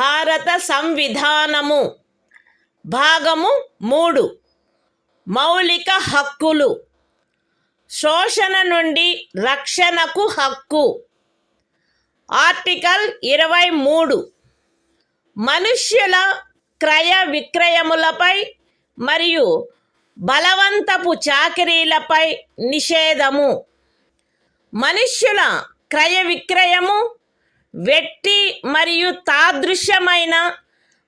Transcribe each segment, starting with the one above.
భారత సంవిధానము భాగము 3 మౌలిక హక్కులు శోషణ నుండి రక్షణకు హక్కు. ఆర్టికల్ 23 మనుష్యుల క్రయ విక్రయములపై మరియు బలవంతపు చాకిరీలపై నిషేధము. మనుష్యుల క్రయ విక్రయము, వెట్టి మరియు తాదృశ్యమైన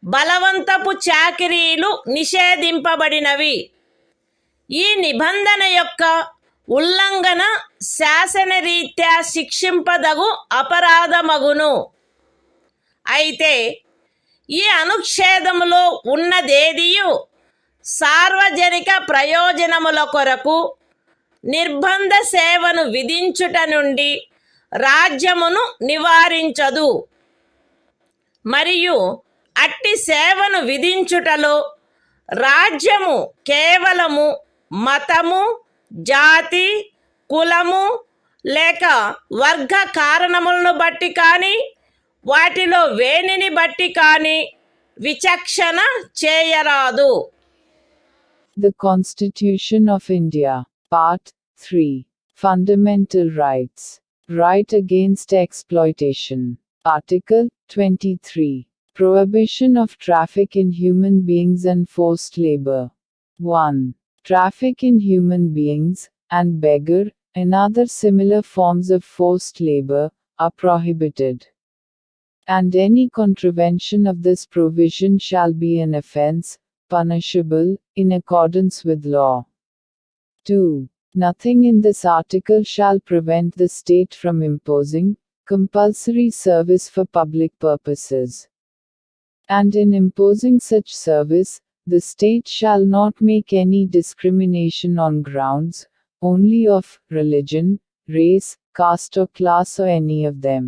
బలవంతపు చాకిరీలు నిషేధింపబడినవి. ఈ నిబంధన యొక్క ఉల్లంఘన శాసనరీత్యా శిక్షింపదగు అపరాధమగును. అయితే ఈ అనుచ్ఛేదములో ఉన్నదేదియు సార్వజనిక ప్రయోజనముల కొరకు నిర్బంధ సేవను విధించుట నుండి రాజ్యమును నివారించదు, మరియు అట్టి సేవను విధించుటలో రాజ్యము కేవలము మతము, జాతి, కులము లేక వర్గ కారణములను బట్టి కానీ వాటిలో వేనిని బట్టి కానీ విచక్షణ చేయరాదు. The Constitution of India, Part 3, Fundamental Rights, Right Against Exploitation. Article 23, Prohibition of Traffic in Human Beings and Forced Labor. 1. Traffic in human beings, and beggar, and other similar forms of forced labor, are prohibited. And any contravention of this provision shall be an offense, punishable, in accordance with law. 2. Nothing in this article shall prevent the state from imposing compulsory service for public purposes. And in imposing such service, the state shall not make any discrimination on grounds only of religion, race, caste or class or any of them.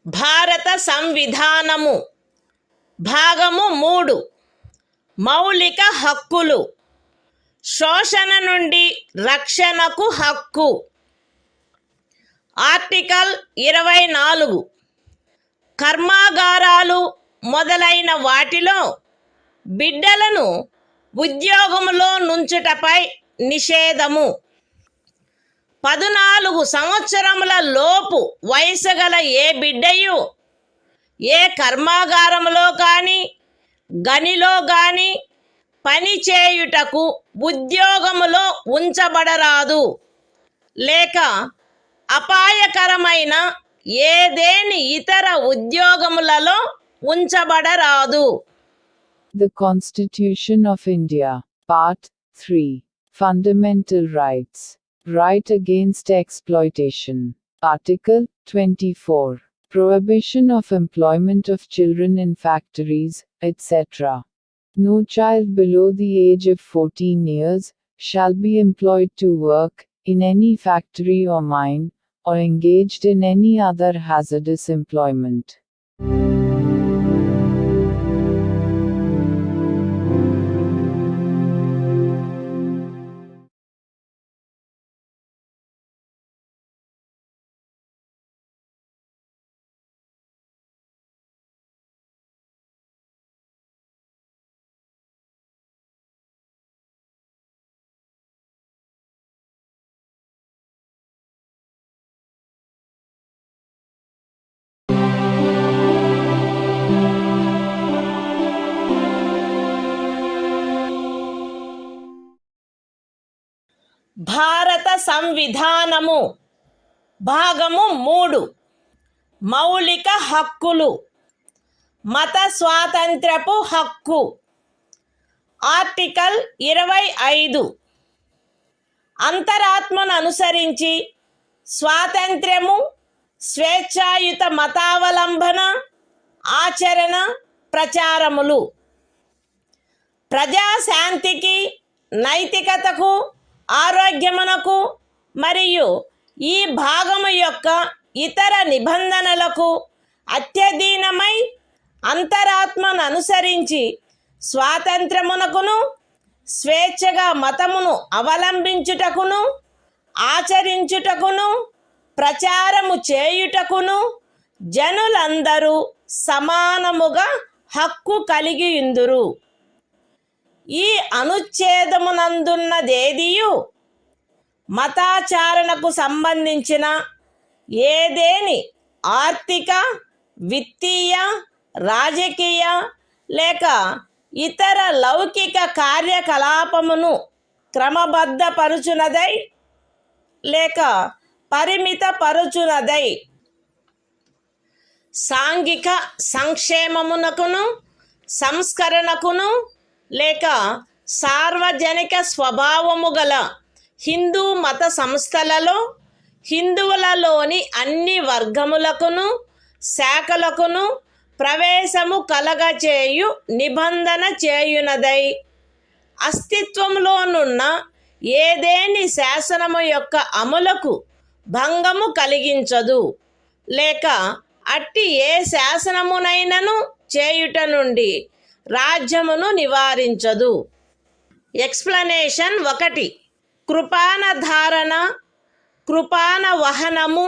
భారత సంవిధానము భాగము 3 మౌలిక హక్కులు శోషణ నుండి రక్షణకు హక్కు. Article 24 కర్మాగారాలు మొదలైన వాటిలో బిడ్డలను ఉద్యోగములో నుంచుటపై నిషేధము. 14 సంవత్సరముల లోపు వయసు గల ఏ బిడ్డయు ఏ కర్మాగారములో కానీ గనిలో కానీ పని చేయుటకు ఉద్యోగములో ఉంచబడరాదు, లేక అపాయకరమైన ఏదేని ఇతర ఉద్యోగములలో ఉంచబడరాదు. The Constitution of India, Part 3, Fundamental Rights, Right Against Exploitation. Article 24, Prohibition of employment of children in factories, etc. No child below the age of 14 years shall be employed to work in any factory or mine, or engaged in any other hazardous employment. భారత సంవిధానము భాగము 3 మౌలిక హక్కులు మత స్వాతంత్ర్యపు హక్కు. Article 25 అంతరాత్మను అనుసరించి స్వాతంత్ర్యము, స్వేచ్ఛాయుత మతావలంబన, ఆచరణ, ప్రచారములు ప్రజాశాంతికి, నైతికతకు, ఆరోగ్యమునకు మరియు ఈ భాగము యొక్క ఇతర నిబంధనలకు అత్యధీనమై అంతరాత్మను అనుసరించి స్వాతంత్రమునకును, స్వేచ్ఛగా మతమును అవలంబించుటకును, ఆచరించుటకును, ప్రచారము చేయుటకును జనులందరూ సమానముగా హక్కు కలిగి ఉందురు. ఈ అనుచ్ఛేదమునందున్నదేదియు మతాచారణకు సంబంధించిన ఏదేని ఆర్థిక, విత్తీయ, రాజకీయ లేక ఇతర లౌకిక కార్యకలాపమును క్రమబద్ధపరుచునదై లేక పరిమితపరుచునదై సాంఘిక సంక్షేమమునకును, సంస్కరణకును లేక సార్వజనిక స్వభావము గల హిందూ మత సంస్థలలో హిందువులలోని అన్ని వర్గములకును, శాఖలకును ప్రవేశము కలగచేయు నిబంధన చేయునదై అస్తిత్వంలోనున్న ఏదేని శాసనము యొక్క అమలుకు భంగము కలిగించదు లేక అట్టి ఏ శాసనమునైనను చేయుట నుండి రాజ్యమును నివారించదు. ఎక్స్ప్లనేషన్ 1. కృపాన ధారణ, కృపాన వహనము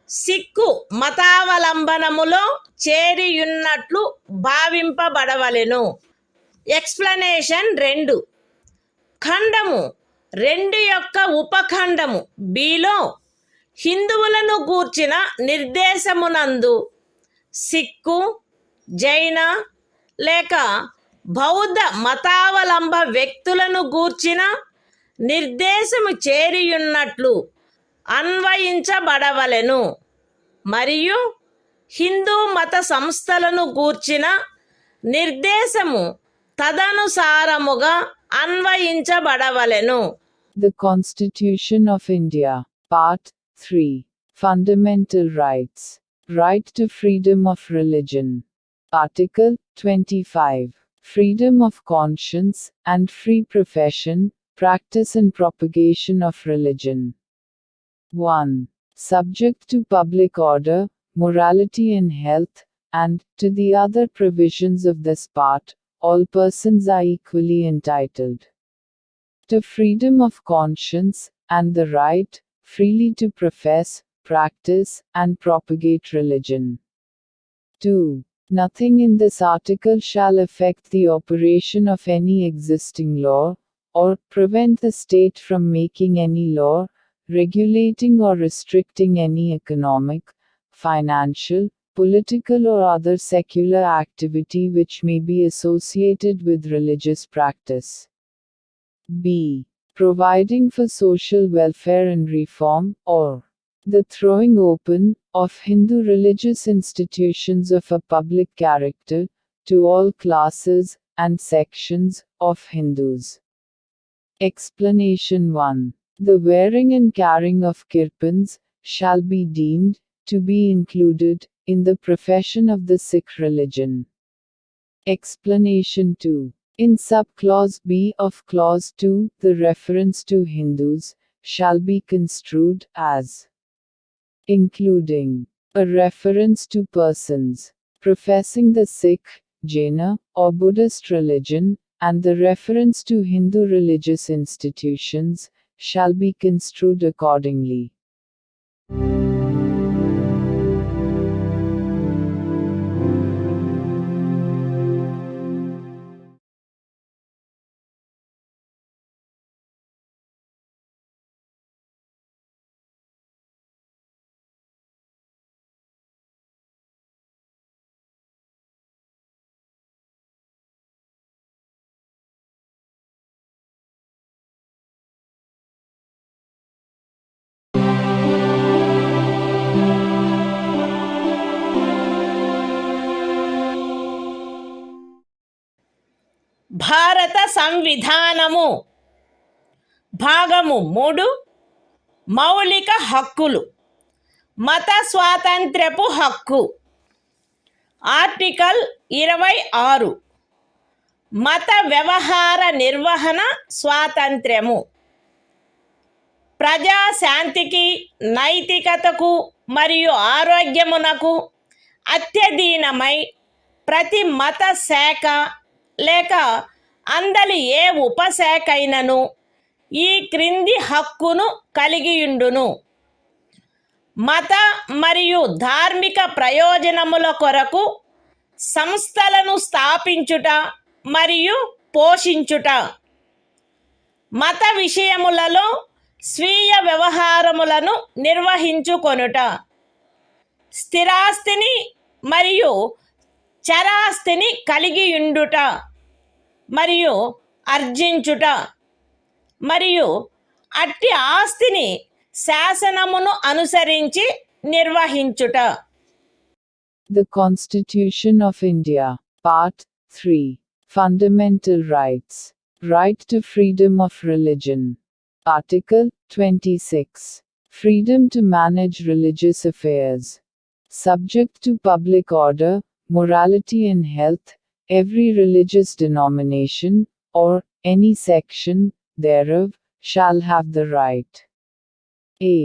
సిక్కు మతావలంబనములో చేరియున్నట్లు భావింపబడవలెను. ఎక్స్ప్లనేషన్ 2. ఖండము 2 యొక్క ఉపఖండము బిలో హిందువులను గూర్చిన నిర్దేశమునందు సిక్కు, జైన లేక బౌద్ధ మతావలంబ వ్యక్తులను గూర్చిన నిర్దేశము చేరియున్నట్లు అన్వయించబడవలెను మరియు హిందూ మత సంస్థలను గూర్చిన నిర్దేశము తదనుసారముగా అన్వయించబడవలెను. The Constitution of India, Part 3. Fundamental Rights. Right to freedom of religion. Article 25. Freedom of conscience and free profession, practice and propagation of religion. 1. Subject to public order, morality and health, and, to the other provisions of this part, all persons are equally entitled to freedom of conscience, and the right, freely to profess, practice, and propagate religion. 2. Nothing in this article shall affect the operation of any existing law, or prevent the state from making any law, regulating or restricting any economic, financial, political or other secular activity which may be associated with religious practice. B. Providing for social welfare and reform, or the throwing open of Hindu religious institutions of a public character to all classes and sections of Hindus. Explanation 1. The wearing and carrying of kirpans shall be deemed to be included in the profession of the Sikh religion. Explanation 2. In subclause B of clause 2, the reference to Hindus shall be construed as including a reference to persons professing the Sikh, Jaina, or Buddhist religion, and the reference to Hindu religious institutions shall be construed accordingly. భారత సంవిధానము భాగము 3 మౌలిక హక్కులు. మత స్వాతంత్ర్యపు హక్కు. Article 26 మత వ్యవహార నిర్వహణ స్వాతంత్ర్యము. ప్రజాశాంతికి, నైతికతకు మరియు ఆరోగ్యమునకు అత్యధీనమై ప్రతి మత శాఖ లేక అందలి ఏ ఉపశాఖైనను ఈ క్రింది హక్కును కలిగియుండును: మత మరియు ధార్మిక ప్రయోజనముల కొరకు సంస్థలను స్థాపించుట మరియు పోషించుట, మత విషయములలో స్వీయ వ్యవహారములను నిర్వహించుకొనుట, స్థిరాస్తిని మరియు చరాస్తిని కలిగియుండుట మరియు ఆర్జించుట, మరియు అట్టి ఆస్తిని శాసనమును అనుసరించి నిర్వహించుట. The Constitution of India, Part 3. Fundamental Rights. Right to freedom of religion. Article 26. Freedom to manage religious affairs. Subject to public order, morality and health, every religious denomination, or any section thereof, shall have the right a.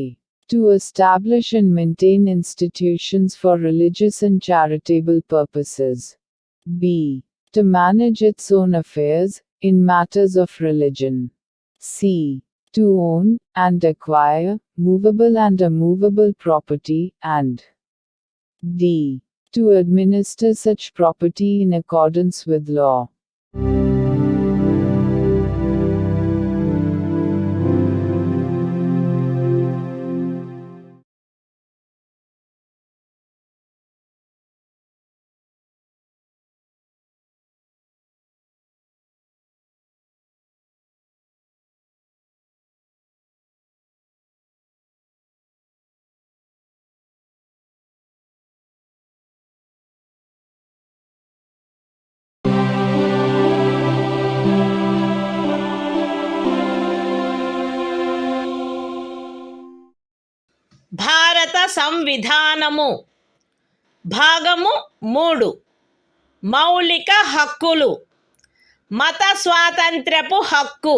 to establish and maintain institutions for religious and charitable purposes. b. to manage its own affairs, in matters of religion. c. to own, and acquire, movable and immovable property, and d. to administer such property in accordance with law. భారత సంవిధానము. భాగము 3 మౌలిక హక్కులు. మత స్వాతంత్ర్యపు హక్కు.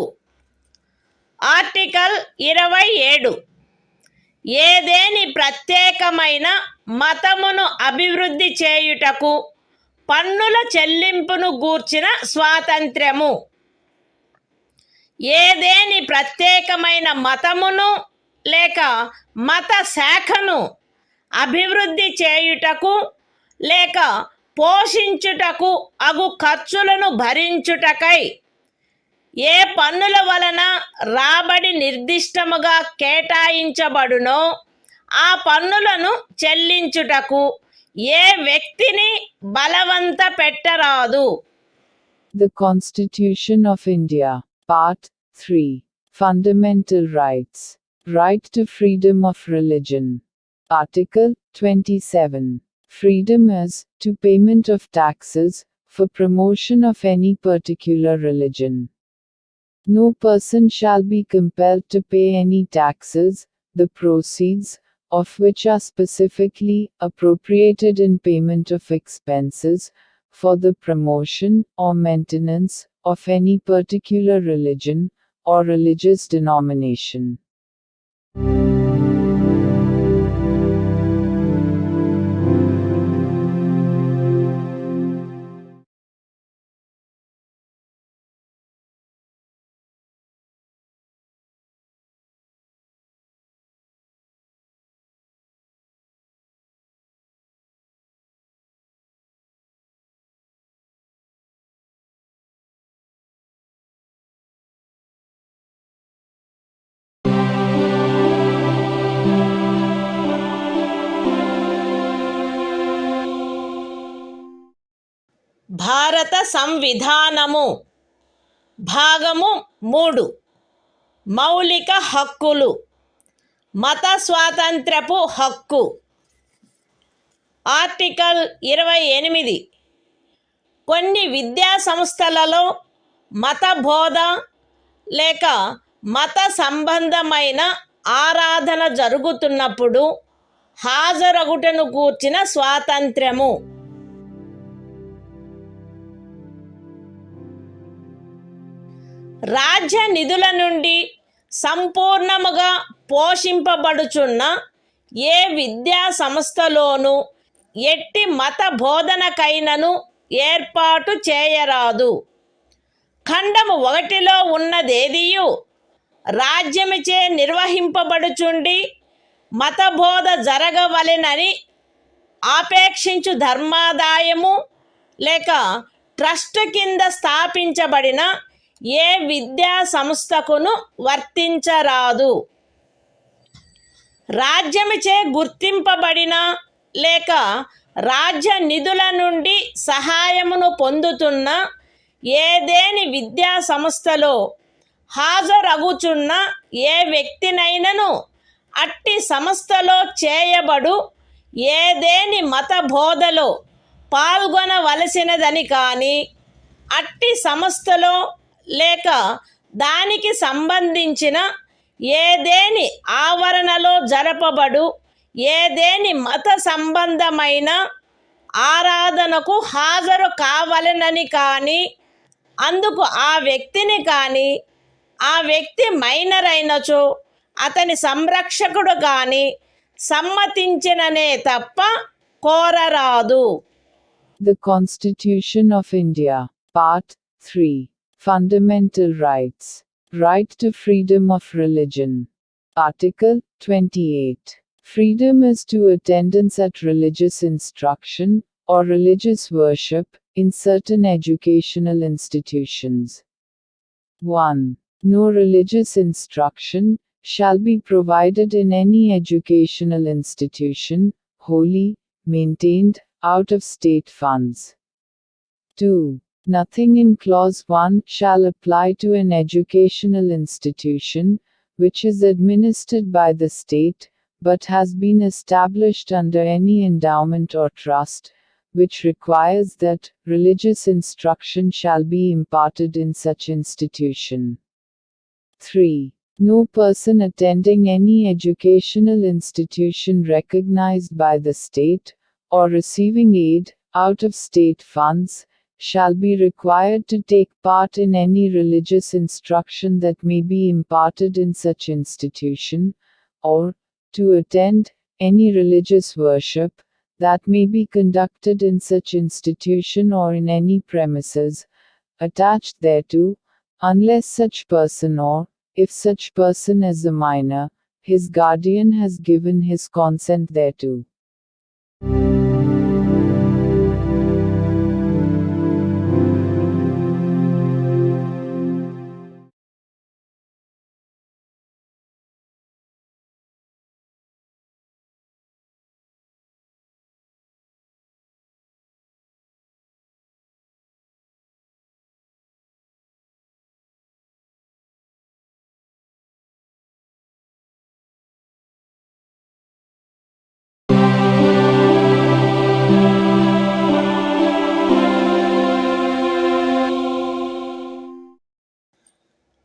Article 27 ఏదేని ప్రత్యేకమైన మతమును అభివృద్ధి చేయుటకు పన్నుల చెల్లింపును గూర్చిన స్వాతంత్ర్యము. ఏదేని ప్రత్యేకమైన మతమును లేక మత శాఖను అభివృద్ధి చేయుటకు లేక పోషించుటకు అగు ఖర్చులను భరించుటకై ఏ పన్నుల వలన రాబడి నిర్దిష్టముగా కేటాయించబడునో ఆ పన్నులను చెల్లించుటకు ఏ వ్యక్తిని బలవంత పెట్టరాదు. The Constitution of India, Part 3. Fundamental Rights. Right to freedom of religion. Article 27. Freedom as to payment of taxes for promotion of any particular religion. No person shall be compelled to pay any taxes, the proceeds of which are specifically appropriated in payment of expenses for the promotion or maintenance of any particular religion or religious denomination. భారత సంవిధానము. భాగము 3 మౌలిక హక్కులు. మత స్వాతంత్ర్యపు హక్కు. Article 28 కొన్ని విద్యా సంస్థలలో మత బోధ లేక మత సంబంధమైన ఆరాధన జరుగుతున్నప్పుడు హాజరగుటను గూర్చిన స్వాతంత్ర్యము. రాజ్య నిధుల నుండి సంపూర్ణముగా పోషింపబడుచున్న ఏ విద్యా సంస్థలోనూ ఎట్టి మత బోధనకైనను ఏర్పాటు చేయరాదు. ఖండము 1లో ఉన్నదేదియు రాజ్యముచే నిర్వహింపబడుచుండి మతబోధ జరగవలెనని ఆపేక్షించు ధర్మాదాయము లేక ట్రస్ట్ కింద స్థాపించబడిన ఏ విద్యా సంస్థకును వర్తించరాదు. రాజ్యముచే గుర్తింపబడిన లేక రాజ్య నిధుల నుండి సహాయమును పొందుతున్న ఏదేని విద్యా సంస్థలో హాజరగుచున్న ఏ వ్యక్తినైనను అట్టి సంస్థలో చేయబడు ఏదేని మత బోధలో పాల్గొనవలసినదని కానీ, అట్టి సంస్థలో లేక దానికి సంబంధించిన ఏదేని ఆవరణలో జరపబడు ఏదేని మత సంబంధమైన ఆరాధనకు హాజరు కావాలనని కానీ, అందుకు ఆ వ్యక్తిని కానీ, ఆ వ్యక్తి మైనర్ అయినచో అతని సంరక్షకుడు కానీ సమ్మతించిననే తప్ప కోరరాదు. The Constitution of India, Part 3. Fundamental Rights. Right to freedom of religion. Article 28. Freedom is to attendance at religious instruction, or religious worship, in certain educational institutions. 1. No religious instruction shall be provided in any educational institution, wholly maintained out of state funds. 2. Nothing in Clause 1 shall apply to an educational institution which is administered by the state, but has been established under any endowment or trust, which requires that religious instruction shall be imparted in such institution. 3. No person attending any educational institution recognized by the state, or receiving aid out of state funds, shall be required to take part in any religious instruction that may be imparted in such institution, or to attend any religious worship that may be conducted in such institution or in any premises attached thereto, unless such person, or if such person is a minor, his guardian has given his consent thereto.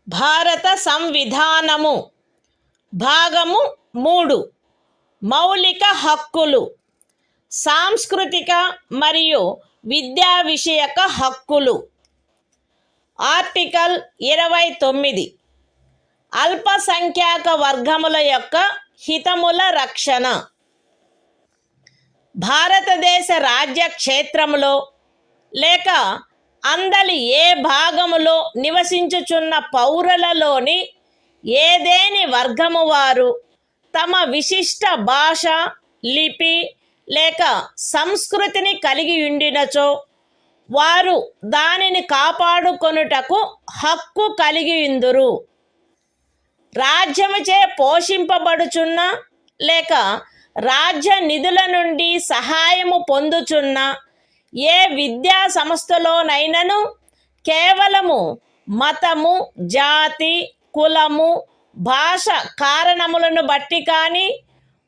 భారత సంవిధానము భాగము 3 మౌలిక హక్కులు. సాంస్కృతిక మరియు విద్యా విషయక హక్కులు. Article 29 అల్పసంఖ్యాక వర్గముల యొక్క హితముల రక్షణ. భారతదేశ రాజ్య క్షేత్రములో లేక అందలి ఏ భాగములో నివసించుచున్న పౌరులలోని ఏదేని వర్గము వారు తమ విశిష్ట భాష, లిపి లేక సంస్కృతిని కలిగి ఉండినచో వారు దానిని కాపాడుకొనుటకు హక్కు కలిగి ఉందురు. రాజ్యముచే పోషింపబడుచున్న లేక రాజ్య నిధుల నుండి సహాయము పొందుచున్న ఏ విద్యా సంస్థలోనైనను కేవలము మతము, జాతి, కులము, భాష కారణములను బట్టి కానీ,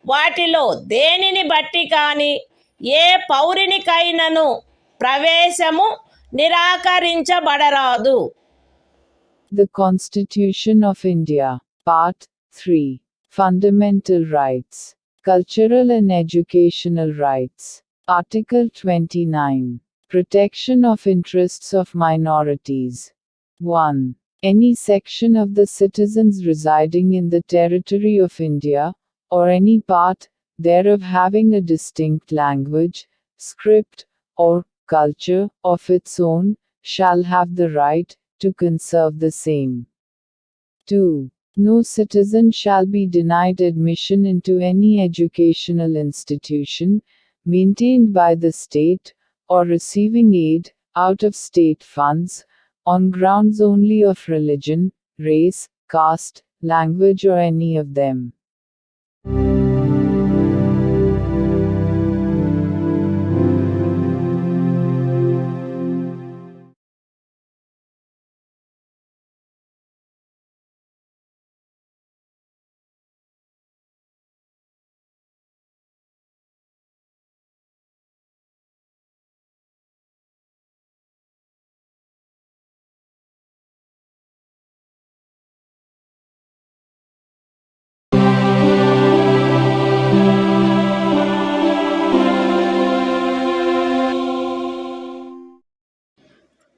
వాటిలో దేనిని బట్టి కానీ ఏ పౌరునికైనను ప్రవేశము నిరాకరించబడరాదు. The Constitution of India. Part 3. Fundamental Rights. Cultural and Educational Rights. Article 29. Protection of interests of minorities. 1. Any section of the citizens residing in the territory of India, or any part thereof having a distinct language, script, or culture of its own, shall have the right to conserve the same. 2. No citizen shall be denied admission into any educational institution, maintained by the state, or receiving aid, out of state funds, on grounds only of religion, race, caste, language or any of them.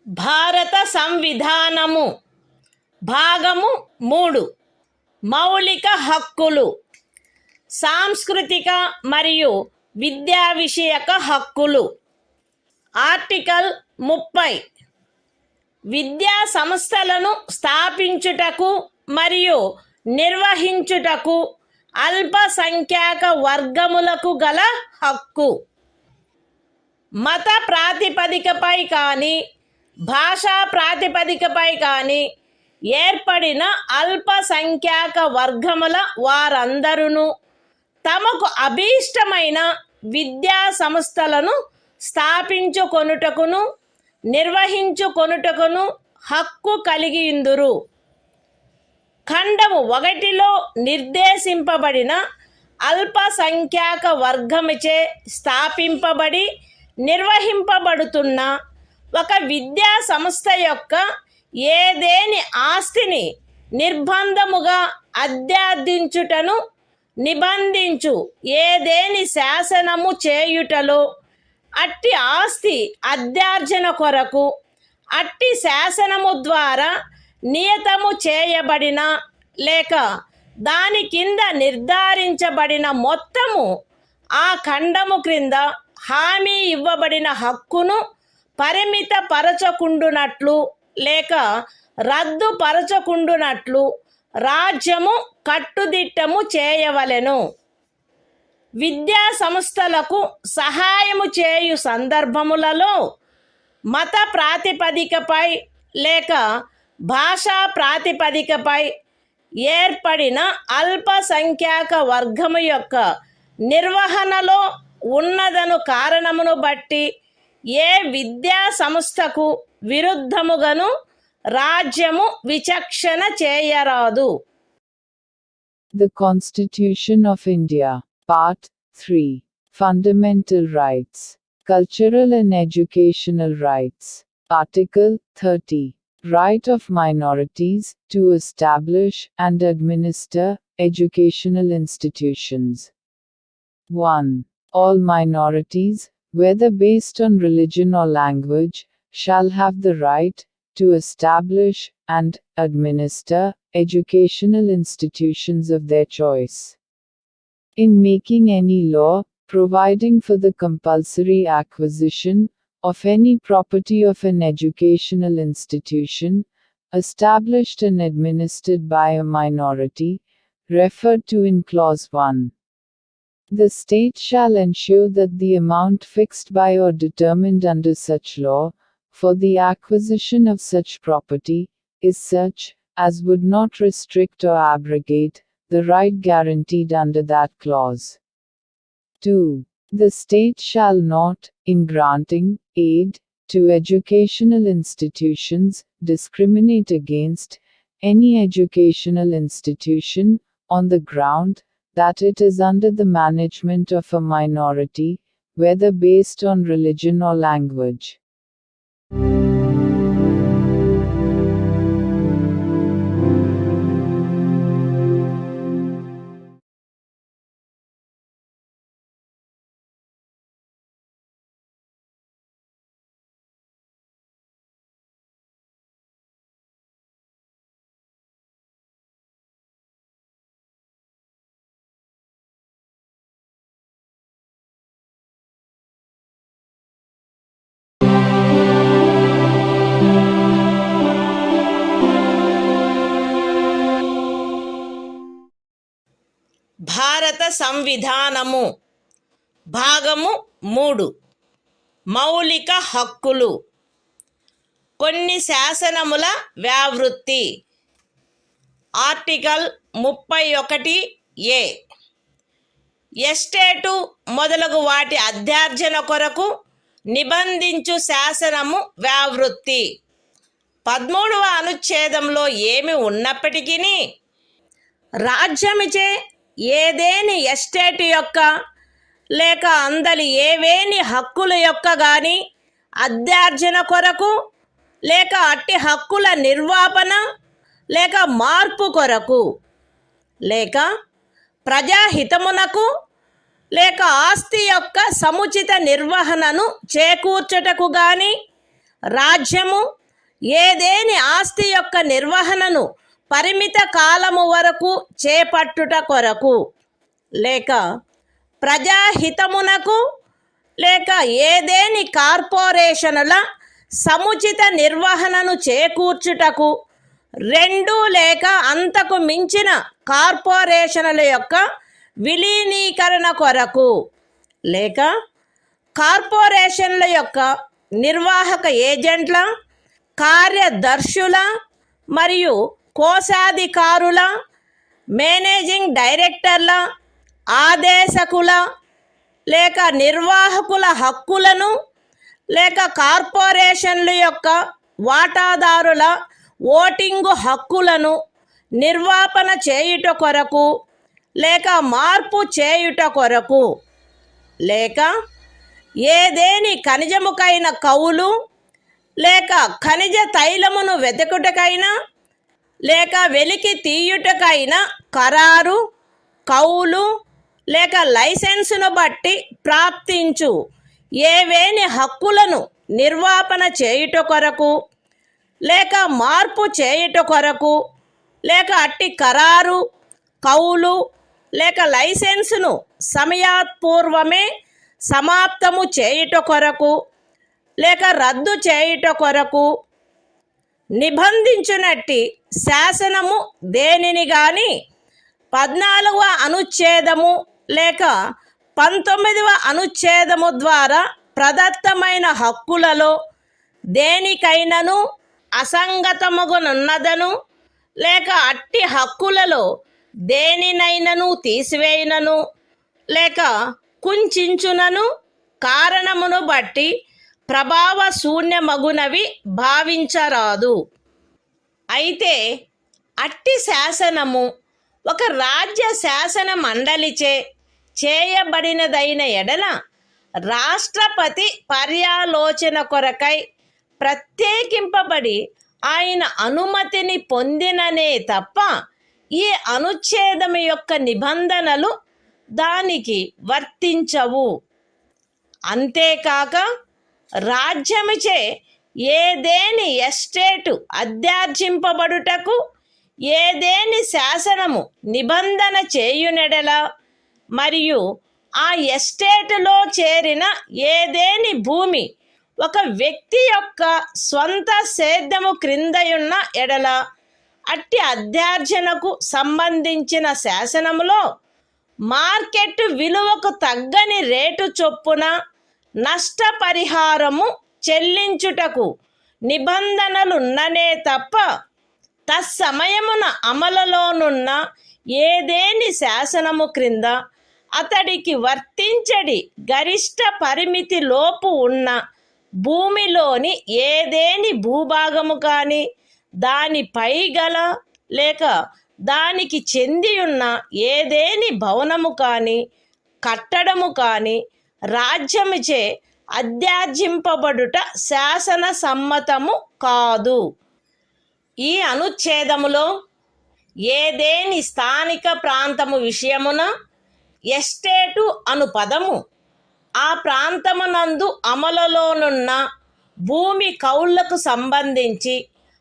భారత సంవిధానము భాగము 3 మౌలిక హక్కులు సాంస్కృతిక మరియు విద్యా విషయక హక్కులు. Article 30 విద్యా సంస్థలను స్థాపించుటకు మరియు నిర్వహించుటకు అల్పసంఖ్యాక వర్గములకు గల హక్కు. మత ప్రాతిపదికపై కానీ భాషా ప్రాతిపదికపై కానీ ఏర్పడిన అల్పసంఖ్యాక వర్గముల వారందరూ తమకు అభీష్టమైన విద్యా సంస్థలను స్థాపించుకొనుటకును నిర్వహించుకొనుటకును హక్కు కలిగియుందురు. ఖండము 1లో నిర్దేశింపబడిన అల్పసంఖ్యాక వర్గముచే స్థాపింపబడి నిర్వహింపబడుతున్న ఒక విద్యా సంస్థ యొక్క ఏదేని ఆస్తిని నిర్బంధముగా అధ్యార్థించుటను నిబంధించు ఏదేని శాసనము చేయుటలో అట్టి ఆస్తి అధ్యార్జన కొరకు అట్టి శాసనము ద్వారా నియతము చేయబడిన లేక దాని కింద నిర్ధారించబడిన మొత్తము ఆ ఖండము క్రింద హామీ ఇవ్వబడిన హక్కును పరిమితపరచకుండునట్లు లేక రద్దుపరచకుండునట్లు రాజ్యము కట్టుదిట్టము చేయవలెను. విద్యా సంస్థలకు సహాయము చేయు సందర్భములలో మత ప్రాతిపదికపై లేక భాషా ప్రాతిపదికపై ఏర్పడిన అల్పసంఖ్యాక వర్గము యొక్క నిర్వహణలో ఉన్నదను కారణమును బట్టి ఏ విద్యా సంస్థకు విరుద్ధముగాను రాజ్యము విచక్షణ చేయరాదు. The Constitution of India. Part 3. Fundamental Rights. Cultural and Educational Rights. Article 30. Right of minorities to establish and administer educational institutions. 1. All minorities, whether based on religion or language, shall have the right to establish and administer educational institutions of their choice. In making any law, providing for the compulsory acquisition of any property of an educational institution, established and administered by a minority, referred to in Clause 1. The state shall ensure that the amount fixed by or determined under such law, for the acquisition of such property, is such, as would not restrict or abrogate, the right guaranteed under that clause. 2. The state shall not, in granting aid to educational institutions, discriminate against any educational institution, on the ground that it is under the management of a minority, whether based on religion or language. సంవిధానము. భాగము 3. మౌలిక హక్కులు. కొన్ని శాసనముల వ్యావృత్తి. Article 31A. Estate మొదలగు వాటి అధ్యార్జన కొరకు నిబంధించు శాసనము వ్యావృత్తి. 13వ అనుచ్ఛేదంలో ఏమి ఉన్నప్పటికీ రాజ్యమిచే ఏదేని ఎస్టేట్ యొక్క లేక అందలి ఏవేని హక్కుల యొక్క గాని అధ్యార్జన కొరకు లేక అట్టి హక్కుల నిర్వాపన లేక మార్పు కొరకు లేక ప్రజాహితమునకు లేక ఆస్తి యొక్క సముచిత నిర్వహణను చేకూర్చుటకు గాని రాజ్యము ఏదేని ఆస్తి యొక్క నిర్వహణను పరిమిత కాలము వరకు చేపట్టుట కొరకు లేక ప్రజాహితమునకు లేక ఏదేని కార్పొరేషనుల సముచిత నిర్వహణను చేకూర్చుటకు 2 లేక అంతకు మించిన కార్పొరేషనుల యొక్క విలీనీకరణ కొరకు లేక కార్పొరేషన్ల యొక్క నిర్వాహక ఏజెంట్ల, కార్యదర్శుల మరియు కోశాధికారుల, మేనేజింగ్ డైరెక్టర్ల, ఆదేశకుల లేక నిర్వాహకుల హక్కులను లేక కార్పొరేషన్ల యొక్క వాటాదారుల ఓటింగు హక్కులను నిర్వాపన చేయుట కొరకు లేక మార్పు చేయుట కొరకు లేక ఏదేని ఖనిజముకైన కౌలు లేక ఖనిజ తైలమును వెతుకుటకైనా లేక వెలికి తీయుటకైన ఖరారు, కౌలు లేక లైసెన్సును బట్టి ప్రాప్తించు ఏవేని హక్కులను నిర్వాపన చేయుట కొరకు లేక మార్పు చేయుట కొరకు లేక అట్టి ఖరారు, కౌలు లేక లైసెన్సును సమయాత్పూర్వమే సమాప్తము చేయుట కొరకు లేక రద్దు చేయుట కొరకు నిబంధించునట్టి శాసనము దేనిని గాని 14వ అనుచ్ఛేదము లేక 19వ అనుచ్ఛేదము ద్వారా ప్రదత్తమైన హక్కులలో దేనికైనను అసంగతముగునున్నదను లేక అట్టి హక్కులలో దేనినైనను తీసివేయునను లేక కుంచించునను కారణమును బట్టి ప్రభావ శూన్యమగునవి భావించరాదు. అయితే అట్టి శాసనము ఒక రాజ్య శాసన మండలిచే చేయబడినదైన ఎడల రాష్ట్రపతి పర్యాలోచన కొరకై ప్రత్యేకింపబడి ఆయన అనుమతిని పొందిననే తప్ప ఈ అనుచ్ఛేదము యొక్క నిబంధనలు దానికి వర్తించవు. అంతేకాక రాజ్యముచే ఏదేని ఎస్టేటు అధ్యార్జింపబడుటకు ఏదేని శాసనము నిబంధన చేయునెడల మరియు ఆ ఎస్టేటులో చేరిన ఏదేని భూమి ఒక వ్యక్తి యొక్క స్వంత సేద్యము క్రిందయున్న ఎడల అట్టి అధ్యార్జనకు సంబంధించిన శాసనములో మార్కెట్ విలువకు తగ్గని రేటు చొప్పున నష్టపరిహారము చెల్లించుటకు నిబంధనలున్ననే తప్ప తత్సమయమున అమలులోనున్న ఏదేని శాసనము క్రింద అతడికి వర్తించడి గరిష్ట పరిమితి లోపు ఉన్న భూమిలోని ఏదేని భూభాగము కానీ దానిపై గల లేక దానికి చెందియున్న ఏదేని భవనము కానీ కట్టడము కానీ రాజ్యముచే అధ్యార్జింపబడుట శాసన సమ్మతము కాదు. ఈ అనుచ్ఛేదములో ఏదేని స్థానిక ప్రాంతము విషయమున ఎస్టేటు అను పదము ఆ ప్రాంతమునందు అమలులోనున్న భూమి కౌళ్లకు సంబంధించి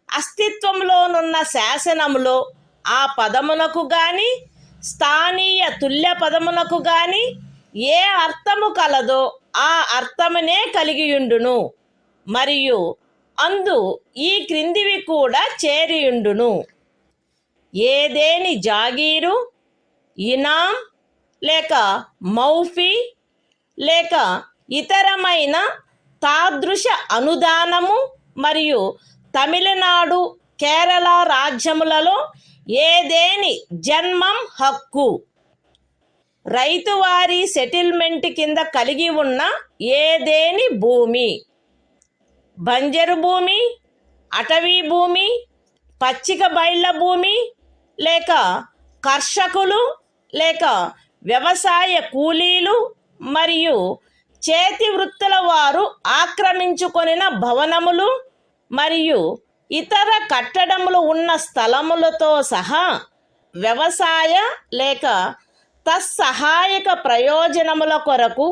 అస్తిత్వంలోనున్న శాసనములో ఆ పదమునకు గాని స్థానీయ తుల్య పదమునకు గాని ఏ అర్థము కలదో ఆ అర్థమునే కలిగియుండును మరియు అందు ఈ క్రిందివి కూడా చేరియుండును. ఏదేని జాగీరు, ఇనాం లేక మౌఫీ లేక ఇతరమైన తాదృశ అనుదానము మరియు తమిళనాడు కేరళ రాజ్యములలో ఏదేని జన్మం హక్కు రైతువారీ సెటిల్మెంట్ కింద కలిగి ఉన్న ఏదేని భూమి బంజరు భూమి అటవీ భూమి పచ్చిక బయళ్ళ భూమి లేక కర్షకులు లేక వ్యవసాయ కూలీలు మరియు చేతి వృత్తుల వారు ఆక్రమించుకొనిన భవనములు మరియు ఇతర కట్టడములు ఉన్న స్థలములతో సహా వ్యవసాయ లేక తత్సహాయక ప్రయోజనముల కొరకు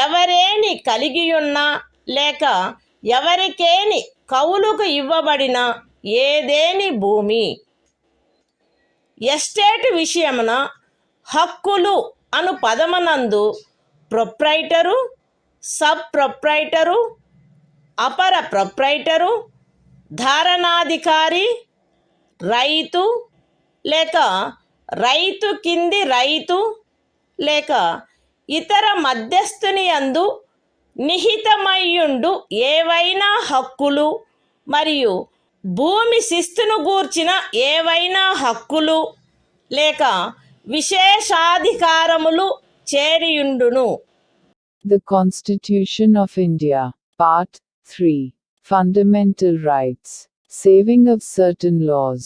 ఎవరేని కలిగియున్నా లేక ఎవరికేని కౌలుకు ఇవ్వబడిన ఏదేని భూమి ఎస్టేట్ విషయమున హక్కులు అను పదమునందు ప్రొప్రైటరు సబ్ ప్రొప్రైటరు అపర ప్రొప్రైటరు ధారణాధికారి రైతు లేక రైతు కింది రైతు లేక ఇతర మధ్యస్థుని యందు నిహితమయ్యుండు ఏవైనా హక్కులు మరియు భూమి శిస్తును గూర్చిన ఏవైనా హక్కులు లేక విశేషాధికారములు చేరియుండును. The Constitution of India, Part 3, Fundamental Rights, Saving of Certain Laws.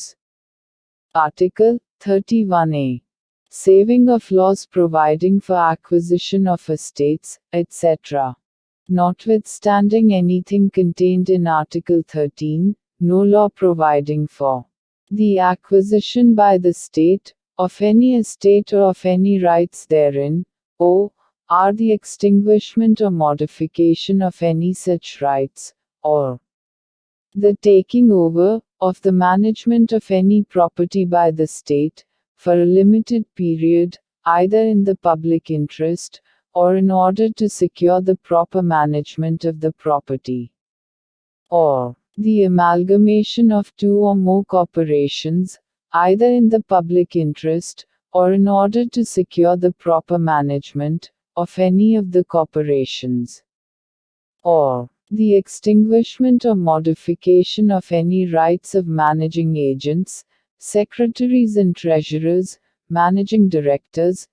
Article 31A. Saving of laws providing for acquisition of estates, etc. Notwithstanding anything contained in Article 13, no law providing for the acquisition by the state of any estate or of any rights therein, or the extinguishment or modification of any such rights, or the taking over of the management of any property by the state, for a limited period, either in the public interest, or in order to secure the proper management of the property, or the amalgamation of two or more corporations, either in the public interest, or in order to secure the proper management of any of the corporations, or the extinguishment or modification of any rights of managing agents, secretaries and treasurers, managing directors,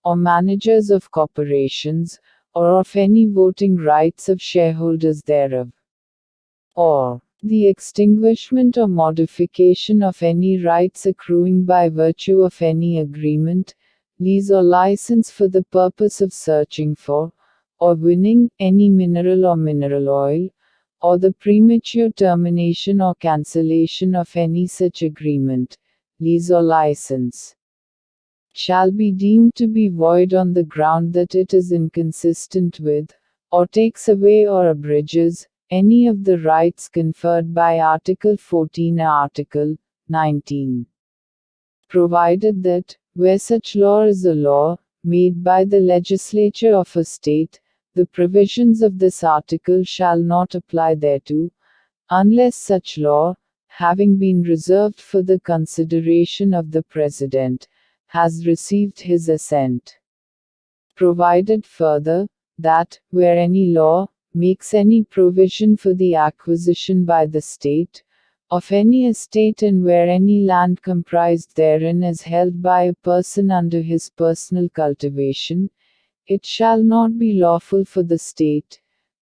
or managers of corporations, or of any voting rights of shareholders thereof, or the extinguishment or modification of any rights accruing by virtue of any agreement, lease or license for the purpose of searching for, or winning, any mineral or mineral oil, or the premature termination or cancellation of any such agreement, lease or license, shall be deemed to be void on the ground that it is inconsistent with, or takes away or abridges, any of the rights conferred by Article 14 or Article 19. Provided that, where such law is a law, made by the legislature of a state, the provisions of this article shall not apply thereto, unless such law, having been reserved for the consideration of the President, has received his assent. Provided further, that, where any law, makes any provision for the acquisition by the state, of any estate and where any land comprised therein is held by a person under his personal cultivation, it shall not be lawful for the state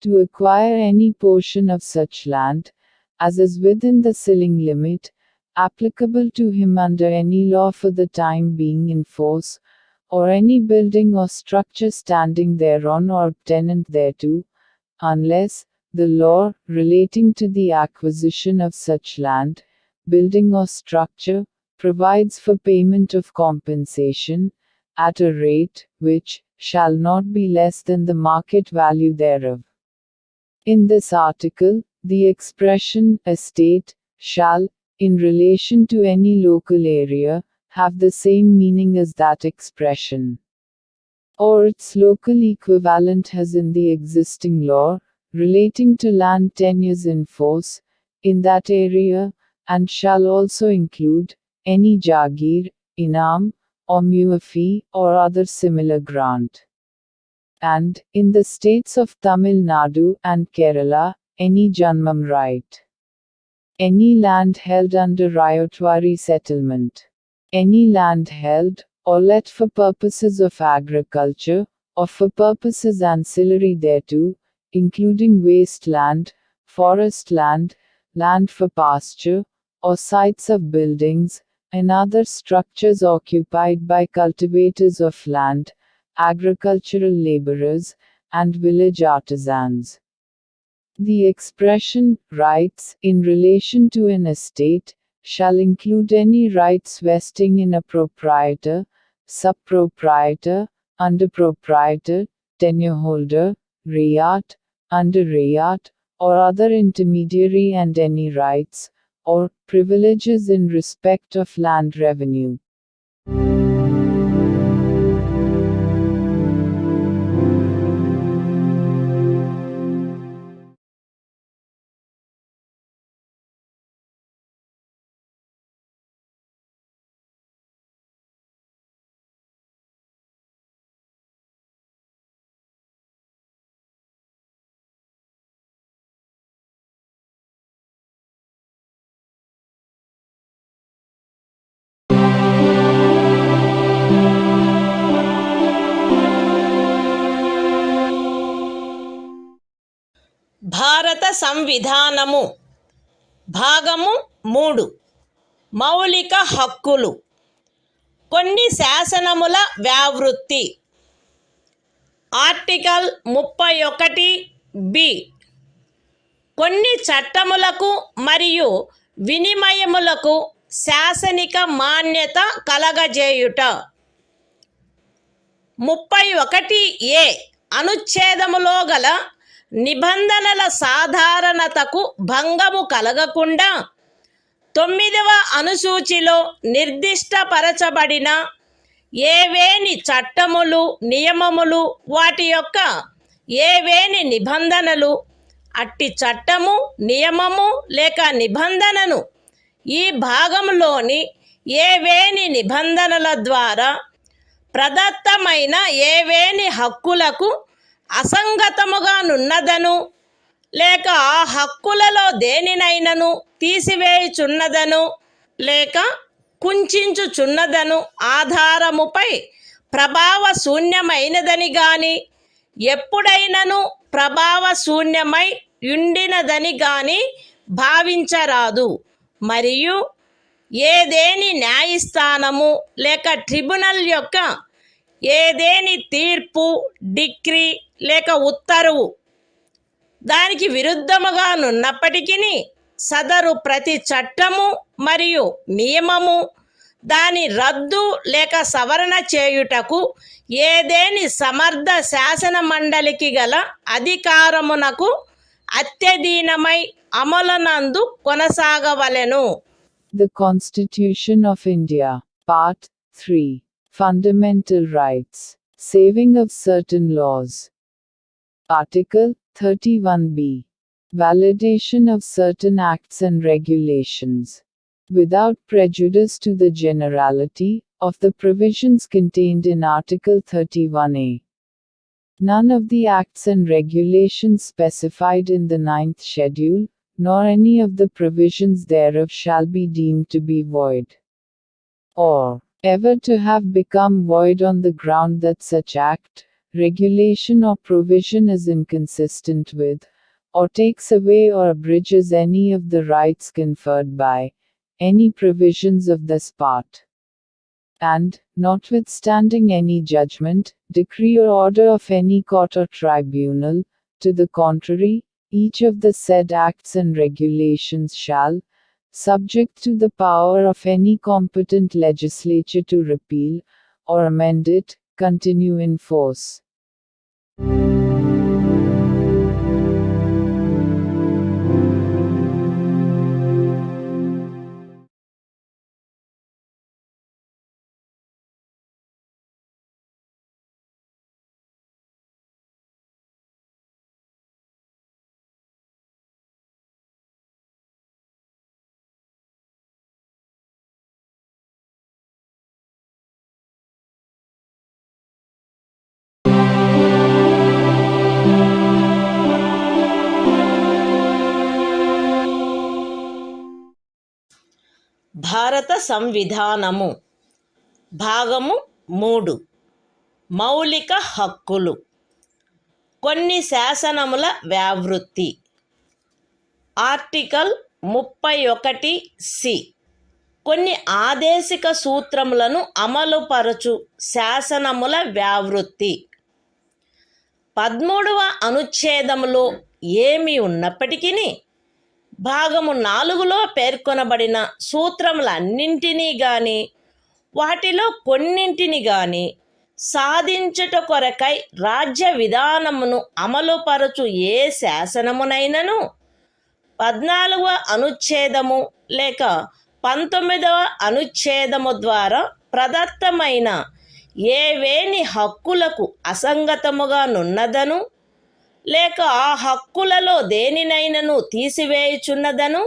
to acquire any portion of such land, as is within the ceiling limit, applicable to him under any law for the time being in force, or any building or structure standing thereon or tenant thereto, unless the law relating to the acquisition of such land, building or structure, provides for payment of compensation, at a rate, which shall not be less than the market value thereof. In this article, the expression estate shall, in relation to any local area, have the same meaning as that expression, or its local equivalent has in the existing law, relating to land tenures in force, in that area, and shall also include any jagir, inam, or mere fee, or other similar grant. And, in the states of Tamil Nadu and Kerala, any Janmam right. Any land held under Ryotwari settlement. Any land held, or let for purposes of agriculture, or for purposes ancillary thereto, including waste land, forest land, land for pasture, or sites of buildings, and other structures occupied by cultivators of land, agricultural laborers, and village artisans. The expression, rights, in relation to an estate, shall include any rights vesting in a proprietor, subproprietor, underproprietor, tenureholder, rayat, under rayat, or other intermediary, and any rights, or privileges in respect of land revenue. భారత సంవిధానము భాగము 3 మౌలిక హక్కులు. కొన్ని శాసనముల వ్యావృత్తి. Article 31 కొన్ని చట్టములకు మరియు వినిమయములకు శాసనిక మాన్యత కలగజేయుట. 31 అనుచ్ఛేదములో గల నిబంధనల సాధారణతకు భంగము కలగకుండా 9వ అనుసూచిలో నిర్దిష్టపరచబడిన ఏవేని చట్టములు, నియమములు, వాటి యొక్క ఏవేని నిబంధనలు, అట్టి చట్టము, నియమము లేక నిబంధనను ఈ భాగంలోని ఏవేని నిబంధనల ద్వారా ప్రదత్తమైన ఏవేని హక్కులకు అసంగతముగా నున్నదను, లేక ఆ హక్కులలో దేనినైనను తీసివేయుచున్నదను, లేక కుంచుచున్నదను ఆధారముపై ప్రభావశూన్యమైనదని గాని, ఎప్పుడైనను ప్రభావశూన్యమై యుండినదని గాని భావించరాదు. మరియు ఏదేని న్యాయస్థానము లేక ట్రిబ్యునల్ యొక్క ఏదేని తీర్పు, డిక్రీ లేక ఉత్తర్వు దానికి విరుద్ధముగా నున్నప్పటికీ సదరు ప్రతి చట్టము మరియు నియమము దాని రద్దు లేక సవరణ చేయుటకు ఏదేని సమర్థ శాసన మండలికి గల అధికారమునకు అత్యధీనమై అమలునందు కొనసాగవలెను. The Constitution of India, Part 3. Fundamental Rights. Saving of certain laws. Article 31b. Validation of certain acts and regulations. Without prejudice to the generality of the provisions contained in Article 31a. None of the acts and regulations specified in the 9th schedule, nor any of the provisions thereof shall be deemed to be void, or ever to have become void on the ground that such act, regulation or provision is inconsistent with, or takes away or abridges any of the rights conferred by any provisions of this part. And, notwithstanding any judgment, decree or order of any court or tribunal, to the contrary, each of the said acts and regulations shall, subject to the power of any competent legislature to repeal, or amend it, continue in force. భారత సంవిధానము భాగము 3 మౌలిక హక్కులు. కొన్ని శాసనముల వ్యావృత్తి. Article 31(c) కొన్ని ఆదేశిక సూత్రములను అమలుపరచు శాసనముల వ్యావృత్తి. 13వ అనుచ్ఛేదములో ఏమి ఉన్నప్పటికీ భాగము 4లో పేర్కొనబడిన సూత్రములన్నింటినీ గాని వాటిలో కొన్నింటిని గాని సాధించుట కొరకై రాజ్య విధానమును అమలుపరచు ఏ శాసనమునైనను 14వ అనుచ్ఛేదము లేక 19వ అనుచ్ఛేదము ద్వారా ప్రదత్తమైన ఏవేని హక్కులకు అసంగతముగా నున్నదను లేక ఆ హక్కులలో దేనినైనను తీసివేయుచున్నదను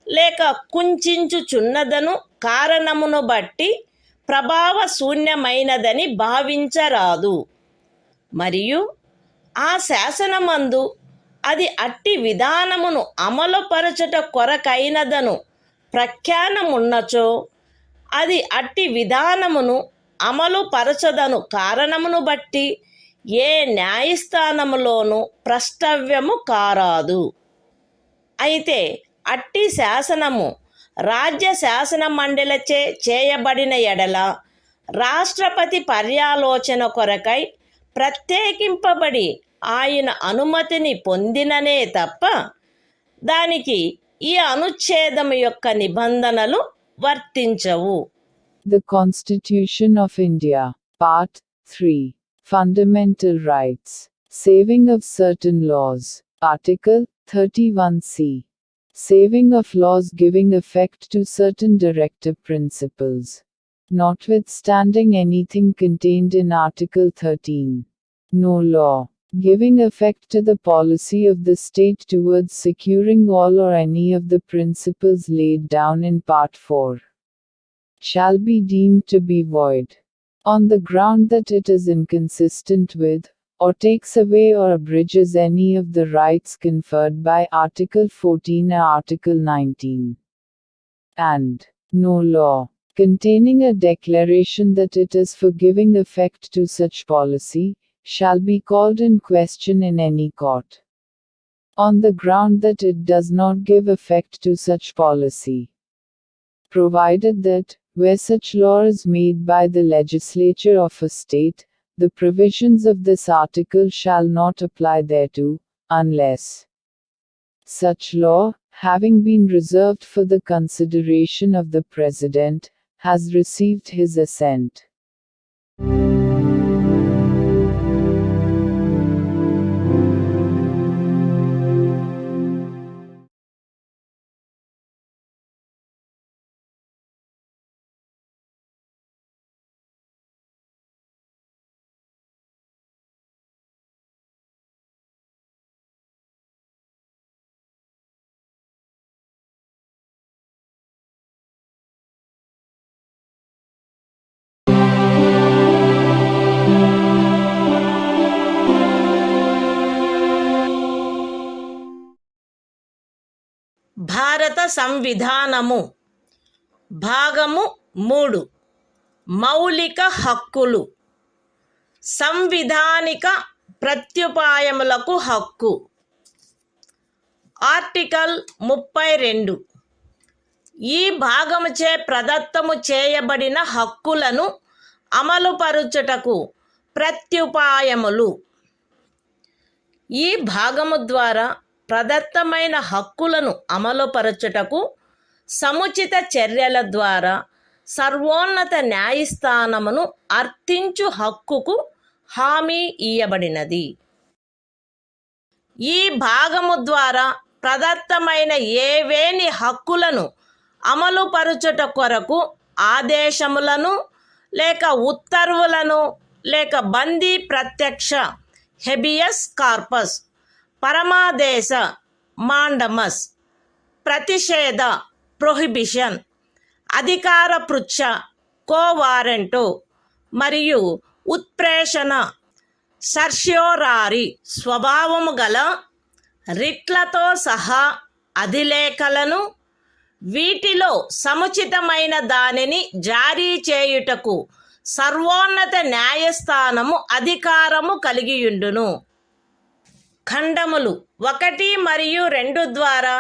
లేక కుంచుచున్నదను కారణమును బట్టి ప్రభావశూన్యమైనదని భావించరాదు. మరియు ఆ శాసనమందు అది అట్టి విధానమును అమలుపరచుట కొరకైనదను ప్రఖ్యానమున్నచో అది అట్టి విధానమును అమలుపరచదను కారణమును బట్టి ఏ న్యాయస్థానములోనూ ప్రష్టవ్యము కారాదు. అయితే అట్టి శాసనము రాజ్య శాసన మండలిచే చేయబడిన ఎడల రాష్ట్రపతి పర్యాలోచన కొరకై ప్రత్యేకింపబడి ఆయన అనుమతిని పొందిననే తప్ప దానికి ఈ అనుచ్ఛేదము యొక్క నిబంధనలు వర్తించవు. The Constitution of India, Part 3. Fundamental Rights. Saving of certain laws. Article 31(c). Saving of laws giving effect to certain directive principles. Notwithstanding anything contained in Article 13. No law giving effect to the policy of the state towards securing all or any of the principles laid down in Part 4 shall be deemed to be void, on the ground that it is inconsistent with, or takes away or abridges any of the rights conferred by Article 14 or Article 19. And no law containing a declaration that it is for giving effect to such policy shall be called in question in any court, on the ground that it does not give effect to such policy, provided that, where such law is made by the legislature of a state, the provisions of this article shall not apply thereto, unless such law, having been reserved for the consideration of the President, has received his assent. భారత సంవిధానము భాగము 3 మౌలిక హక్కులు. సంవిధానిక ప్రత్యుపాయములకు హక్కు. Article 32 ఈ భాగముచే ప్రదత్తము చేయబడిన హక్కులను అమలుపరుచుటకు ప్రత్యుపాయములు. ఈ భాగము ద్వారా ప్రదత్తమైన హక్కులను అమలుపరచుటకు సముచిత చర్యల ద్వారా సర్వోన్నత న్యాయస్థానమును అర్థించు హక్కుకు హామీ ఇయ్యబడినది. ఈ భాగము ద్వారా ప్రదత్తమైన ఏవేని హక్కులను అమలుపరచుట కొరకు ఆదేశములను లేక ఉత్తర్వులను లేక బందీ ప్రత్యక్ష హెబియస్ కార్పస్, పరమాదేశ మాండమస్, ప్రతిషేధ ప్రొహిబిషన్, అధికార పృచ్ఛ కోవారెంటు మరియు ఉత్ప్రేషణ సర్ష్యోరారి స్వభావము గల రిట్లతో సహా అధిలేఖలను వీటిలో సముచితమైన దానిని జారీ చేయుటకు సర్వోన్నత న్యాయస్థానము అధికారము కలిగియుండును. ఖండములు 1 మరియు 2 ద్వారా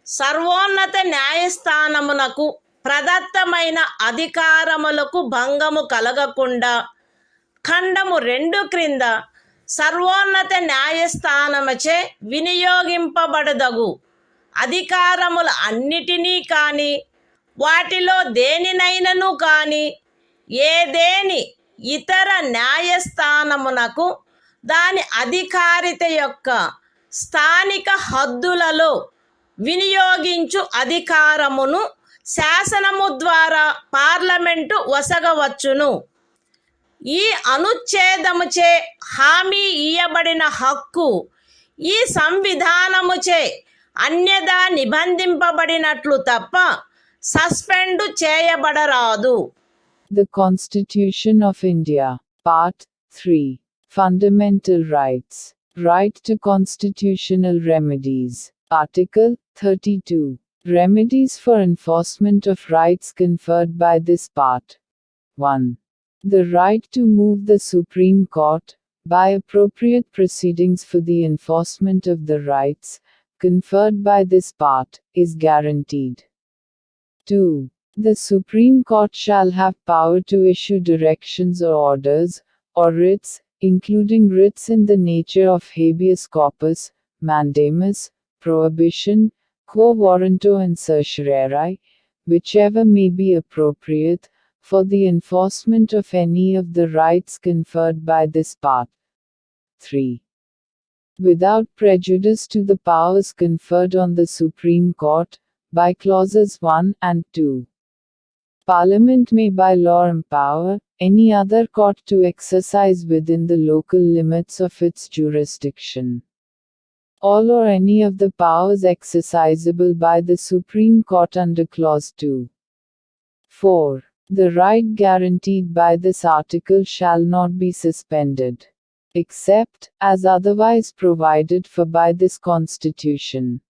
సర్వోన్నత న్యాయస్థానమునకు ప్రదత్తమైన అధికారములకు భంగము కలగకుండా ఖండము 2 క్రింద సర్వోన్నత న్యాయస్థానముచే వినియోగింపబడదగు అధికారముల అన్నిటినీ కానీ వాటిలో దేనినైనను కానీ ఏదేని ఇతర న్యాయస్థానమునకు దాని అధికారిత యొక్క స్థానిక హద్దులలో వినియోగించు అధికారమును శాసనము ద్వారా పార్లమెంటు వసగవచ్చును. ఈ అనుచ్ఛేదముచే హామీ ఇయ్యబడిన హక్కు ఈ సంవిధానముచే అన్యదా నిబంధింపబడినట్లు తప్ప suspend చేయబడరాదు. The Constitution of India, Part 3. Fundamental Rights. Right to constitutional remedies. Article 32. Remedies for enforcement of rights conferred by this part. 1. The right to move the Supreme Court, by appropriate proceedings for the enforcement of the rights conferred by this part, is guaranteed. 2. The Supreme Court shall have power to issue directions or orders, or writs, including writs in the nature of habeas corpus, mandamus, prohibition, quo warranto and certiorari, whichever may be appropriate, for the enforcement of any of the rights conferred by this part. 3. Without prejudice to the powers conferred on the Supreme Court, by clauses 1 and 2. Parliament may by law empower any other court to exercise within the local limits of its jurisdiction all or any of the powers exercisable by the Supreme Court under clause 2. 4. The right guaranteed by this article shall not be suspended, except as otherwise provided for by this Constitution.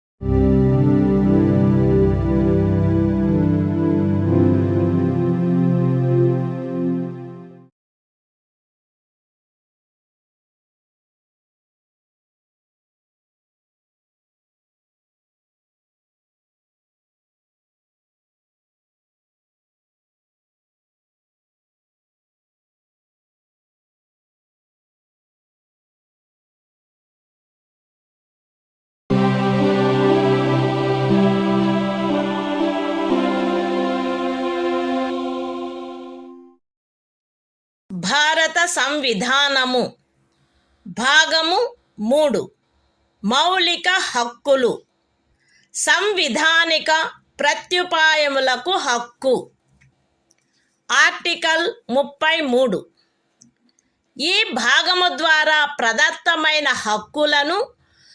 భారత సంవిధానము భాగము 3 మౌలిక హక్కులు సంవిధానిక ప్రత్యుపాయములకు హక్కు. Article 33. ఈ భాగము ద్వారా ప్రదత్తమైన హక్కులను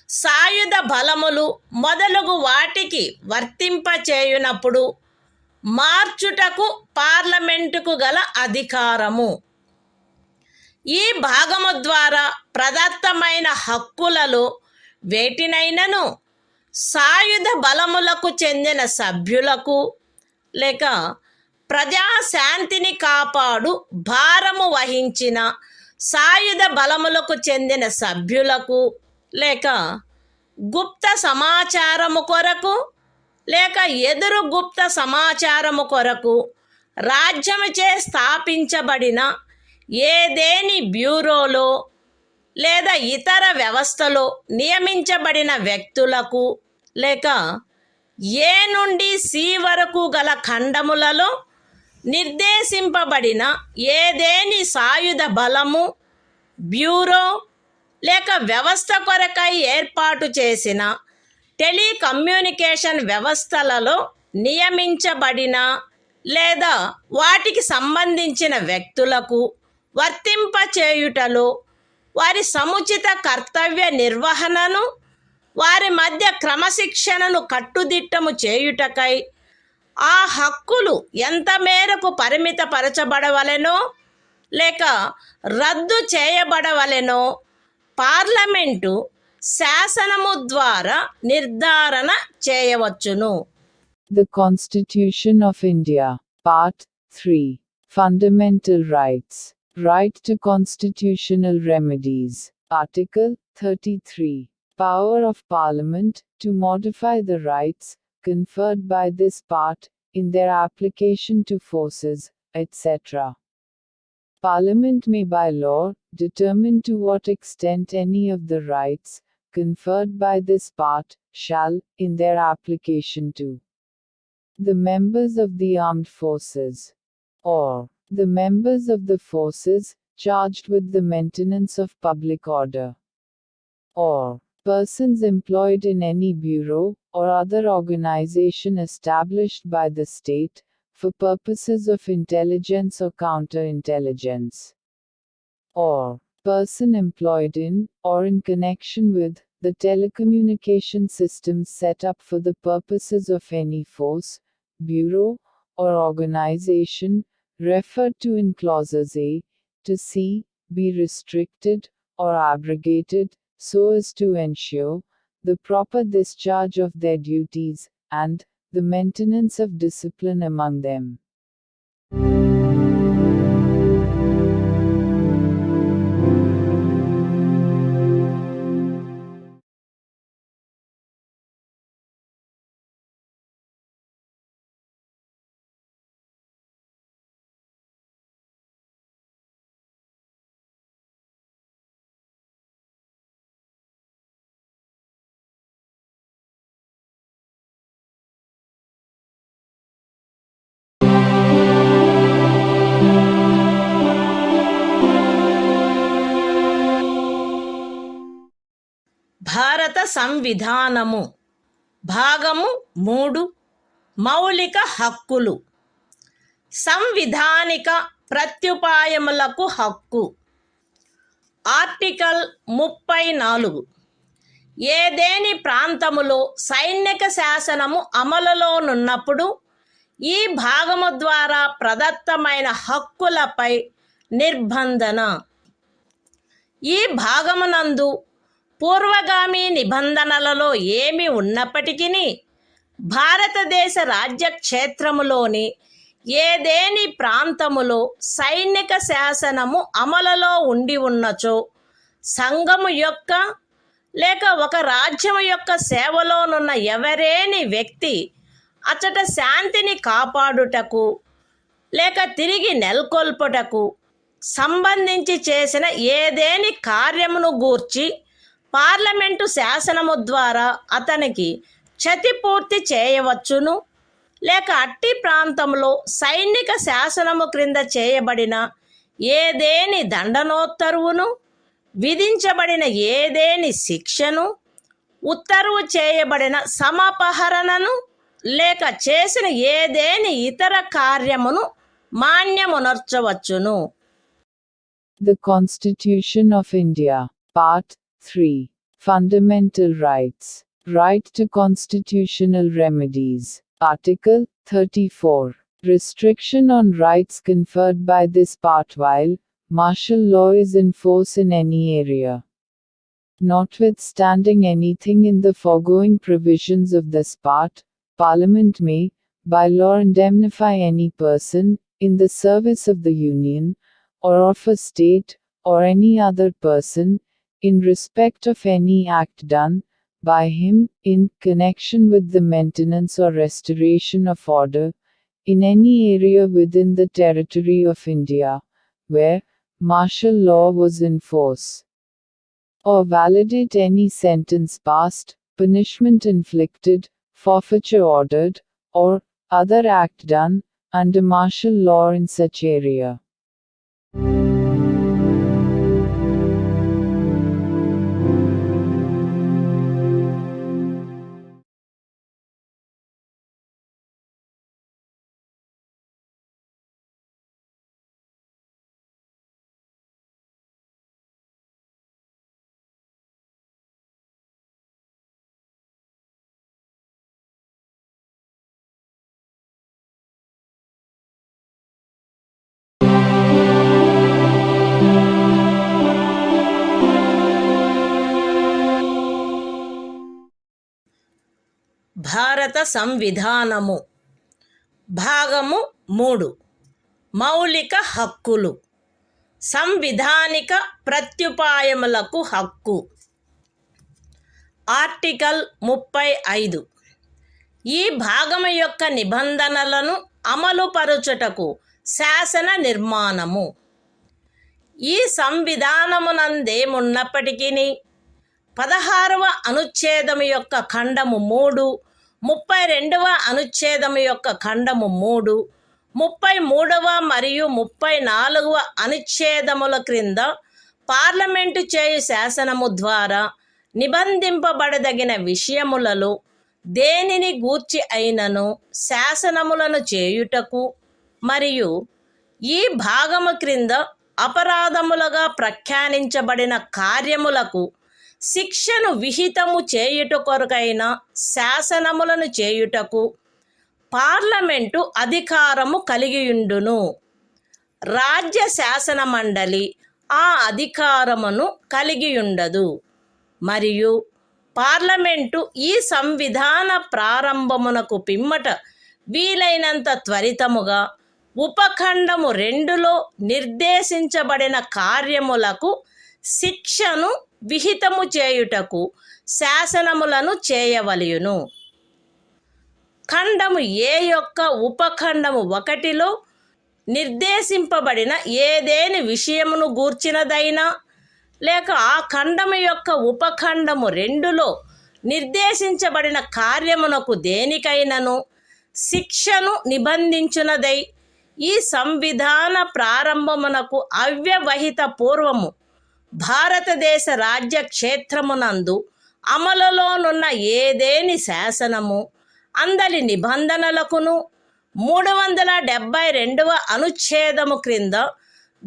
సాయుధ బలములు మొదలగు వాటికి వర్తింపచేయునప్పుడు మార్చుటకు పార్లమెంటుకు గల అధికారము. ఈ భాగము ద్వారా ప్రదత్తమైన హక్కులలో వేటినైనను సాయుధ బలములకు చెందిన సభ్యులకు లేక ప్రజాశాంతిని కాపాడు భారము వహించిన సాయుధ బలములకు చెందిన సభ్యులకు లేక గుప్త సమాచారము కొరకు లేక ఎదురు గుప్త సమాచారము కొరకు రాజ్యముచే స్థాపించబడిన ఏదేని బ్యూరోలో లేదా ఇతర వ్యవస్థలో నియమించబడిన వ్యక్తులకు లేక ఏ నుండి సి వరకు గల ఖండములలో నిర్దేశింపబడిన ఏదేని సాయుధ బలము బ్యూరో లేక వ్యవస్థ కొరకై ఏర్పాటు చేసిన టెలికమ్యూనికేషన్ వ్యవస్థలలో నియమించబడిన లేదా వాటికి సంబంధించిన వ్యక్తులకు వర్తింపచేయుటలో వారి సముచిత కర్తవ్య నిర్వహణను వారి మధ్య క్రమశిక్షణను కట్టుదిట్టము చేయుటకై ఆ హక్కులు ఎంత మేరకు పరిమితపరచబడవలెనో లేక రద్దు చేయబడవలెనో పార్లమెంటు శాసనము ద్వారా నిర్ధారణ చేయవచ్చును. The Constitution of India. Part 3. Fundamental Rights. Right to constitutional remedies. Article 33. Power of Parliament to modify the rights conferred by this part in their application to forces, etc. Parliament may by law determine to what extent any of the rights conferred by this part shall, in their application to the members of the armed forces, or the members of the forces charged with the maintenance of public order, or persons employed in any bureau or other organization established by the state for purposes of intelligence or counterintelligence, or person employed in or in connection with the telecommunication systems set up for the purposes of any force, bureau, or organization referred to in clauses A to C, be restricted or abrogated so as to ensure the proper discharge of their duties and the maintenance of discipline among them. భారత సంవిధానము భాగము 3 మౌలిక హక్కులు. సంవిధానిక ప్రత్యుపాయములకు హక్కు. Article 34. ఏదేని ప్రాంతములో సైనిక శాసనము అమలులోనున్నప్పుడు ఈ భాగము ద్వారా ప్రదత్తమైన హక్కులపై నిర్బంధన. ఈ భాగమునందు పూర్వగామి నిబంధనలలో ఏమి ఉన్నప్పటికీ భారతదేశ రాజ్యక్షేత్రములోని ఏదేని ప్రాంతములో సైనిక శాసనము అమలులో ఉండి ఉన్నచో సంఘము యొక్క లేక ఒక రాజ్యము యొక్క సేవలోనున్న ఎవరేని వ్యక్తి అచట శాంతిని కాపాడుటకు లేక తిరిగి నెలకొల్పుటకు సంబంధించి చేసిన ఏదేని కార్యమును గూర్చి పార్లమెంటు శాసనము ద్వారా అతనికి క్షతిపూర్తి చేయవచ్చును, లేక అట్టి ప్రాంతంలో సైనిక శాసనము క్రింద చేయబడిన ఏదేని దండనోత్తర్వును, విధించబడిన ఏదేని శిక్షను, ఉత్తర్వు చేయబడిన సమపహరణను, లేక చేసిన ఏదేని ఇతర కార్యమును మాన్యమునర్చవచ్చును. The Constitution of India. Part 3. Fundamental Rights. Right to constitutional remedies. Article 34. Restriction on rights conferred by this part while martial law is in force in any area. Notwithstanding anything in the foregoing provisions of this part, Parliament may, by law, indemnify any person, in the service of the Union, or of a state, or any other person, in respect of any act done by him, in connection with the maintenance or restoration of order, in any area within the territory of India, where martial law was in force, or validate any sentence passed, punishment inflicted, forfeiture ordered, or other act done under martial law in such area. భారత సంవిధానము. భాగము 3. మౌలిక హక్కులు. సంవిధానిక ప్రత్యుపాయములకు హక్కు. Article 35. ఈ భాగము యొక్క నిబంధనలను అమలుపరచుటకు శాసన నిర్మాణము. ఈ సంవిధానమునందేమున్నప్పటికీ 16వ అనుచ్ఛేదము యొక్క ఖండము 3, 32వ అనుచ్ఛేదము యొక్క ఖండము 3, 33వ మరియు 34వ అనుచ్ఛేదముల క్రింద పార్లమెంటు చేయు శాసనము ద్వారా నిబంధింపబడదగిన విషయములలో దేనిని గూర్చి అయినను శాసనములను చేయుటకు మరియు ఈ భాగము క్రింద అపరాధములుగా ప్రఖ్యానించబడిన కార్యములకు శిక్షను విహితము చేయుట కొరకైన శాసనములను చేయుటకు పార్లమెంటు అధికారము కలిగియుండును. రాజ్య శాసన మండలి ఆ అధికారమును కలిగియుండదు. మరియు పార్లమెంటు ఈ సంవిధాన ప్రారంభమునకు పిమ్మట వీలైనంత త్వరితముగా ఉపఖండము 2లో నిర్దేశించబడిన కార్యములకు శిక్షను విహితము చేయుటకు శాసనములను చేయవలయును. ఖండము ఏ యొక్క ఉపఖండము 1లో నిర్దేశింపబడిన ఏదేని విషయమును గూర్చినదైనా లేక ఆ ఖండము యొక్క ఉపఖండము 2లో నిర్దేశించబడిన కార్యమునకు దేనికైనను శిక్షను నిబంధించునదై ఈ సంవిధాన ప్రారంభమునకు అవ్యవహిత పూర్వము భారతదేశ రాజ్య క్షేత్రమునందు అమలులోనున్న ఏదేని శాసనము అందలి నిబంధనలకును 372వ అనుచ్ఛేదము క్రింద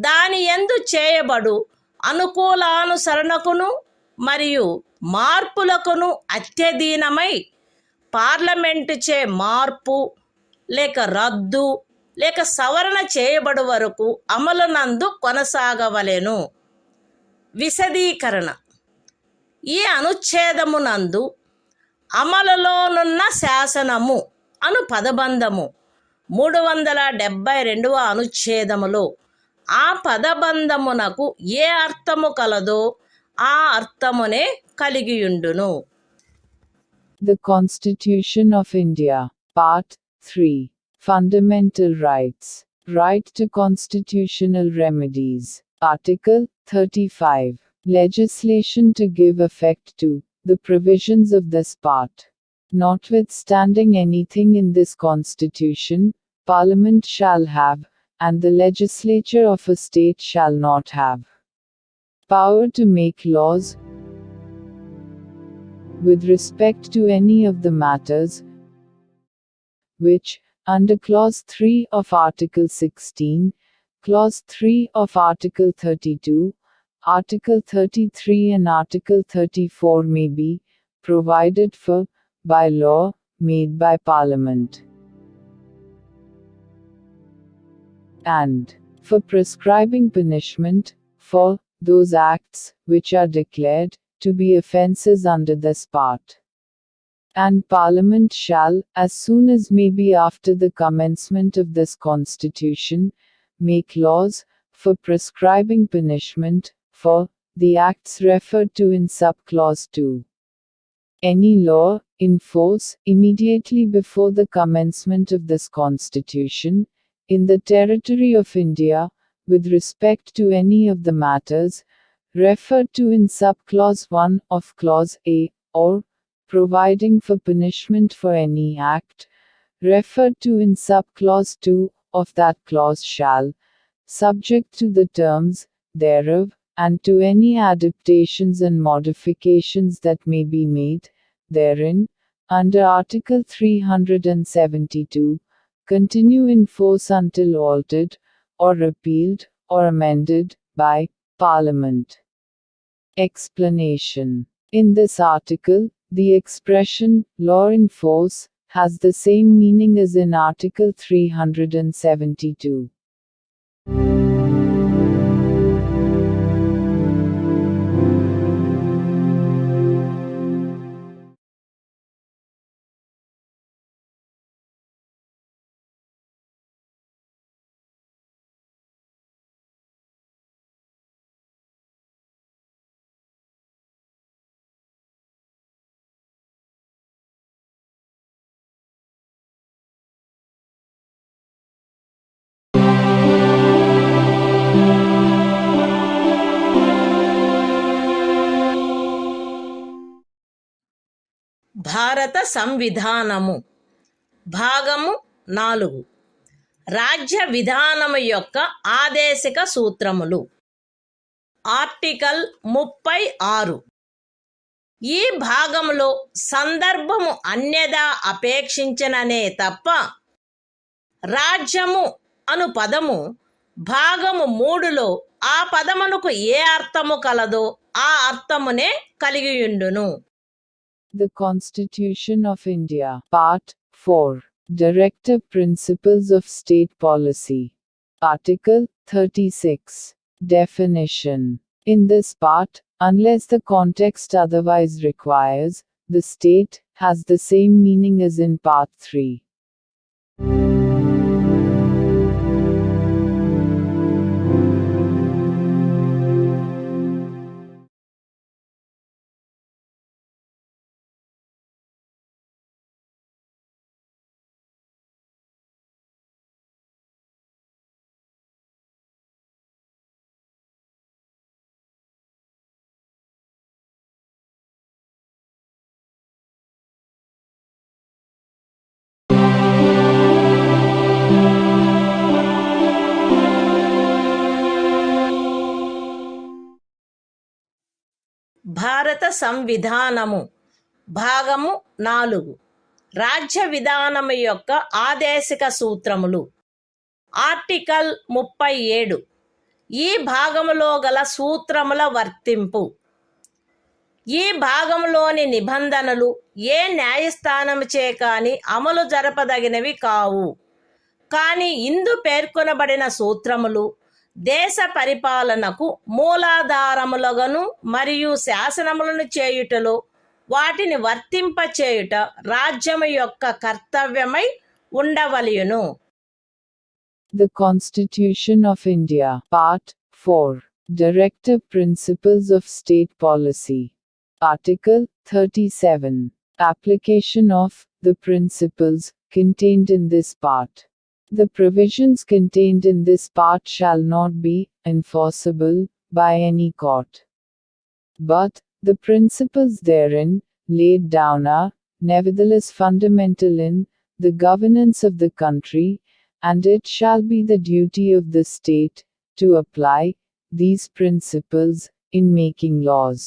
దాని యందు చేయబడు అనుకూలానుసరణకును మరియు మార్పులకును అత్యధీనమై పార్లమెంటుచే మార్పు లేక రద్దు లేక సవరణ చేయబడు వరకు అమలునందు కొనసాగవలెను. విశదీకరణ. ఈ అనుచ్ఛేదమునందు అమలులోనున్న శాసనము అను పదబంధము 372వ అనుచ్ఛేదములో ఆ పదబంధమునకు ఏ అర్థము కలదో ఆ అర్థమునే కలిగియుండును. The Constitution of India, Part 3. Fundamental Rights. Right to constitutional remedies. Article 35. Legislation to give effect to the provisions of this part. Notwithstanding anything in this Constitution, Parliament shall have, and the legislature of a state shall not have, power to make laws with respect to any of the matters which, under Clause 3 of Article 16, Clause 3 of Article 32, Article 33 and Article 34 may be provided for by law made by Parliament, and for prescribing punishment for those acts which are declared to be offences under this part. And Parliament shall, as soon as may be after the commencement of this Constitution, make laws for prescribing punishment for the acts referred to in subclause 2. Any law in force immediately before the commencement of this Constitution in the territory of India with respect to any of the matters referred to in subclause 1 of Clause A, or providing for punishment for any act referred to in subclause 2 of that clause shall, subject to the terms thereof, and to any adaptations and modifications that may be made therein, under Article 372, continue in force until altered, or repealed, or amended, by Parliament. Explanation. In this article, the expression, law in force, has the same meaning as in Article 372. భారత సంవిధానము భాగము 4 రాజ్య విధానము యొక్క ఆదేశిక సూత్రములు. Article 36. ఈ భాగంలో సందర్భము అన్యదా అపేక్షించననే తప్ప రాజ్యము అను పదము భాగము 3లో ఆ పదమునకు ఏ అర్థము కలదో ఆ అర్థమునే కలిగియుండును. The Constitution of India, Part 4. Directive Principles of State Policy. Article 36. Definition. In this part, unless the context otherwise requires, the state has the same meaning as in Part 3. భారత సంవిధానము భాగము 4 రాజ్య విధానము యొక్క ఆదేశిక సూత్రములు. ఆర్టికల్ 37. ఈ భాగములో గల సూత్రముల వర్తింపు. ఈ భాగంలోని నిబంధనలు ఏ న్యాయస్థానముచే కాని అమలు జరపదగినవి కావు. కానీ ఇందు పేర్కొనబడిన సూత్రములు దేశ పరిపాలనకు మూలాధారములుగాను మరియు శాసనములను చేయుటలో వాటిని వర్తింపచేయుట రాజ్యము యొక్క కర్తవ్యమై ఉండవలెను. The Constitution of India, Part 4. Directive Principles of State Policy. Article 37. Application of the principles contained in this part. The provisions contained in this part shall not be enforceable by any court. But the principles therein laid down are, nevertheless, fundamental in the governance of the country, and it shall be the duty of the state to apply these principles in making laws.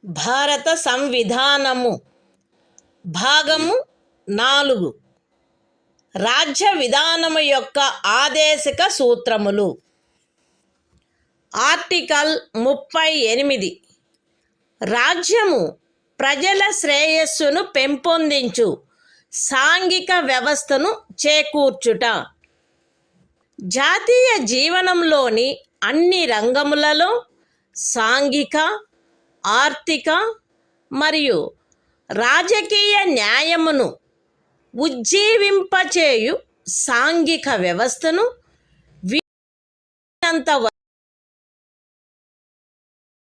భారత సంవిధానము భాగము 4 రాజ్య విధానము యొక్క ఆదేశిక సూత్రములు. Article 38. రాజ్యము ప్రజల శ్రేయస్సును పెంపొందించు సాంఘిక వ్యవస్థను చేకూర్చుట. జాతీయ జీవనంలోని అన్ని రంగములలో సాంఘిక, ఆర్థిక మరియు రాజకీయ న్యాయమును ఉజ్జీవింపచేయు సాంఘిక వ్యవస్థను వీలైనంత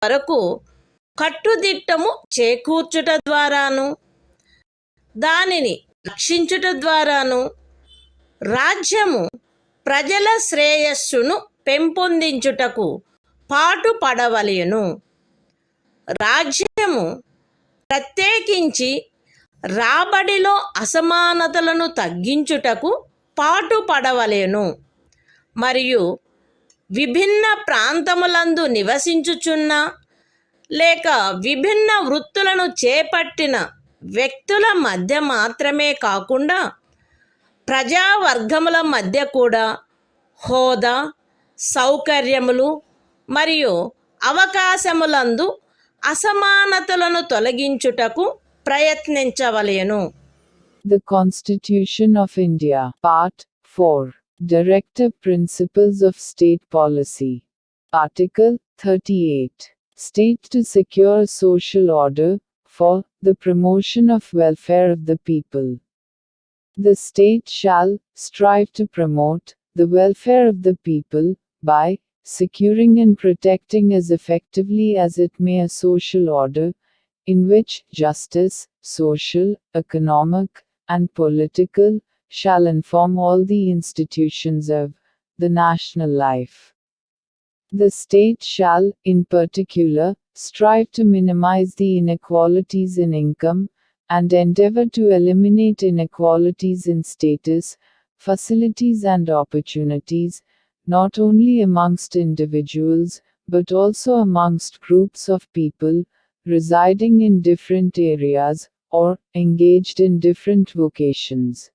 వరకు కట్టుదిట్టము చేకూర్చుట ద్వారాను దానిని రక్షించుట ద్వారాను రాజ్యము ప్రజల శ్రేయస్సును పెంపొందించుటకు పాటుపడవలెను. రాజ్యము ప్రత్యేకించి రాబడిలో అసమానతలను తగ్గించుటకు పాటుపడవలెను మరియు విభిన్న ప్రాంతములందు నివసించుచున్న లేక విభిన్న వృత్తులను చేపట్టిన వ్యక్తుల మధ్య మాత్రమే కాకుండా ప్రజావర్గముల మధ్య కూడా హోదా, సౌకర్యములు మరియు అవకాశములందు అసమానతలను తొలగించుటకు ప్రయత్నించవలెను. The Constitution of India, Part 4. Directive Principles of State Policy. Article 38. State to secure social order, for the promotion of welfare of the people. The state shall strive to promote the welfare of the people by securing and protecting as effectively as it may a social order in which justice, social, economic, and political shall inform all the institutions of the national life. The state shall, in particular, strive to minimize the inequalities in income, and endeavor to eliminate inequalities in status, facilities and opportunities, not only amongst individuals, but also amongst groups of people, residing in different areas, or engaged in different vocations.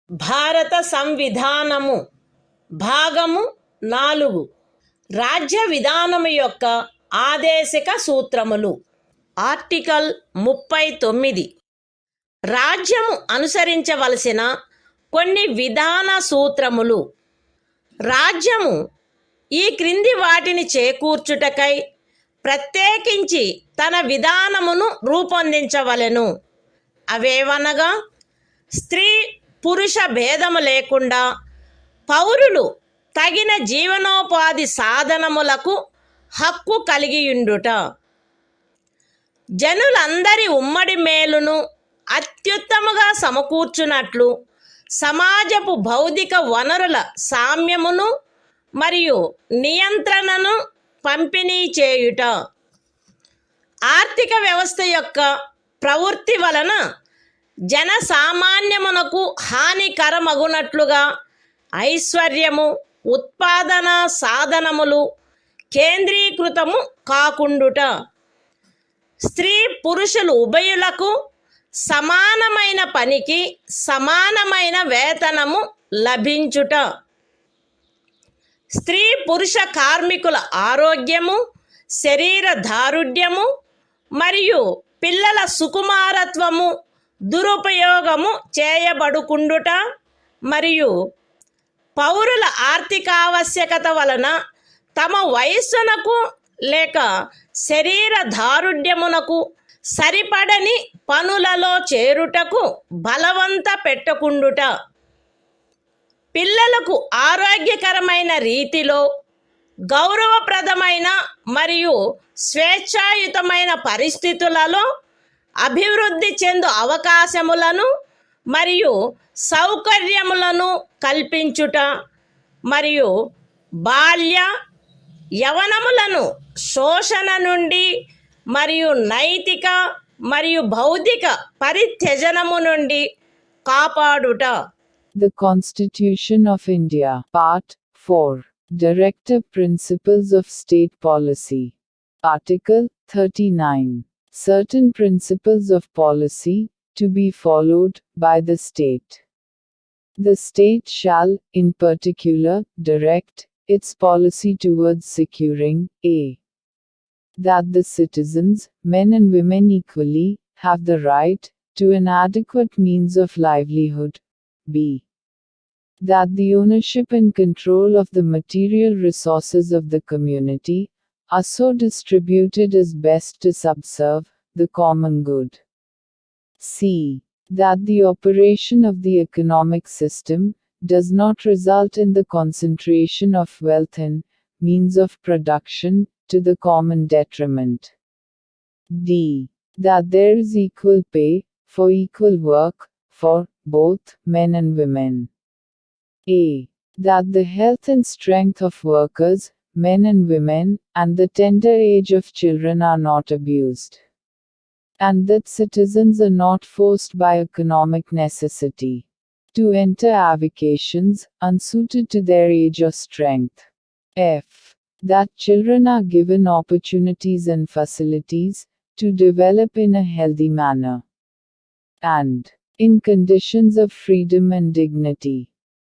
భారత సంవిధానము భాగము 4 రాజ్య విధానము యొక్క ఆదేశిక సూత్రములు. Article 39. రాజ్యము అనుసరించవలసిన కొన్ని విధాన సూత్రములు. రాజ్యము ఈ క్రింది వాటిని చేకూర్చుటకై ప్రత్యేకించి తన విధానమును రూపొందించవలెను. అవేవనగా, స్త్రీ పురుష భేదము లేకుండా పౌరులు తగిన జీవనోపాధి సాధనములకు హక్కు కలిగియుండుట, జనులందరి ఉమ్మడి మేలును అత్యుత్తముగా సమకూర్చునట్లు సమాజపు భౌతిక వనరుల సామ్యమును మరియు నియంత్రణను పంపిణీ చేయుట, ఆర్థిక వ్యవస్థ యొక్క ప్రవృత్తి వలన జనసామాన్యమునకు హానికరమగునట్లుగా ఐశ్వర్యము, ఉత్పాదన సాధనములు కేంద్రీకృతము కాకుండుట, స్త్రీ పురుషులు ఉభయులకు సమానమైన పనికి సమానమైన వేతనము లభించుట, స్త్రీ పురుష కార్మికుల ఆరోగ్యము, శరీర దారుఢ్యము మరియు పిల్లల సుకుమారత్వము దురుపయోగము చేయబడుకుండుట మరియు పౌరుల ఆర్థికావశ్యకత వలన తమ వయస్సునకు లేక శరీర దారుఢ్యమునకు సరిపడని పనులలో చేరుటకు బలవంత పెట్టకుండుట, పిల్లలకు ఆరోగ్యకరమైన రీతిలో గౌరవప్రదమైన మరియు స్వేచ్ఛాయుతమైన పరిస్థితులలో అభివృద్ధి చెందు అవకాశములను మరియు సౌకర్యములను కల్పించుట మరియు బాల్య యవనములను శోషణ నుండి మరియు నైతిక మరియు భౌతిక పరిత్యజనము నుండి కాపాడుట. The Constitution of India, Part 4. Directive Principles of State Policy. Article 39. Certain principles of policy to be followed by the state. The state shall, in particular, direct its policy towards securing a. that the citizens, men and women equally, have the right to an adequate means of livelihood. b. that the ownership and control of the material resources of the community are so distributed as best to subserve the common good. c. that the operation of the economic system does not result in the concentration of wealth and means of production to the common detriment. d. that there is equal pay for equal work for both men and women. a. that the health and strength of workers men and women, and the tender age of children are not abused. And that citizens are not forced by economic necessity to enter avocations unsuited to their age or strength. F. That children are given opportunities and facilities to develop in a healthy manner and in conditions of freedom and dignity.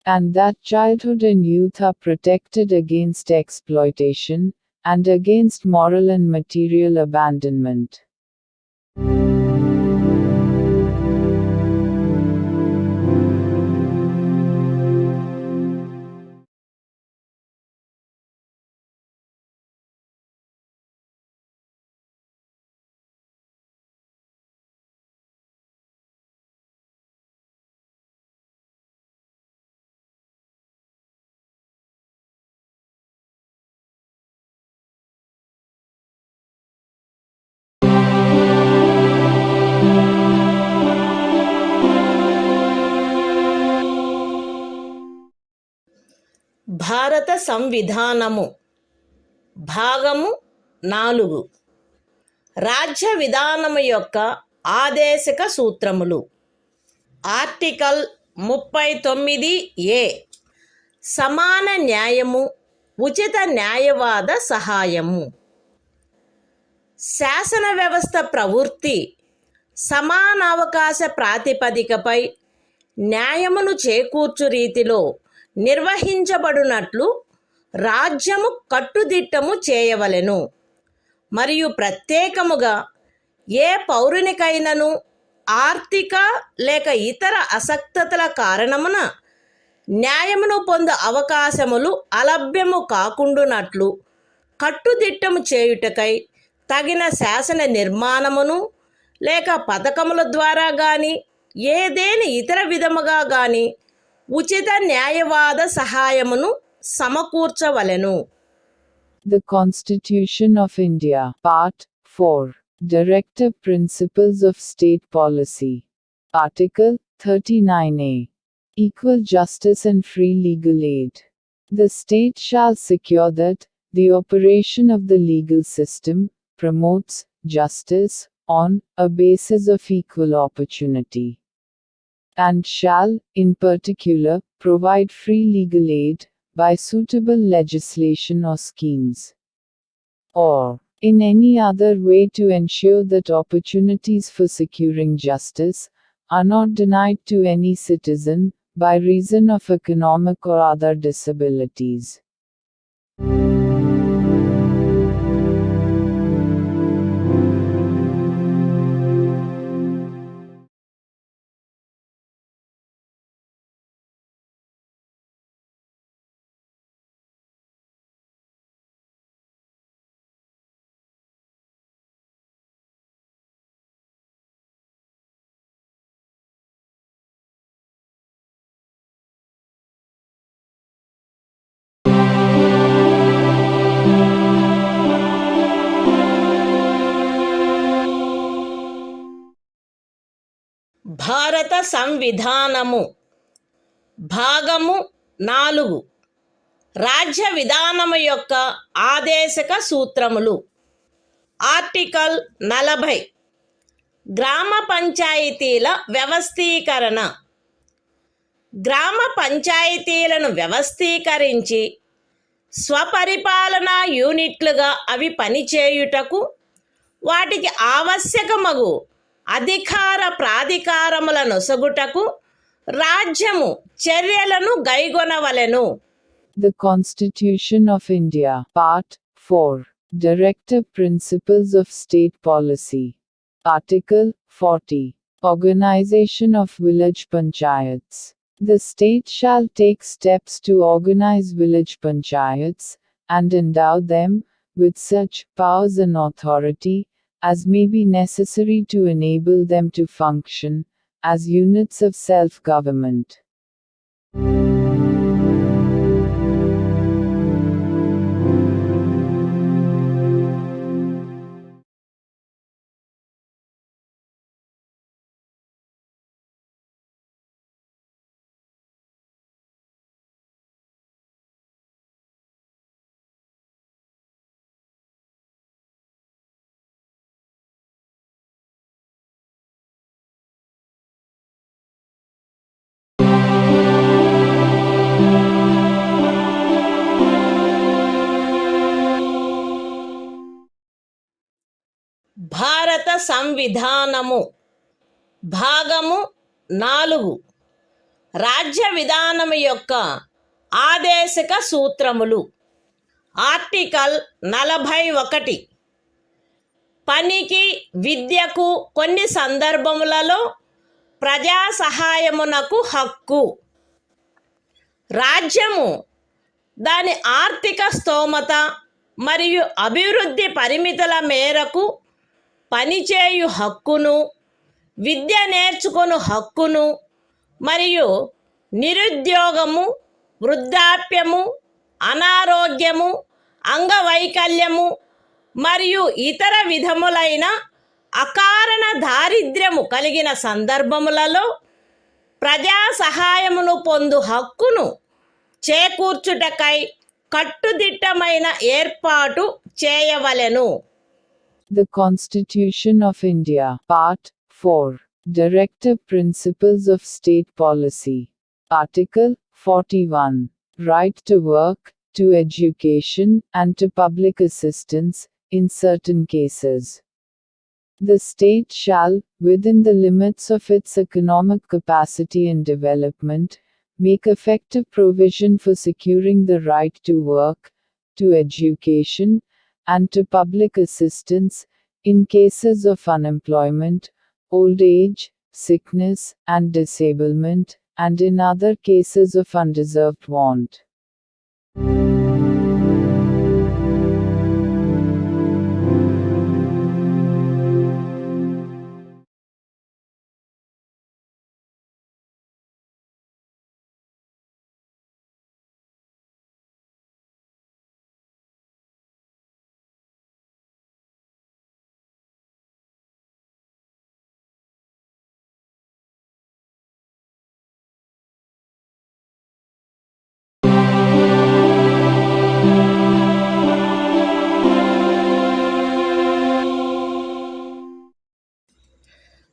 And that childhood and youth are protected against exploitation and against moral and material abandonment. భారత సంవిధానము భాగము 4 రాజ్య విధానము యొక్క ఆదేశక సూత్రములు. Article 39A సమాన న్యాయము, ఉచిత న్యాయవాద సహాయము. శాసన వ్యవస్థ ప్రవృత్తి సమానావకాశ ప్రాతిపదికపై న్యాయమును చేకూర్చు రీతిలో నిర్వహించబడినట్లు రాజ్యము కట్టుదిట్టము చేయవలెను. మరియు ప్రత్యేకముగా ఏ పౌరునికైనను ఆర్థిక లేక ఇతర అసక్తతల కారణమున న్యాయమును పొందు అవకాశములు అలభ్యము కాకుండునట్లు కట్టుదిట్టము చేయుటకై తగిన శాసన నిర్మాణమును లేక పథకముల ద్వారా గాని ఏదేని ఇతర విధముగా గాని ఉచిత న్యాయవాద సహాయమును సమకూర్చవలెను. The Constitution of India, Part 4, Directive Principles of State Policy. Article 39A. Equal justice and free legal aid. The state shall secure that the operation of the legal system promotes justice on a basis of equal opportunity, and shall, in particular, provide free legal aid by suitable legislation or schemes, or in any other way to ensure that opportunities for securing justice are not denied to any citizen by reason of economic or other disabilities. భారత సంవిధానము భాగము 4 రాజ్య విధానము యొక్క ఆదేశక సూత్రములు. Article 40 గ్రామ పంచాయతీల వ్యవస్థీకరణ. గ్రామ పంచాయతీలను వ్యవస్థీకరించి స్వపరిపాలనా యూనిట్లుగా అవి పనిచేయుటకు వాటికి ఆవశ్యకమగు అధికార ప్రాధికారముల నొసగుటకు రాజ్యము చర్యలను గైగొనవలెను. The Constitution of India, Part 4, Directive Principles of State Policy. Article 40. Organization of Village Panchayats. The state shall take steps to organize village panchayats, and endow them with such powers and authority as may be necessary to enable them to function as units of self-government. సంవిధానము భాగము 4 రాజ్య విధానము యొక్క ఆదేశక సూత్రములు. Article 41 పనికి విద్యకు కొన్ని సందర్భములలో ప్రజా సహాయమునకు హక్కు. రాజ్యము దాని ఆర్థిక స్తోమత మరియు అభివృద్ధి పరిమితుల మేరకు పనిచేయు హక్కును, విద్య నేర్చుకొను హక్కును మరియు నిరుద్యోగము, వృద్ధాప్యము, అనారోగ్యము, అంగవైకల్యము మరియు ఇతర విధములైన అకారణ దారిద్ర్యము కలిగిన సందర్భములలో ప్రజా సహాయమును పొందు హక్కును చేకూర్చుటకై కట్టుదిట్టమైన ఏర్పాటు చేయవలెను. The Constitution of India, Part 4, Directive Principles of State Policy. Article 41, Right to work, to education, and to public assistance, in certain cases. The state shall, within the limits of its economic capacity and development, make effective provision for securing the right to work, to education, and to public assistance, in cases of unemployment, old age, sickness, and disablement, and in other cases of undeserved want.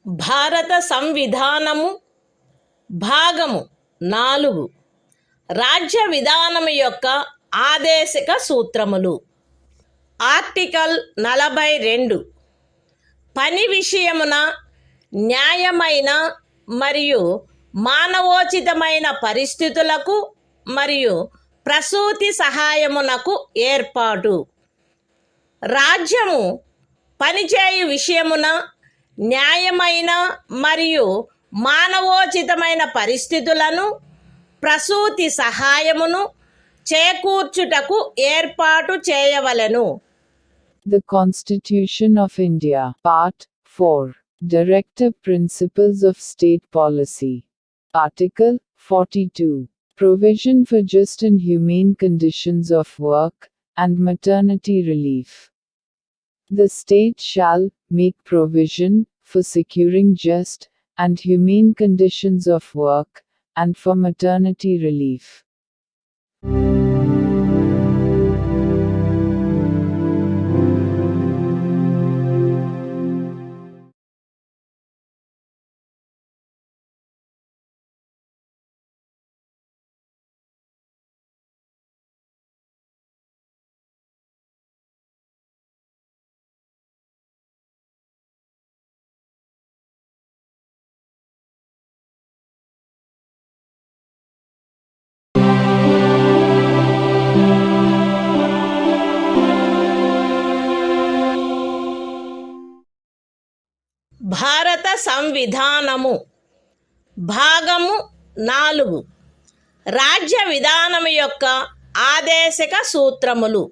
భారత సంవిధానము భాగము 4 రాజ్య విధానము యొక్క ఆదేశక సూత్రములు. Article 42 పని విషయమున న్యాయమైన మరియు మానవోచితమైన పరిస్థితులకు మరియు ప్రసూతి సహాయమునకు ఏర్పాటు. రాజ్యము పనిచేయు విషయమున న్యాయమైన మరియు మానవోచితమైన పరిస్థితులను, ప్రసూతి సహాయమును చేకూర్చుటకు ఏర్పాటు చేయవలెను. The Constitution of India, Part 4, Directive Principles of State Policy. Article 42, Provision for just and humane conditions of work, and maternity relief. The state shall make provision for securing just and humane conditions of work, and for maternity relief. భారత సంవిధానము భాగము 4 రాజ్య విధానము యొక్క ఆదేశక సూత్రములు.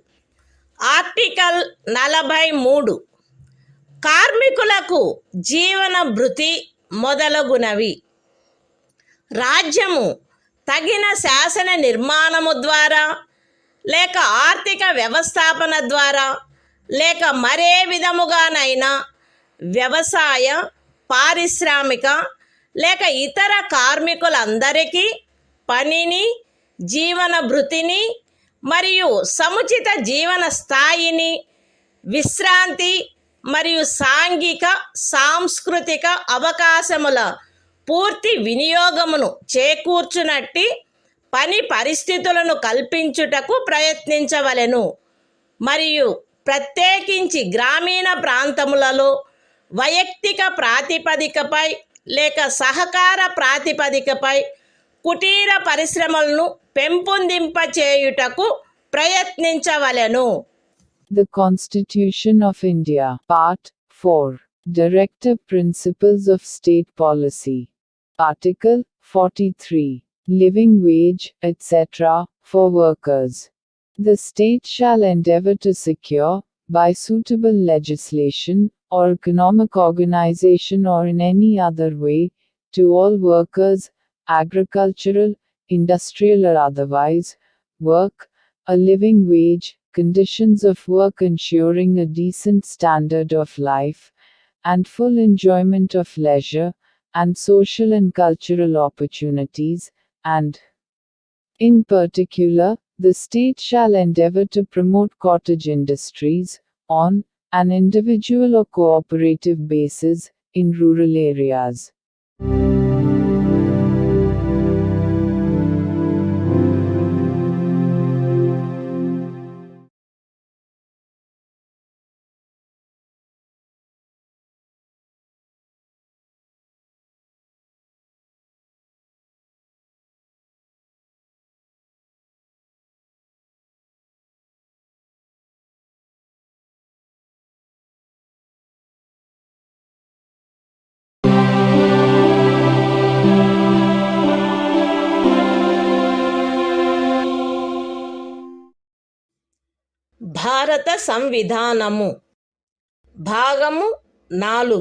Article 43 కార్మికులకు జీవన భృతి మొదలగునవి. రాజ్యము తగిన శాసన నిర్మాణము ద్వారా లేక ఆర్థిక వ్యవస్థాపన ద్వారా లేక మరే విధముగానైనా వ్యవసాయ, పారిశ్రామిక లేక ఇతర కార్మికులందరికీ పనిని, జీవన భృతిని మరియు సముచిత జీవన స్థాయిని, విశ్రాంతి మరియు సాంఘిక సాంస్కృతిక అవకాశముల పూర్తి వినియోగమును చేకూర్చునట్టి పని పరిస్థితులను కల్పించుటకు ప్రయత్నించవలెను. మరియు ప్రత్యేకించి గ్రామీణ ప్రాంతములలో వైయక్తిక ప్రాతిపదికపై లేక సహకార ప్రాతిపదికపై కుటీర పరిశ్రమలను పెంపొందింపచేయుటకు ప్రయత్నించవలెను. The Constitution of India, Part 4. Directive Principles of State Policy. Article 43. Living wage, etc., for workers. The state shall endeavor to secure, by suitable legislation, or economic organization or in any other way, to all workers, agricultural, industrial or otherwise, work, a living wage, conditions of work ensuring a decent standard of life, and full enjoyment of leisure, and social and cultural opportunities, and, in particular, the state shall endeavor to promote cottage industries, on an individual or cooperative basis, in rural areas. భారత సంవిధానము భాగము 4.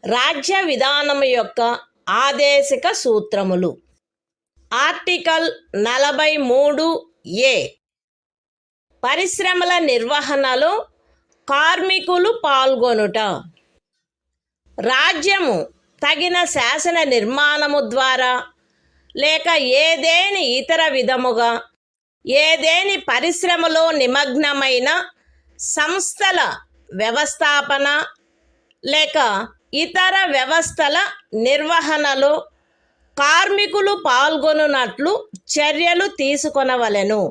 రాజ్య విధానము యొక్క ఆదేశిక సూత్రములు. Article 43A. పరిశ్రమల నిర్వహణలో కార్మికులు పాల్గొనుట. రాజ్యము తగిన శాసన నిర్మాణము ద్వారా లేక ఏదేని ఇతర విధముగా ఏదేని పరిశ్రమలో నిమగ్నమైన సంస్థల వ్యవస్థాపన లేక ఇతర వ్యవస్థల నిర్వహణలో కార్మికులు పాల్గొనున్నట్లు చర్యలు తీసుకొనవలెను.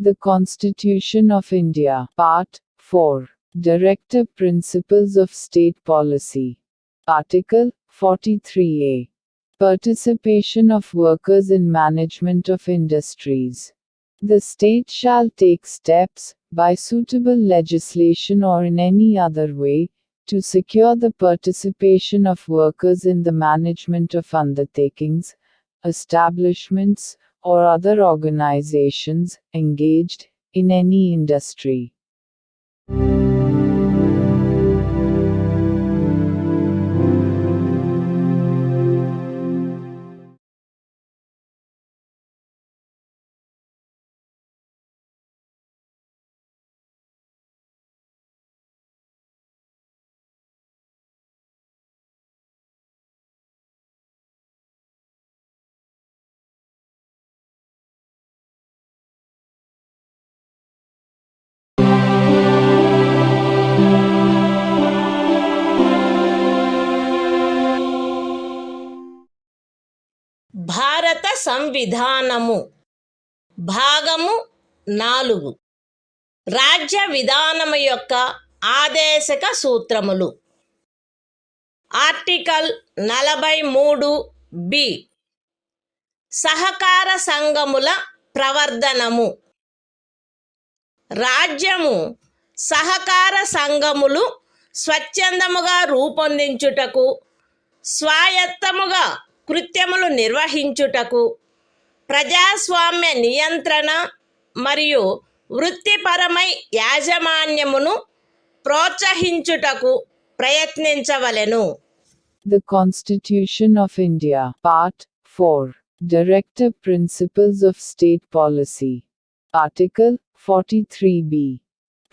The Constitution of India, Part 4. Directive Principles of State Policy. Article 43A. Participation of workers in management of industries. The state shall take steps, by suitable legislation or in any other way, to secure the participation of workers in the management of undertakings, establishments, or other organizations engaged in any industry. భారత సంవిధానము భాగము 4. రాజ్య విధానము యొక్క ఆదేశక సూత్రములు. Article 43B. సహకార సంఘముల ప్రవర్ధనము. రాజ్యము సహకార సంఘములు స్వచ్ఛందముగా రూపొందించుటకు, స్వాయత్తముగా కృత్యములు నిర్వహించుటకు, ప్రజాస్వామ్య నియంత్రణ మరియు వృత్తిపరమై యాజమాన్యమును ప్రోత్సహించుటకు ప్రయత్నించవలెను. The Constitution of India, Part 4. Directive Principles of State Policy. Article 43B.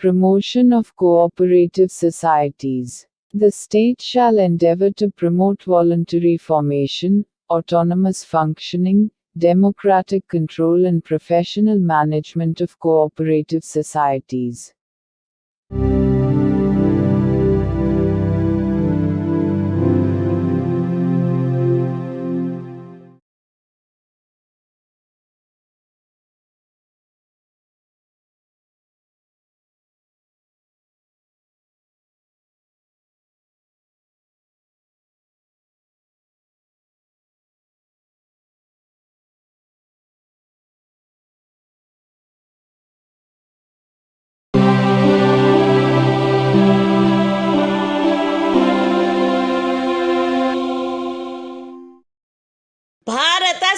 Promotion of cooperative societies. The state shall endeavor to promote voluntary formation, autonomous functioning, democratic control and professional management of cooperative societies.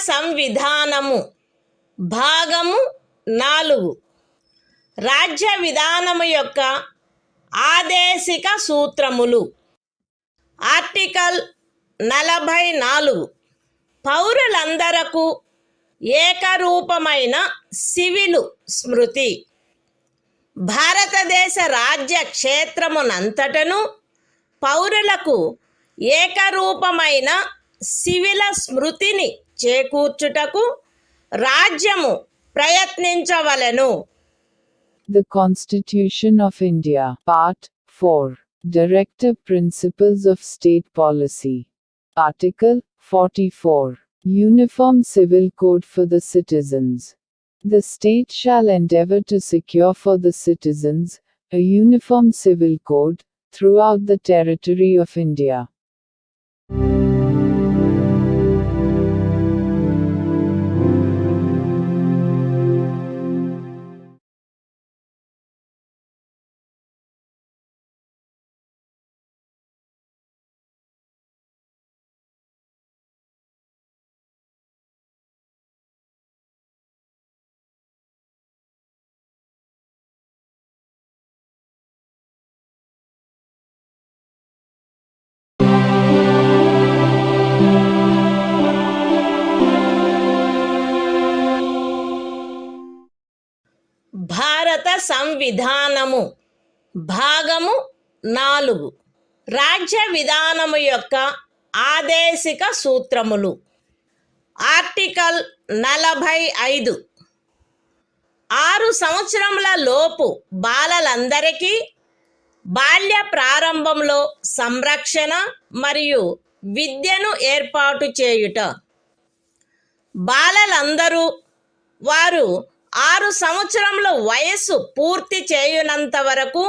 సంవిధానము భాగము 4 రాజ్య విధానము యొక్క ఆదేశిక సూత్రములు. Article 44 పౌరులందరకు ఏకరూపమైన civil స్మృతి. భారతదేశ రాజ్య క్షేత్రమునంతటను పౌరులకు ఏకరూపమైన సివిల స్మృతిని చేకూర్చుటకు రాజ్యము ప్రయత్నించవలెను. The Constitution of India, Part 4, Directive Principles of State Policy. Article 44. Uniform Civil Code for the Citizens. The state shall endeavor to secure for the citizens a uniform civil code throughout the territory of India. భారత సంవిధానము భాగము 4 రాజ్య విధానము యొక్క ఆదేశిక సూత్రములు. Article 45 6 సంవత్సరముల లోపు బాలలందరికీ బాల్య ప్రారంభంలో సంరక్షణ మరియు విద్యను ఏర్పాటు చేయుట. బాలలందరూ వారు 6 సంవత్సరముల వయస్సు పూర్తి చేయునంత వరకు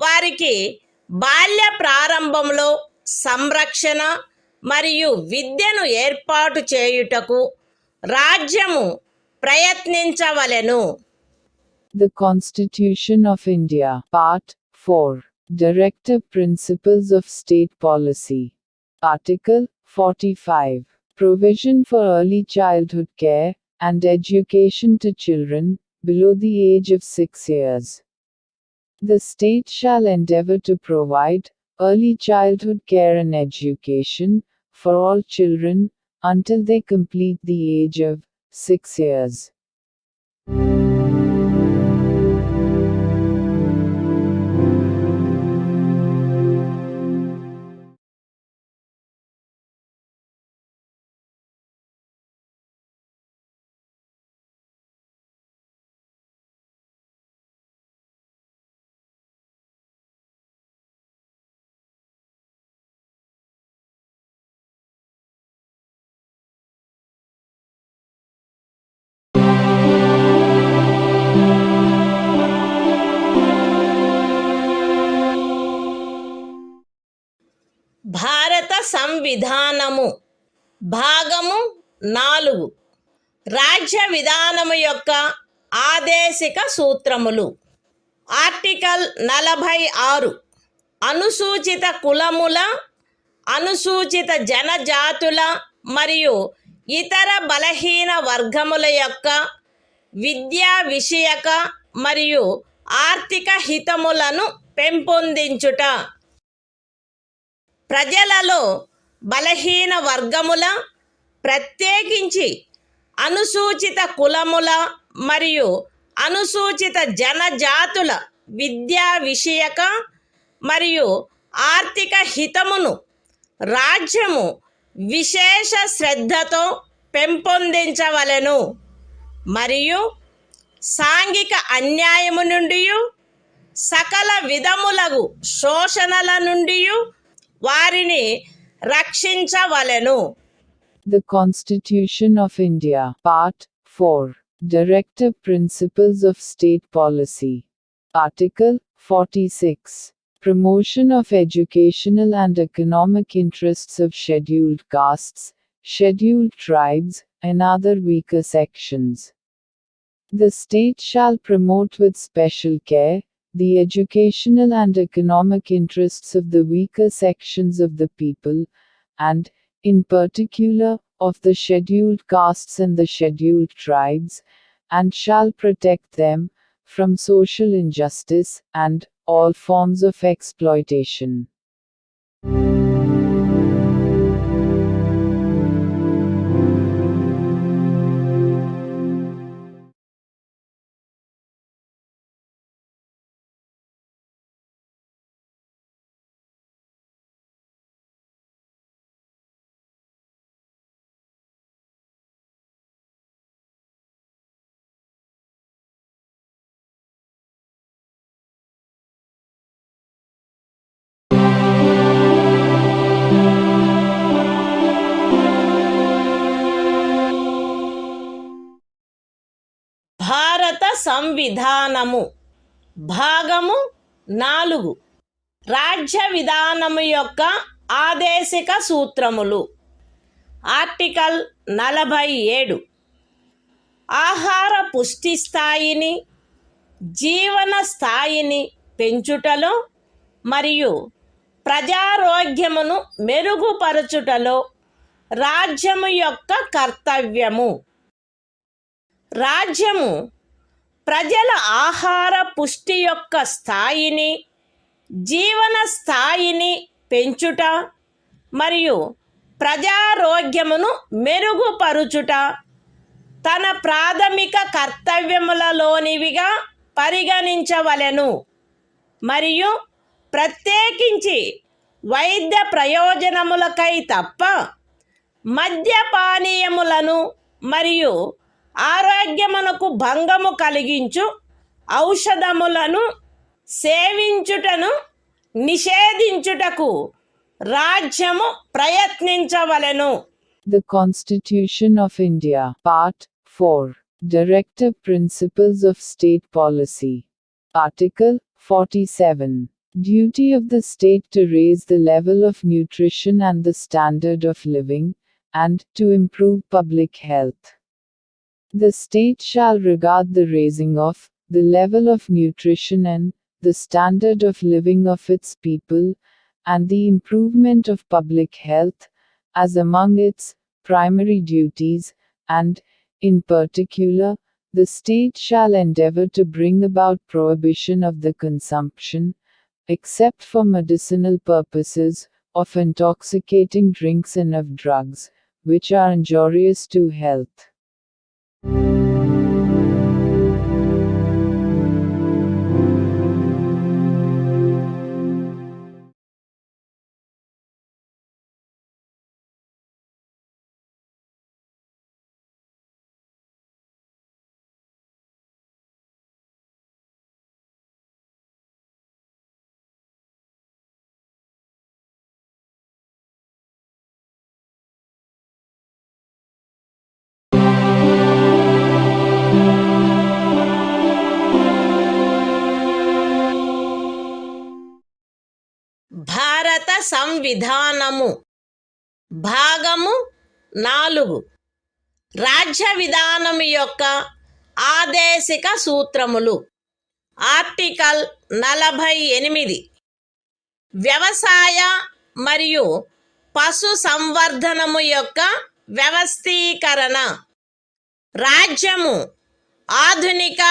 వారికి బాల్య ప్రారంభంలో సంరక్షణ మరియు విద్యను ఏర్పాటు చేయుటకు రాజ్యము ప్రయత్నించవలెను. The Constitution of India, Part 4, Directive Principles of State Policy. Article 45. Provision for early childhood care and education to children below the age of 6 years. The state shall endeavor to provide early childhood care and education for all children until they complete the age of 6 years. భారత సంవిధానము భాగము 4 రాజ్య విధానము యొక్క ఆదేశిక సూత్రములు. Article 46 అనుసూచిత కులముల, అనుసూచిత జనజాతుల మరియు ఇతర బలహీన వర్గముల యొక్క విద్యా విషయక మరియు ఆర్థిక హితములను పెంపొందించుట. ప్రజలలో బలహీన వర్గముల, ప్రత్యేకించి అనుసూచిత కులముల మరియు అనుసూచిత జనజాతుల విద్యా విషయక మరియు ఆర్థిక హితమును రాజ్యము విశేష శ్రద్ధతో పెంపొందించవలెను మరియు సాంఘిక అన్యాయము నుండి సకల విధములగు శోషణల నుండి వారిని రక్షించవలెను. The Constitution of India, Part 4, Directive Principles of State Policy. Article 46. Promotion of educational and economic interests of scheduled castes, scheduled tribes, and other weaker sections. The state shall promote with special care the educational and economic interests of the weaker sections of the people, and, in particular, of the scheduled castes and the scheduled tribes, and shall protect them from social injustice and all forms of exploitation. భారత సంవిధానము భాగము 4 రాజ్య విధానము యొక్క ఆదేశిక సూత్రములు. Article 47 ఆహార పుష్టి స్థాయిని, జీవన స్థాయిని పెంచుటలో మరియు ప్రజారోగ్యమును మెరుగుపరచుటలో రాజ్యము యొక్క కర్తవ్యము. రాజ్యము ప్రజల ఆహార పుష్టి యొక్క స్థాయిని, జీవన స్థాయిని పెంచుట మరియు ప్రజారోగ్యమును మెరుగుపరుచుట తన ప్రాథమిక కర్తవ్యములలోనివిగా పరిగణించవలెను మరియు ప్రత్యేకించి వైద్య ప్రయోజనములకై తప్ప మద్యపానీయములను మరియు ఆరోగ్యమునకు భంగము కలిగించు ఔషధములను సేవించుటను నిషేధించుటకు రాజ్యము ప్రయత్నించవలెను. The Constitution of India, Part 4, Directive Principles of State Policy. Article 47. Duty of the state to raise the level of nutrition and the standard of living, and to improve public health. The state shall regard the raising of the level of nutrition and the standard of living of its people, and the improvement of public health, as among its primary duties, and, in particular, the state shall endeavor to bring about prohibition of the consumption, except for medicinal purposes, of intoxicating drinks and of drugs, which are injurious to health. భారత సంవిధానము భాగము 4 రాజ్య విధానము యొక్క ఆదేశిక సూత్రములు. Article 48 వ్యవసాయ మరియు పశు సంవర్ధనము యొక్క వ్యవస్థీకరణ. రాజ్యము ఆధునిక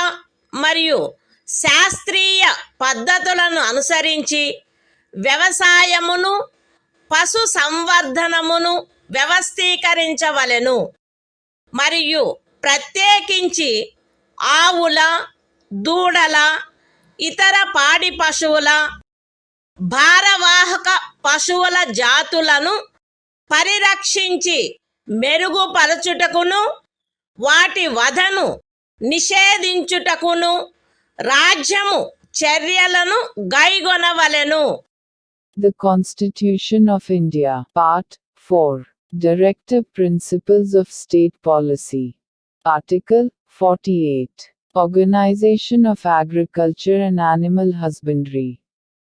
మరియు శాస్త్రీయ పద్ధతులను అనుసరించి వ్యవసాయమును, పశు సంవర్ధనమును వ్యవస్థీకరించవలెను మరియు ప్రత్యేకించి ఆవుల, దూడల, ఇతర పాడి పశువుల, భారవాహక పశువుల జాతులను పరిరక్షించి మెరుగుపరచుటకును వాటి వధను నిషేధించుటకును రాజ్యము చర్యలను గైగొనవలెను. The Constitution of India, Part 4, Directive Principles of State Policy. Article 48. Organization of Agriculture and Animal Husbandry.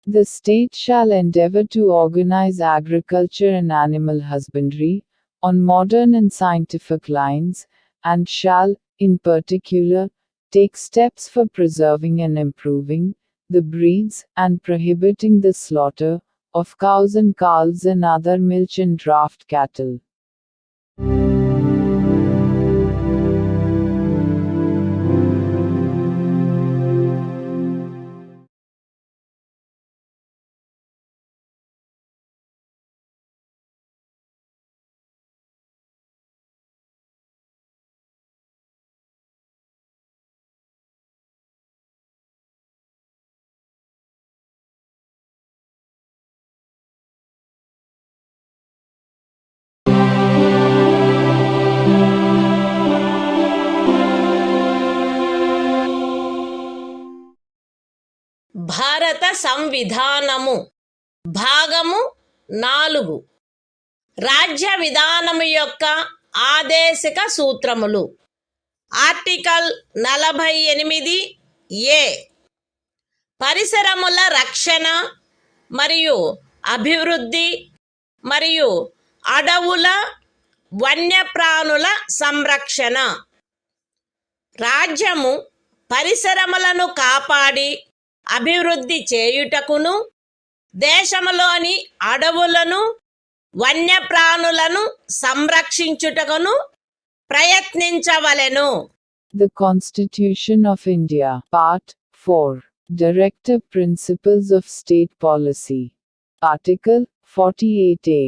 The state shall endeavor to organize agriculture and animal husbandry on modern and scientific lines, and shall, in particular, take steps for preserving and improving the breeds and prohibiting the slaughter of cows and calves and other milch and draft cattle. భారత సంవిధానము భాగము 4 రాజ్య విధానము యొక్క ఆదేశిక సూత్రములు. Article 48 ఏ పరిసరముల రక్షణ మరియు అభివృద్ధి మరియు అడవుల వన్యప్రాణుల సంరక్షణ. రాజ్యము పరిసరములను కాపాడి అభివృద్ధి చేయుటకును దేశములోని అడవులను వన్యప్రాణులను సంరక్షించుటకును ప్రయత్నించవలెను. The Constitution of India, Part 4. Directive Principles of State Policy. Article 48A.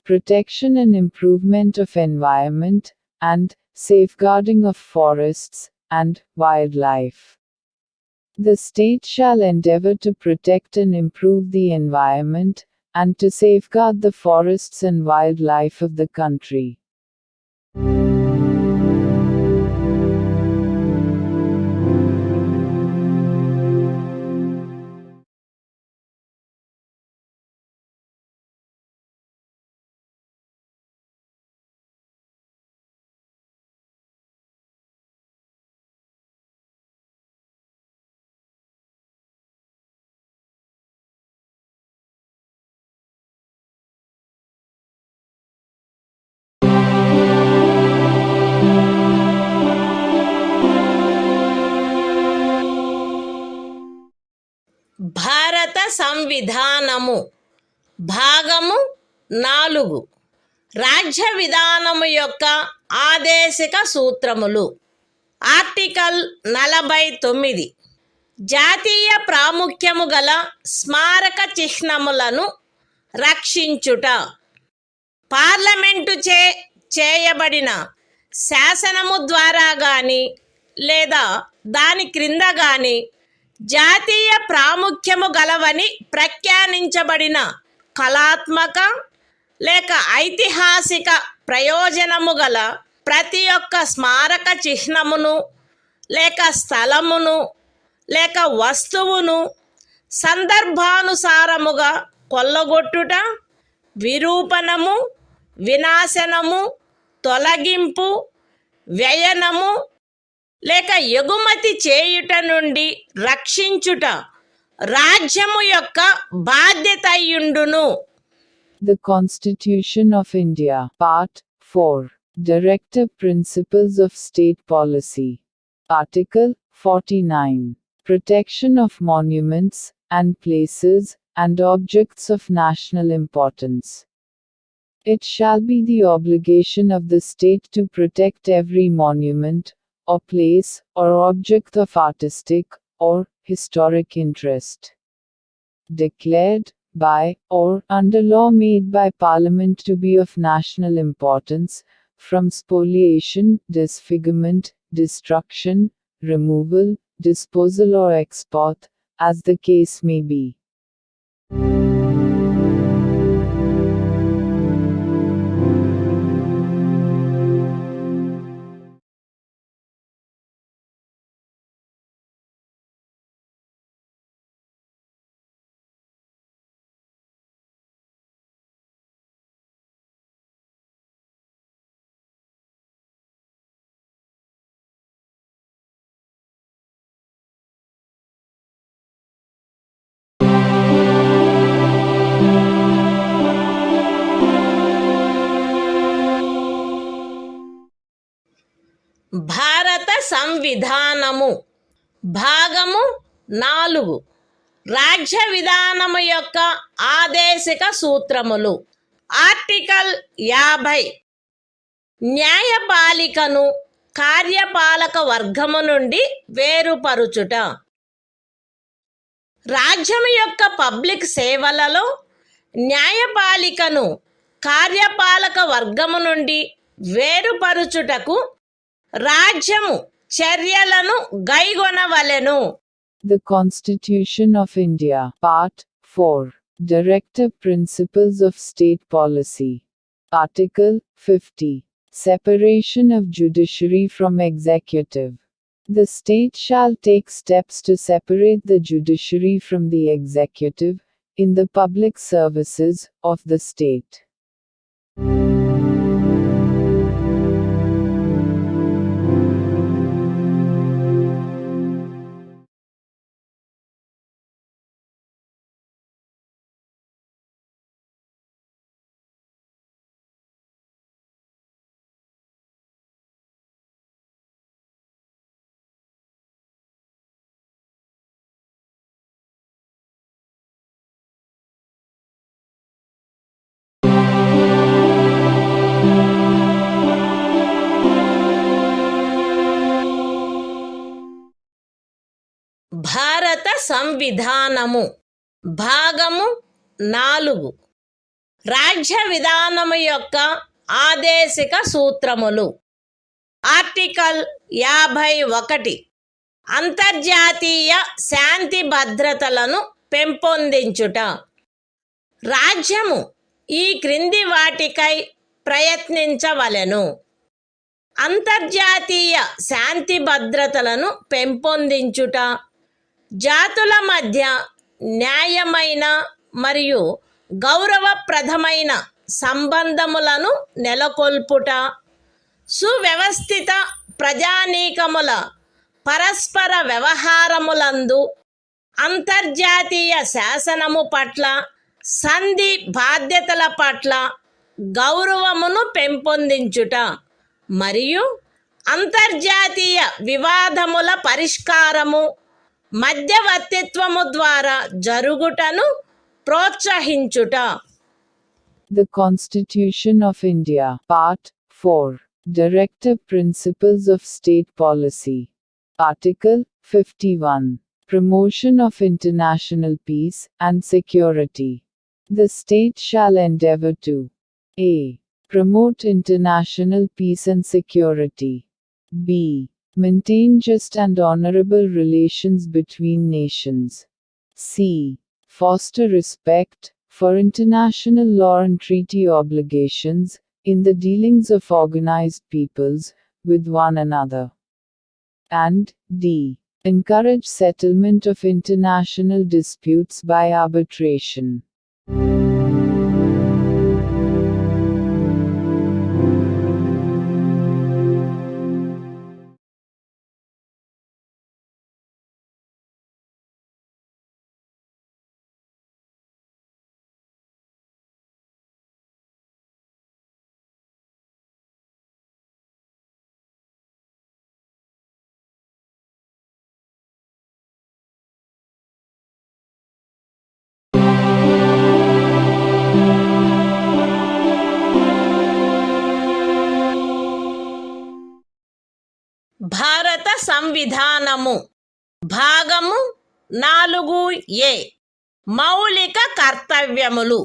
Protection and improvement of environment, and safeguarding of forests and wildlife. The state shall endeavor to protect and improve the environment, and to safeguard the forests and wildlife of the country. భారత సంవిధానము భాగము 4 రాజ్య విధానము యొక్క ఆదేశిక సూత్రములు. Article 49 జాతీయ ప్రాముఖ్యము గల స్మారక చిహ్నములను రక్షించుట. Parliament చేయబడిన శాసనము ద్వారా గాని లేదా దాని క్రింద గాని జాతీయ ప్రాముఖ్యము గలవని ప్రఖ్యానించబడిన కళాత్మక లేక ఐతిహాసిక ప్రయోజనము గల ప్రతి ఒక్క స్మారక చిహ్నమును లేక స్థలమును లేక వస్తువును సందర్భానుసారముగా కొల్లగొట్టుట, విరూపణము, వినాశనము, తొలగింపు, వ్యయనము లేక ఎగుమతి చేయుట నుండి రక్షించుట రాజ్యము యొక్క బాధ్యత అయ్యుండును. The Constitution of India, Part 4. Directive Principles of State Policy. Article 49. Protection of monuments and places and objects of national importance. It shall be the obligation of the state to protect every monument, or place, or object of artistic or historic interest, declared by or under law made by Parliament to be of national importance, from spoliation, disfigurement, destruction, removal, disposal or export, as the case may be. భారత సంవిధానము భాగము 4 రాజ్య విధానము యొక్క ఆదేశిక సూత్రములు. Article 50 న్యాయపాలికను కార్యపాలక వర్గము నుండి వేరుపరుచుట. రాజ్యము యొక్క public సేవలలో న్యాయపాలికను కార్యపాలక వర్గము నుండి వేరుపరుచుటకు రాజ్యము చర్యలను గైగొనవలెను. The Constitution of India, Part 4. Directive Principles of State Policy. Article 50. Separation of judiciary from executive. The state shall take steps to separate the judiciary from the executive, in the public services of the state. భారత సంవిధానము భాగము 4 రాజ్య విధానము యొక్క ఆదేశిక సూత్రములు. Article 51 అంతర్జాతీయ శాంతి భద్రతలను పెంపొందించుట. రాజ్యము ఈ క్రింది వాటికై ప్రయత్నించవలెను: అంతర్జాతీయ శాంతి భద్రతలను పెంపొందించుట, జాతుల మధ్య న్యాయమైన మరియు గౌరవప్రదమైన సంబంధములను నెలకొల్పుట, సువ్యవస్థిత ప్రజానీకముల పరస్పర వ్యవహారములందు అంతర్జాతీయ శాసనము పట్ల, సంధి బాధ్యతల పట్ల గౌరవమును పెంపొందించుట మరియు అంతర్జాతీయ వివాదముల పరిష్కారము మధ్యవర్తిత్వము ద్వారా జరుగుటను ప్రోత్సహించుట. The Constitution of India, Part 4, Directive Principles of State Policy. Article 51, Promotion of International Peace and Security. The state shall endeavor to a. Promote international peace and security. b. Maintain just and honorable relations between nations. c. Foster respect for international law and treaty obligations in the dealings of organized peoples with one another. And d. Encourage settlement of international disputes by arbitration. భారత సంవిధానము భాగము 4A మౌలిక కర్తవ్యములు.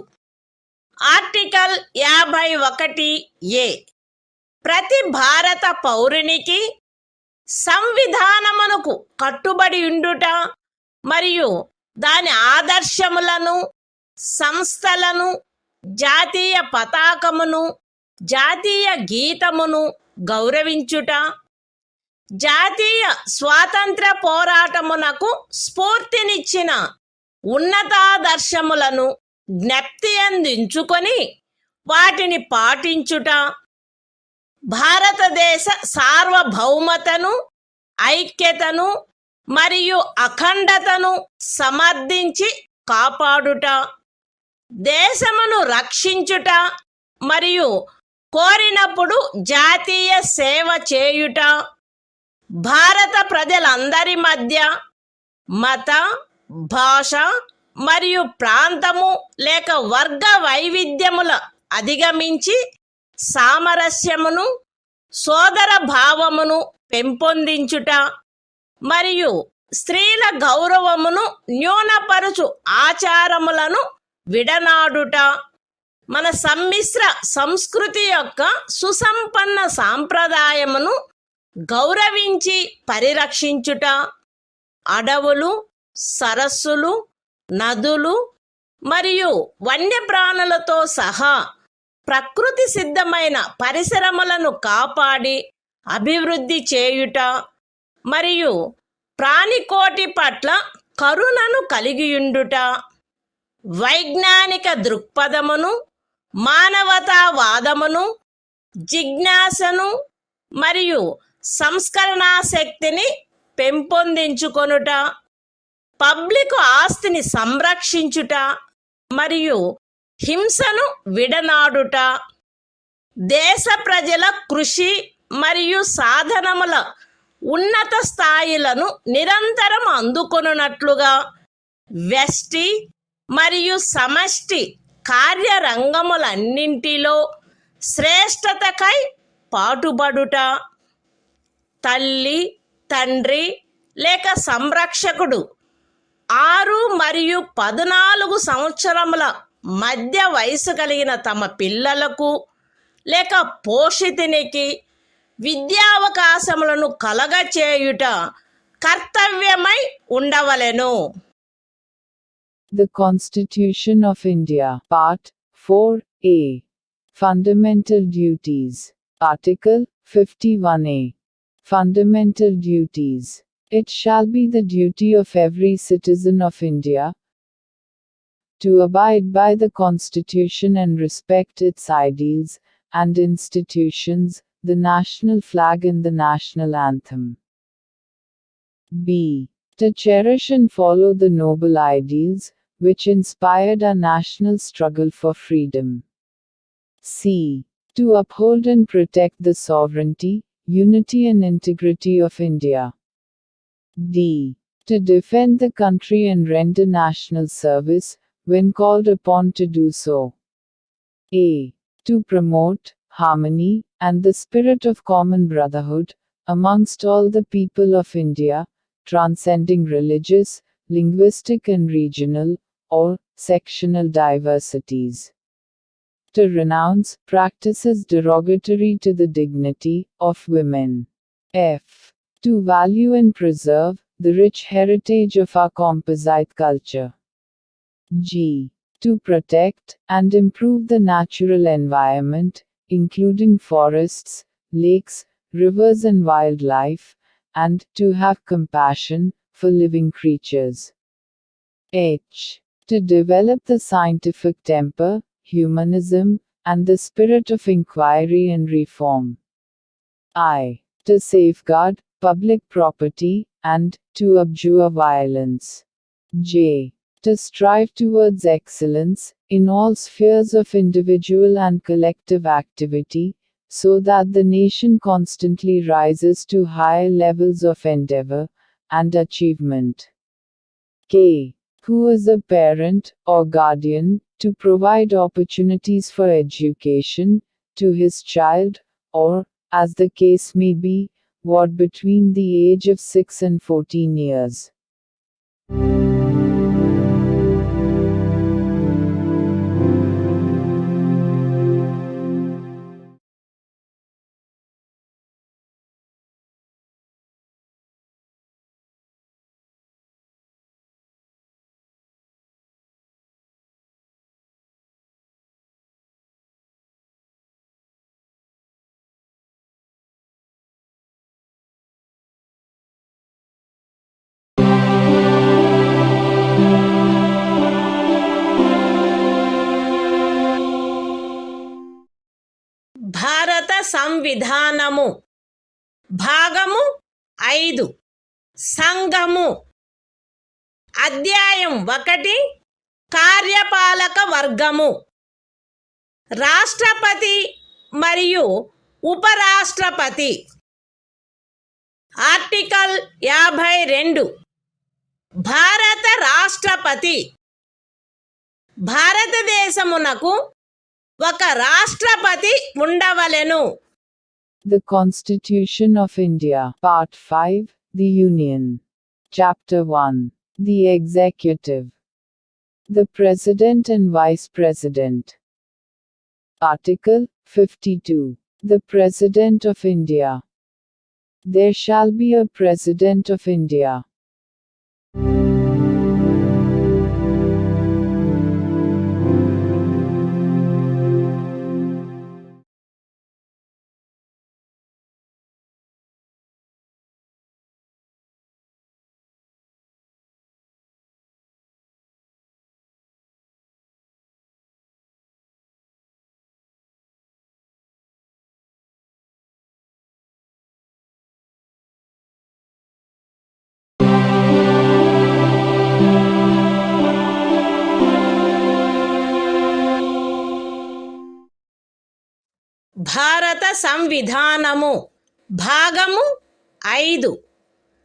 Article 51A ప్రతి భారత పౌరునికి సంవిధానమునకు కట్టుబడి ఉండుట మరియు దాని ఆదర్శములను, సంస్థలను, జాతీయ పతాకమును, జాతీయ గీతమును గౌరవించుట, జాతీయ స్వాతంత్ర పోరాటమునకు స్ఫూర్తినిచ్చిన ఉన్నతాదర్శములను జ్ఞప్తి అందించుకొని వాటిని పాటించుట, భారతదేశ సార్వభౌమతను, ఐక్యతను మరియు అఖండతను సమర్థించి కాపాడుట, దేశమును రక్షించుట మరియు కోరినప్పుడు జాతీయ సేవ చేయుట, భారత ప్రజలందరి మధ్య మత, భాష మరియు ప్రాంతము లేక వర్గ వైవిధ్యముల అధిగమించి సామరస్యమును, సోదర భావమును పెంపొందించుట మరియు స్త్రీల గౌరవమును న్యూనపరుచు ఆచారములను విడనాడుట, మన సమ్మిశ్ర సంస్కృతి యొక్క సుసంపన్న సాంప్రదాయమును గౌరవించి పరిరక్షించుట, అడవులు, సరస్సులు, నదులు మరియు వన్యప్రాణులతో సహా ప్రకృతి సిద్ధమైన పరిసరములను కాపాడి అభివృద్ధి చేయుట, మరియు ప్రాణికోటి పట్ల కరుణను కలిగియుండుట, వైజ్ఞానిక దృక్పథమును, మానవతావాదమును, జిజ్ఞాసను మరియు సంస్కరణా శక్తిని పెంపొందించుకొనుట, పబ్లిక్ ఆస్తిని సంరక్షించుట మరియు హింసను విడనాడుట, దేశ ప్రజల కృషి మరియు సాధనముల ఉన్నత స్థాయిలను నిరంతరం అందుకొనున్నట్లుగా వ్యష్టి మరియు సమష్టి కార్యరంగములన్నింటిలో శ్రేష్టతకై పాటుపడుట, తల్లి, తండ్రి లేక సంరక్షకుడు 6 మరియు 14 సంవత్సరముల మధ్య వయసు కలిగిన తమ పిల్లలకు లేక పోషితునికి విద్యావకాశములను కలగచేయుట కర్తవ్యమై ఉండవలెను. The Constitution of India, Part 4A. Fundamental Duties. Article 51A. Fundamental Duties. It shall be the duty of every citizen of India to abide by the Constitution and respect its ideals and institutions, the national flag and the national anthem. B. To cherish and follow the noble ideals which inspired our national struggle for freedom. C. To uphold and protect the sovereignty, unity and integrity of India. D. To defend the country and render national service when called upon to do so. A. To promote harmony and the spirit of common brotherhood amongst all the people of India, transcending religious, linguistic and regional or sectional diversities. To renounce practices derogatory to the dignity of women. F. To value and preserve the rich heritage of our composite culture. G. To protect and improve the natural environment, including forests, lakes, rivers and wildlife, and to have compassion for living creatures. H. To develop the scientific temper, humanism, and the spirit of inquiry and reform. I. To safeguard public property and to abjure violence. J. To strive towards excellence in all spheres of individual and collective activity, so that the nation constantly rises to higher levels of endeavor and achievement. K. Who is a parent or guardian, to provide opportunities for education to his child, or, as the case may be, what between the age of 6 and 14 years. భారత సంవిధానము భాగము 5 సంఘము అధ్యాయం 1 కార్యపాలక వర్గము రాష్ట్రపతి మరియు ఉపరాష్ట్రపతి article 52 భారత రాష్ట్రపతి భారతదేశమునకు ఒక రాష్ట్రపతి ఉండవలెను. The Constitution of India, Part 5, The Union. Chapter 1. The Executive. The President and Vice President. Article 52. The President of India. There shall be a President of India. భారత సంవిధానము భాగము 5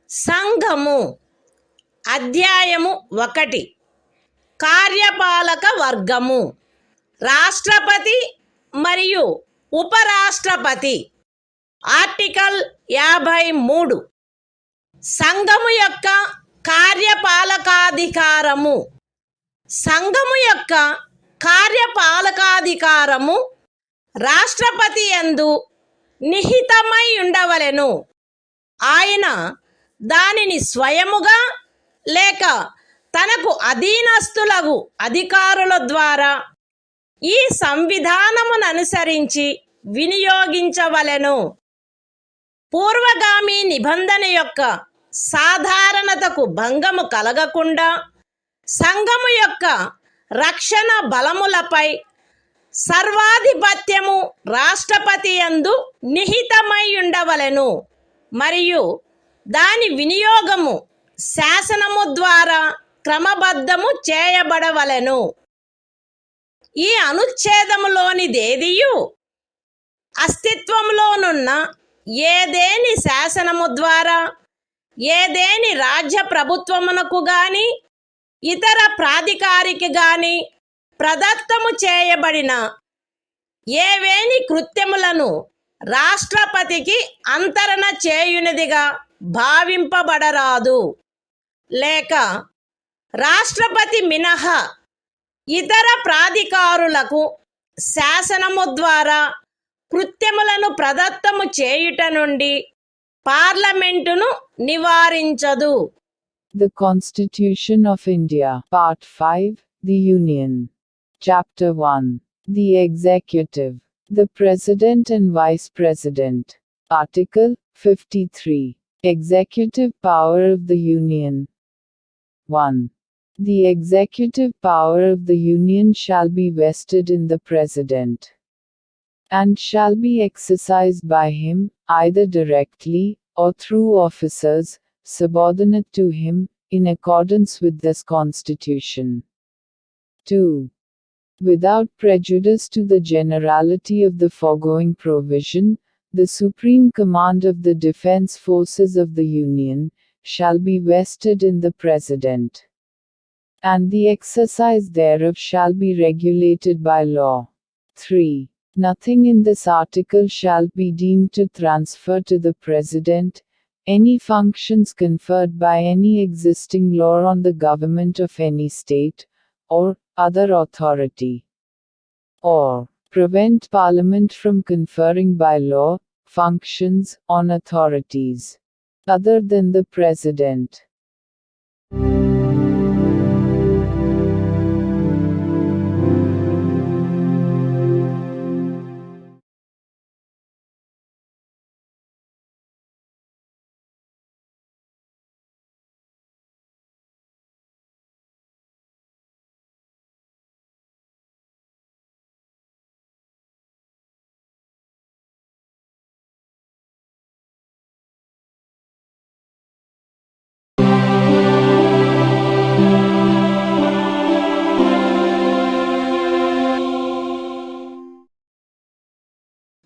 సంఘము అధ్యాయము 1 కార్యపాలక వర్గము రాష్ట్రపతి మరియు ఉపరాష్ట్రపతి ఆర్టికల్ 53 సంఘము యొక్క కార్యపాలకాధికారము సంఘము యొక్క కార్యపాలకాధికారము రాష్ట్రపతి యందు నిహితమై ఉండవలెను. ఆయన దానిని స్వయముగా లేక తనకు అధీనస్థులగు అధికారుల ద్వారా ఈ సంవిధానమును అనుసరించి వినియోగించవలెను. పూర్వగామి నిబంధన యొక్క సాధారణతకు భంగము కలగకుండా సంఘము యొక్క రక్షణ బలములపై సర్వాధిపత్యము రాష్ట్రపతి యందు నిహితమై ఉండవలెను మరియు దాని వినియోగము శాసనము ద్వారా క్రమబద్ధము చేయబడవలెను. ఈ అనుచ్ఛేదములోనిదేదియు అస్తిత్వంలోనున్న ఏదేని శాసనము ద్వారా ఏదేని రాజ్య ప్రభుత్వమునకు గాని ఇతర ప్రాధికారికి గాని ప్రదత్తము చేయబడిన ఏవేని కృత్యములను రాష్ట్రపతికి అంతరణ చేయునిదిగా భావింపబడరాదు. లేక రాష్ట్రపతి మినహా ఇతర ప్రాధికారులకు శాసనము ద్వారా కృత్యములను ప్రదత్తము చేయుట నుండి పార్లమెంటును నివారించదు. The Constitution of India, Part 5, The Union. Chapter 1. The Executive. The President and Vice President. Article 53. Executive Power of the Union. 1. The executive power of the Union shall be vested in the President, and shall be exercised by him, either directly, or through officers, subordinate to him, in accordance with this Constitution. 2. Without prejudice to the generality of the foregoing provision, the supreme command of the defense forces of the Union shall be vested in the President, and the exercise thereof shall be regulated by law. 3. Nothing in this article shall be deemed to transfer to the President any functions conferred by any existing law on the government of any state, or other authority, or prevent Parliament from conferring by law functions on authorities other than the President.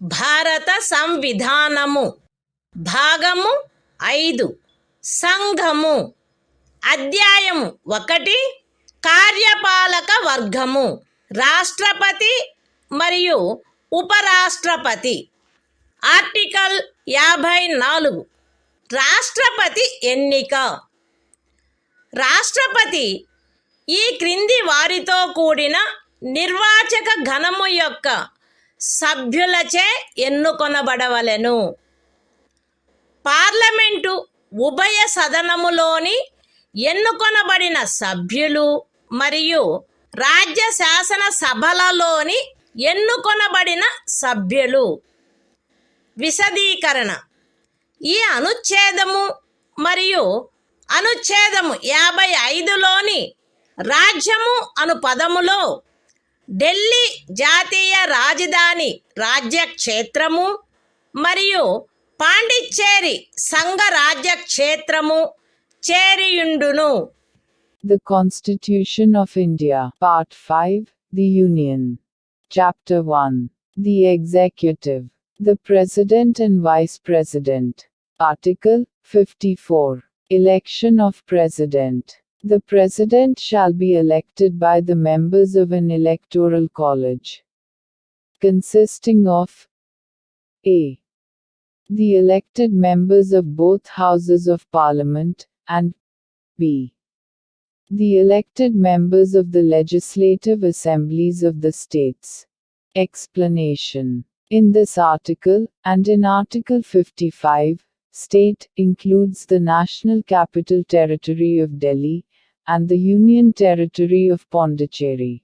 భారత సంవిధానము భాగము 5 సంఘము అధ్యాయము 1 కార్యపాలక వర్గము రాష్ట్రపతి మరియు ఉపరాష్ట్రపతి article 54 రాష్ట్రపతి ఎన్నిక రాష్ట్రపతి ఈ క్రింది వారితో కూడిన నిర్వాచక గణము యొక్క సభ్యులచే ఎన్నుకొనబడవలెను. పార్లమెంటు ఉభయ సదనములోని ఎన్నుకొనబడిన సభ్యులు మరియు రాజ్య శాసన సభలలోని ఎన్నుకొనబడిన సభ్యులు. విశదీకరణ ఈ అనుచ్ఛేదము మరియు అనుచ్ఛేదము 55లోని రాజ్యము అను పదములో ఢిల్లీ జాతీయ రాజధాని రాజ్యక్షేత్రము మరియు పాండిచ్చేరి సంఘ రాజ్యక్షేత్రము చేరియుండును. The Constitution of India, Part 5, The Union. Chapter 1. The Executive, the President and Vice President. Article 54. Election of President. The President shall be elected by the members of an electoral college, consisting of a. the elected members of both Houses of Parliament, and b. the elected members of the legislative assemblies of the states. Explanation. In this article, and in Article 55, state includes the National Capital Territory of Delhi and the Union Territory of Pondicherry.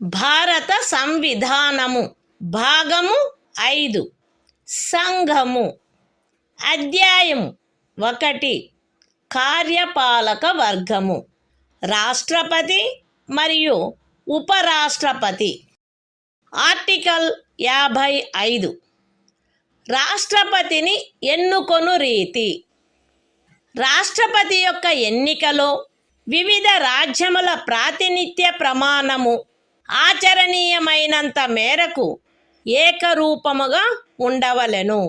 భారత సంవిధానము భాగము 5 సంఘము అధ్యాయము 1 కార్యపాలక వర్గము రాష్ట్రపతి మరియు ఉపరాష్ట్రపతి. Article 55 రాష్ట్రపతిని ఎన్నుకొను రీతి. రాష్ట్రపతి యొక్క ఎన్నికలో వివిధ రాజ్యముల ప్రాతినిధ్య ప్రమాణము ఆచరణీయమైనంత మేరకు ఏకరూపముగా ఉండవలెను.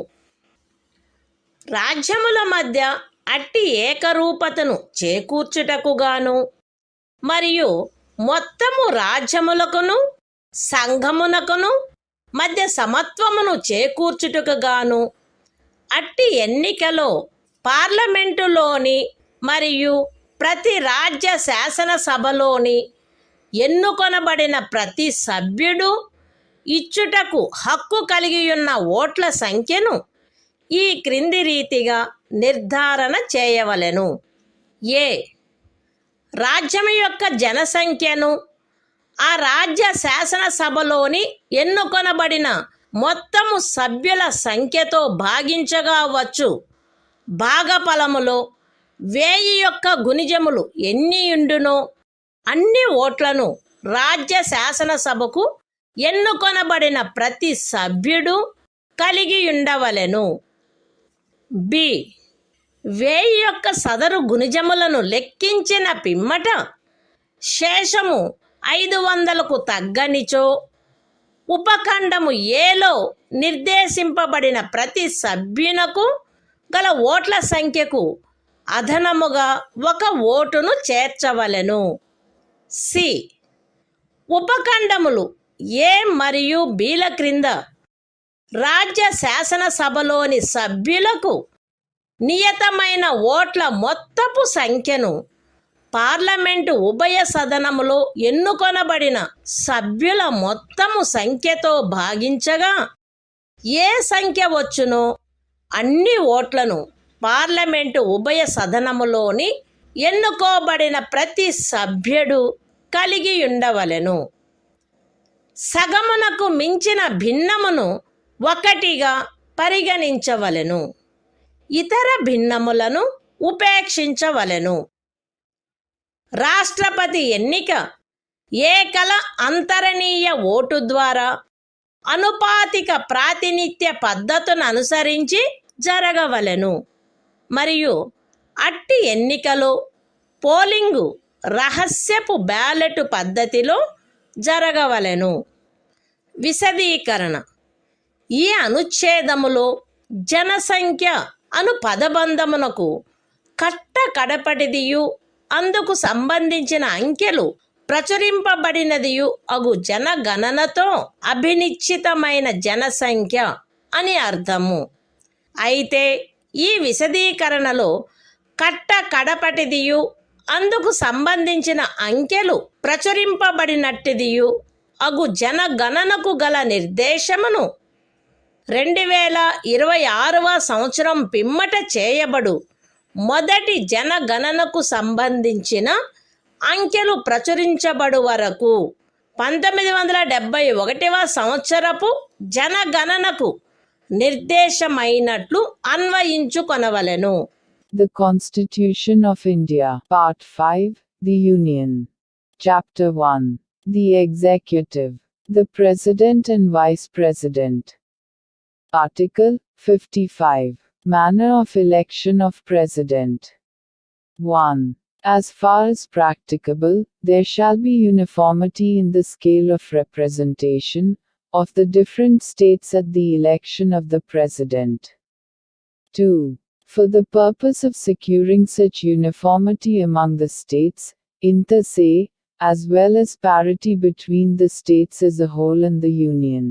రాజ్యముల మధ్య అట్టి ఏకరూపతను చేకూర్చుటకుగాను మరియు మొత్తము రాజ్యములకును సంఘమునకును మధ్య సమత్వమును చేకూర్చుటకుగాను అట్టి ఎన్నికలో పార్లమెంటులోని మరియు ప్రతి రాజ్య శాసనసభలోని ఎన్నుకొనబడిన ప్రతి సభ్యుడు ఇచ్చుటకు హక్కు కలిగియున్న ఓట్ల సంఖ్యను ఈ క్రింది రీతిగా నిర్ధారణ చేయవలెను. ఏ. రాజ్యం యొక్క జనసంఖ్యను ఆ రాజ్య శాసనసభలోని ఎన్నుకొనబడిన మొత్తము సభ్యుల సంఖ్యతో భాగించగా వచ్చు భాగఫలములో 1000 యొక్క గుణిజములు ఎన్నియుండునో అన్ని ఓట్లను రాజ్య శాసనసభకు ఎన్నుకొనబడిన ప్రతి సభ్యుడు కలిగి ఉండవలెను. బి. 1000 యొక్క సదరు గుణిజములను లెక్కించిన పిమ్మట శేషము 500కు తగ్గనిచో ఉపఖండము ఏలో నిర్దేశింపబడిన ప్రతి సభ్యునకు గల ఓట్ల సంఖ్యకు అదనముగా 1 ఓటును చేర్చవలెను. సి. ఉపఖండములు ఏ మరియు బిల క్రింద రాజ్య శాసనసభలోని సభ్యులకు నియతమైన ఓట్ల మొత్తపు సంఖ్యను పార్లమెంటు ఉభయ సదనములో ఎన్నుకొనబడిన సభ్యుల మొత్తము సంఖ్యతో భాగించగా ఏ సంఖ్య వచ్చునో అన్ని ఓట్లను పార్లమెంటు ఉభయ సదనములోని ఎన్నుకోబడిన ప్రతి సభ్యుడు కలిగి ఉండవలెను. సగమునకు మించిన భిన్నమును 1గా పరిగణించవలెను. ఇతర భిన్నములను ఉపేక్షించవలెను. రాష్ట్రపతి ఎన్నిక ఏకల అంతరణీయ ఓటు ద్వారా అనుపాతిక ప్రాతినిధ్య పద్ధతును అనుసరించి జరగవలెను మరియు అట్టి ఎన్నికలో పోలింగు రహస్యపు బ్యాలెట్ పద్ధతిలో జరగవలెను. విశదీకరణ. ఈ అనుచ్ఛేదములో జనసంఖ్య అను పదబంధమునకు కడపటిదియు అందుకు సంబంధించిన అంకెలు ప్రచురింపబడినదియు అగు జనగణనతో అభినిశ్చితమైన జనసంఖ్య అని అర్థము. అయితే ఈ విశదీకరణలో కడపటిదియు అందుకు సంబంధించిన అంకెలు ప్రచురింపబడినట్టిదియు అగు జనగణనకు గల నిర్దేశమును 2026వ సంవత్సరం పిమ్మట చేయబడు మొదటి జనగణనకు సంబంధించిన అంకెలు ప్రచురించబడు వరకు 1971వ సంవత్సరపు జనగణనకు నిర్దేశమైనట్లు అన్వయించుకొనవలెను. The Constitution of India, Part 5, The Union. Chapter 1. The Executive, the President and Vice President. Article 55. Manner of election of President. 1. As far as practicable, there shall be uniformity in the scale of representation of the different states at the election of the President. 2. For the purpose of securing such uniformity among the states, inter se, as well as parity between the states as a whole and the Union,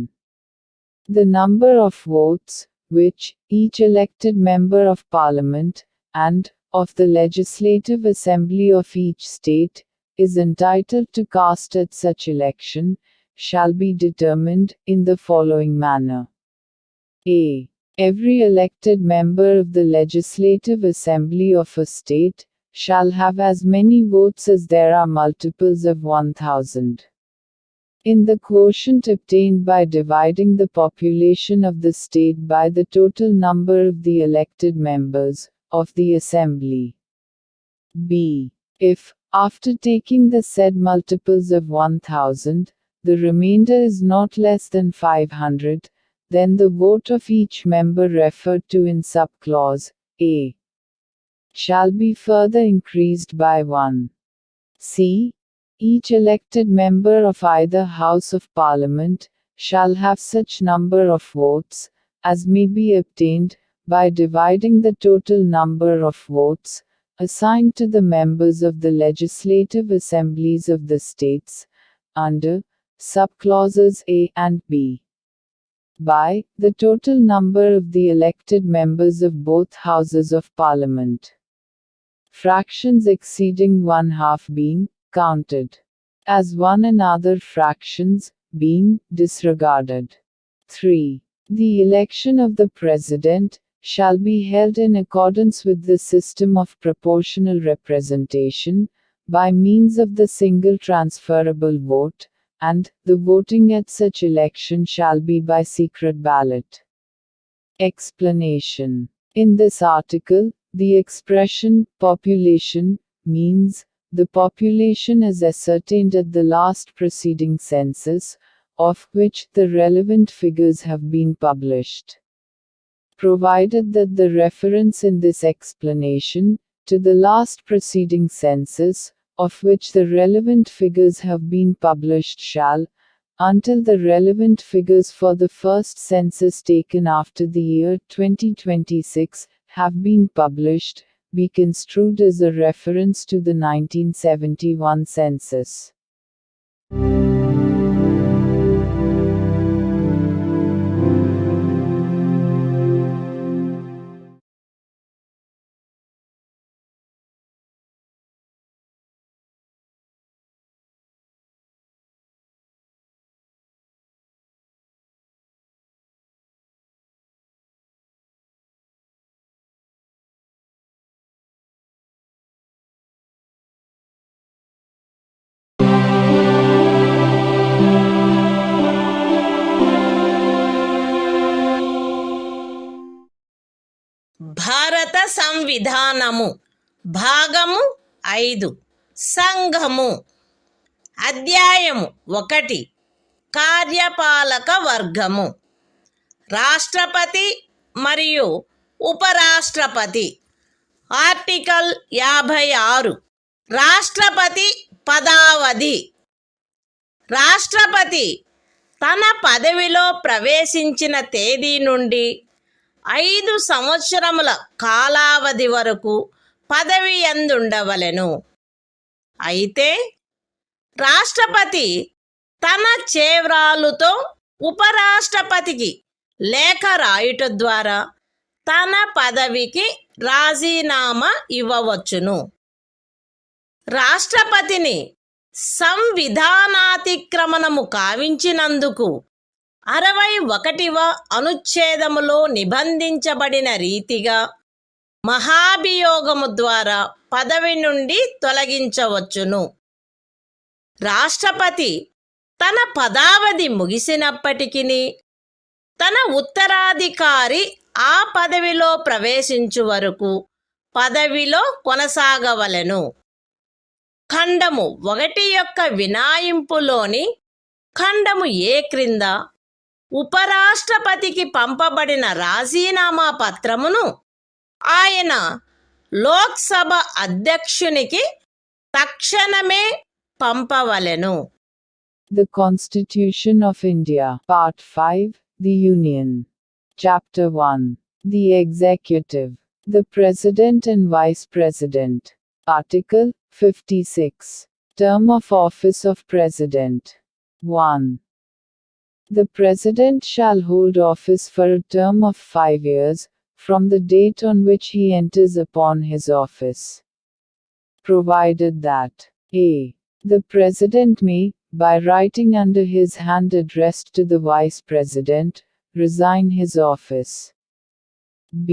the number of votes, which each elected member of Parliament, and of the Legislative Assembly of each state, is entitled to cast at such election, shall be determined in the following manner. A. Every elected member of the Legislative Assembly of a state shall have as many votes as there are multiples of 1,000. In the quotient obtained by dividing the population of the state by the total number of the elected members of the Assembly. B. If, after taking the said multiples of 1,000, the remainder is not less than 500, then the vote of each member referred to in subclause A shall be further increased by 1. C. Each elected member of either House of Parliament shall have such number of votes as may be obtained by dividing the total number of votes assigned to the members of the legislative assemblies of the states, under subclauses A and B, by the total number of the elected members of both Houses of Parliament. Fractions exceeding 1/2 being counted as one and other fractions being disregarded. 3. The election of the President shall be held in accordance with the system of proportional representation, by means of the single transferable vote, and the voting at such election shall be by secret ballot. Explanation. In this article, the expression population means the population as ascertained at the last preceding census, of which the relevant figures have been published. Provided that the reference in this explanation to the last preceding census, of which the relevant figures have been published shall, until the relevant figures for the first census taken after the year 2026 have been published, be construed as a reference to the 1971 census. భారత సంవిధానము భాగము 5 సంఘము అధ్యాయము 1 కార్యపాలక వర్గము రాష్ట్రపతి మరియు ఉపరాష్ట్రపతి article 56 రాష్ట్రపతి పదావధి రాష్ట్రపతి తన పదవిలో ప్రవేశించిన తేదీ నుండి 5 సంవత్సరముల కాలావధి వరకు పదవి యందుండవలెను. అయితే రాష్ట్రపతి తన చేవ్రాలుతో ఉపరాష్ట్రపతికి లేఖ రాయుట ద్వారా తన పదవికి రాజీనామా ఇవ్వవచ్చును. రాష్ట్రపతిని సంవిధానాతిక్రమణము కావించినందుకు 61వ అనుచ్ఛేదములో నిబంధించబడిన రీతిగా మహాభియోగము ద్వారా పదవి నుండి తొలగించవచ్చును. రాష్ట్రపతి తన పదావధి ముగిసినప్పటికీ తన ఉత్తరాధికారి ఆ పదవిలో ప్రవేశించు వరకు పదవిలో కొనసాగవలెను. ఖండము 1 యొక్క వినాయింపులోని ఖండము ఏ క్రింద ఉపరాష్ట్రపతికి పంపబడిన రాజీనామా పత్రమును ఆయన లోక్సభ అధ్యక్షునికి తక్షణమే పంపవలెను. The Constitution of India, Part 5, The Union. Chapter 1. The Executive. The President and Vice President. Article 56. Term of Office of President. 1. The President shall hold office for a term of 5 years, from the date on which he enters upon his office. Provided that a. The President may, by writing under his hand addressed to the Vice President, resign his office. b.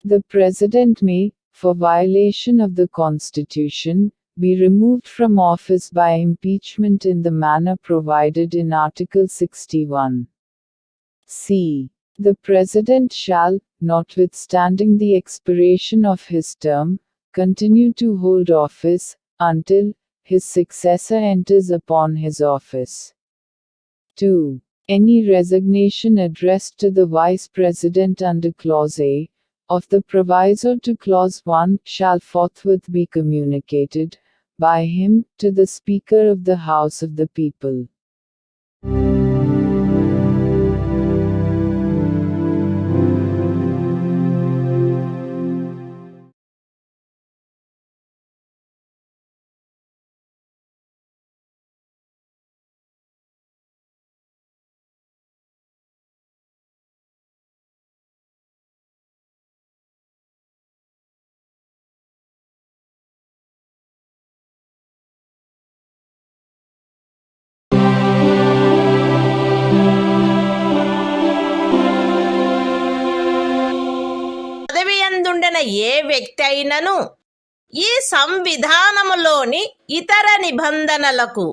The President may, for violation of the Constitution, be removed from office by impeachment in the manner provided in Article 61. c. The President shall, notwithstanding the expiration of his term, continue to hold office, until his successor enters upon his office. 2. Any resignation addressed to the Vice President under Clause A of the proviso to Clause 1 shall forthwith be communicated, by him, to the Speaker of the House of the People. పదవియందుండిన ఏ వ్యక్తి అయినను ఈ సంవిధానములోని ఇతర నిబంధనలకు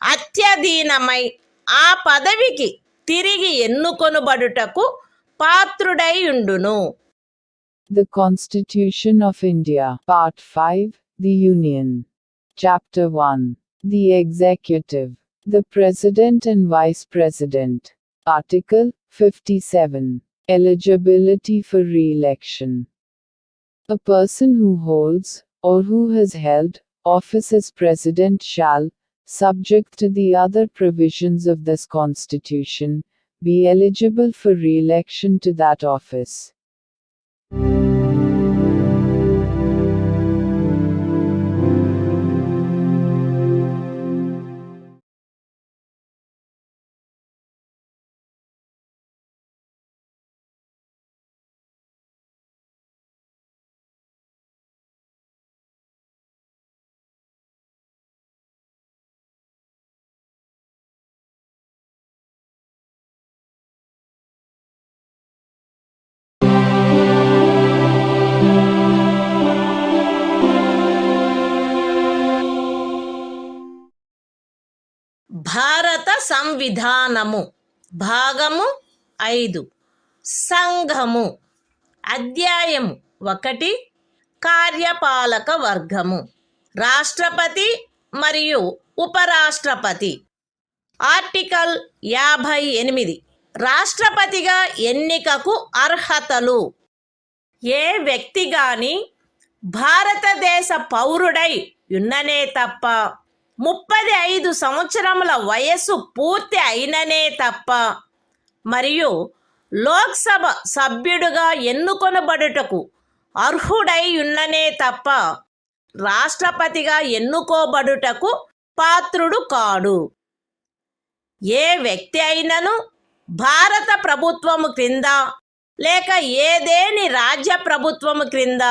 అత్యధీనమై ఆ పదవికి తిరిగి ఎన్నుకొనబడుటకు పాత్రుడై ఉండును. The Constitution of India, Part 5, The Union. Chapter 1. The Executive. The President and Vice President. Article 57. Eligibility for re-election. A person who holds, or who has held, office as President shall, subject to the other provisions of this Constitution, be eligible for re-election to that office. భారత సంవిధానము భాగము 5 సంఘము అధ్యాయము 1 కార్యపాలక వర్గము రాష్ట్రపతి మరియు ఉపరాష్ట్రపతి. Article 58 రాష్ట్రపతిగా ఎన్నికకు అర్హతలు. ఏ వ్యక్తి గాని భారతదేశ పౌరుడై ఉన్ననే తప్ప 35 సంవత్సరముల వయస్సు పూర్తి అయిననే తప్ప మరియు లోక్సభ సభ్యుడుగా ఎన్నుకొనబడుటకు అర్హుడై ఉన్ననే తప్ప రాష్ట్రపతిగా ఎన్నుకోబడుటకు పాత్రుడు కాడు. ఏ వ్యక్తి అయినను భారత ప్రభుత్వము క్రింద లేక ఏదేని రాజ్య ప్రభుత్వము క్రింద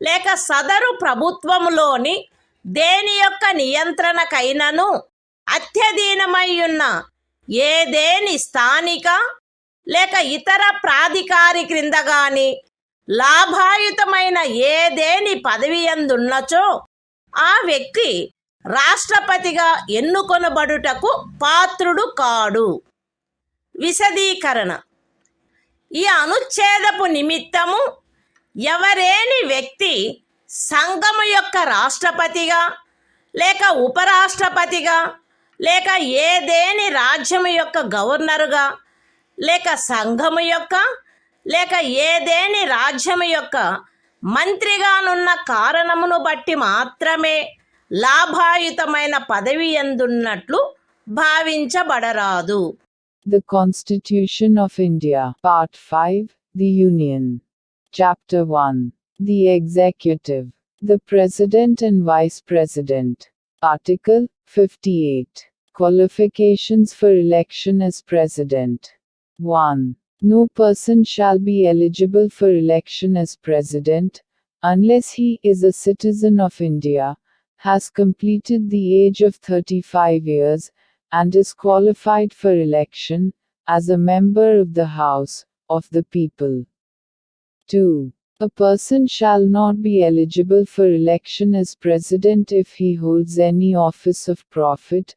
లేక సదరు ప్రభుత్వములోని దేని యొక్క నియంత్రణకైనను అత్యధీనమై ఉన్న ఏదేని స్థానిక లేక ఇతర ప్రాధికారి క్రింద గాని లాభాయుతమైన ఏదేని పదవి యందున్నచో ఆ వ్యక్తి రాష్ట్రపతిగా ఎన్నుకొనబడుటకు పాత్రుడు కాడు. విశదీకరణ: ఈ అనుచ్ఛేదపు నిమిత్తము ఎవరేని వ్యక్తి సంఘము యొక్క రాష్ట్రపతిగా లేక ఉపరాష్ట్రపతిగా లేక ఏదేని రాజ్యము యొక్క గవర్నరుగా లేక సంఘము యొక్క లేక ఏదేని రాజ్యము యొక్క మంత్రిగానున్న కారణమును బట్టి మాత్రమే లాభాయుతమైన పదవి యందున్నట్లు భావించబడరాదు. The Constitution of India, Part 5, The Union. Chapter 1. The Executive. The President and Vice President. Article 58. Qualifications for election as President. 1. No person shall be eligible for election as President, unless he is a citizen of India, has completed the age of 35 years, and is qualified for election, as a member of the House of the People. 2. A person shall not be eligible for election as President if he holds any office of profit,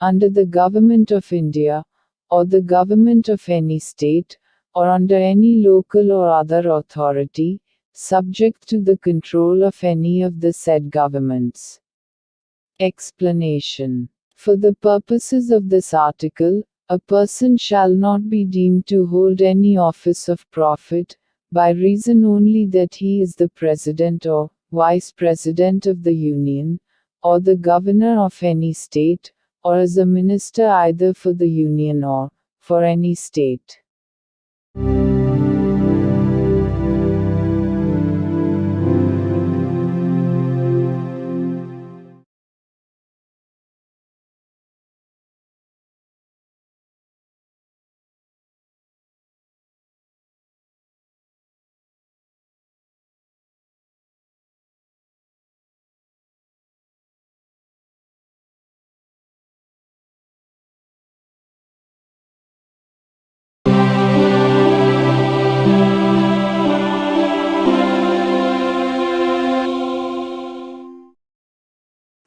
under the Government of India, or the Government of any state, or under any local or other authority, subject to the control of any of the said governments. Explanation. For the purposes of this article, a person shall not be deemed to hold any office of profit, by reason only that he is the President or Vice President of the Union, or the Governor of any state, or as a minister either for the Union or for any state.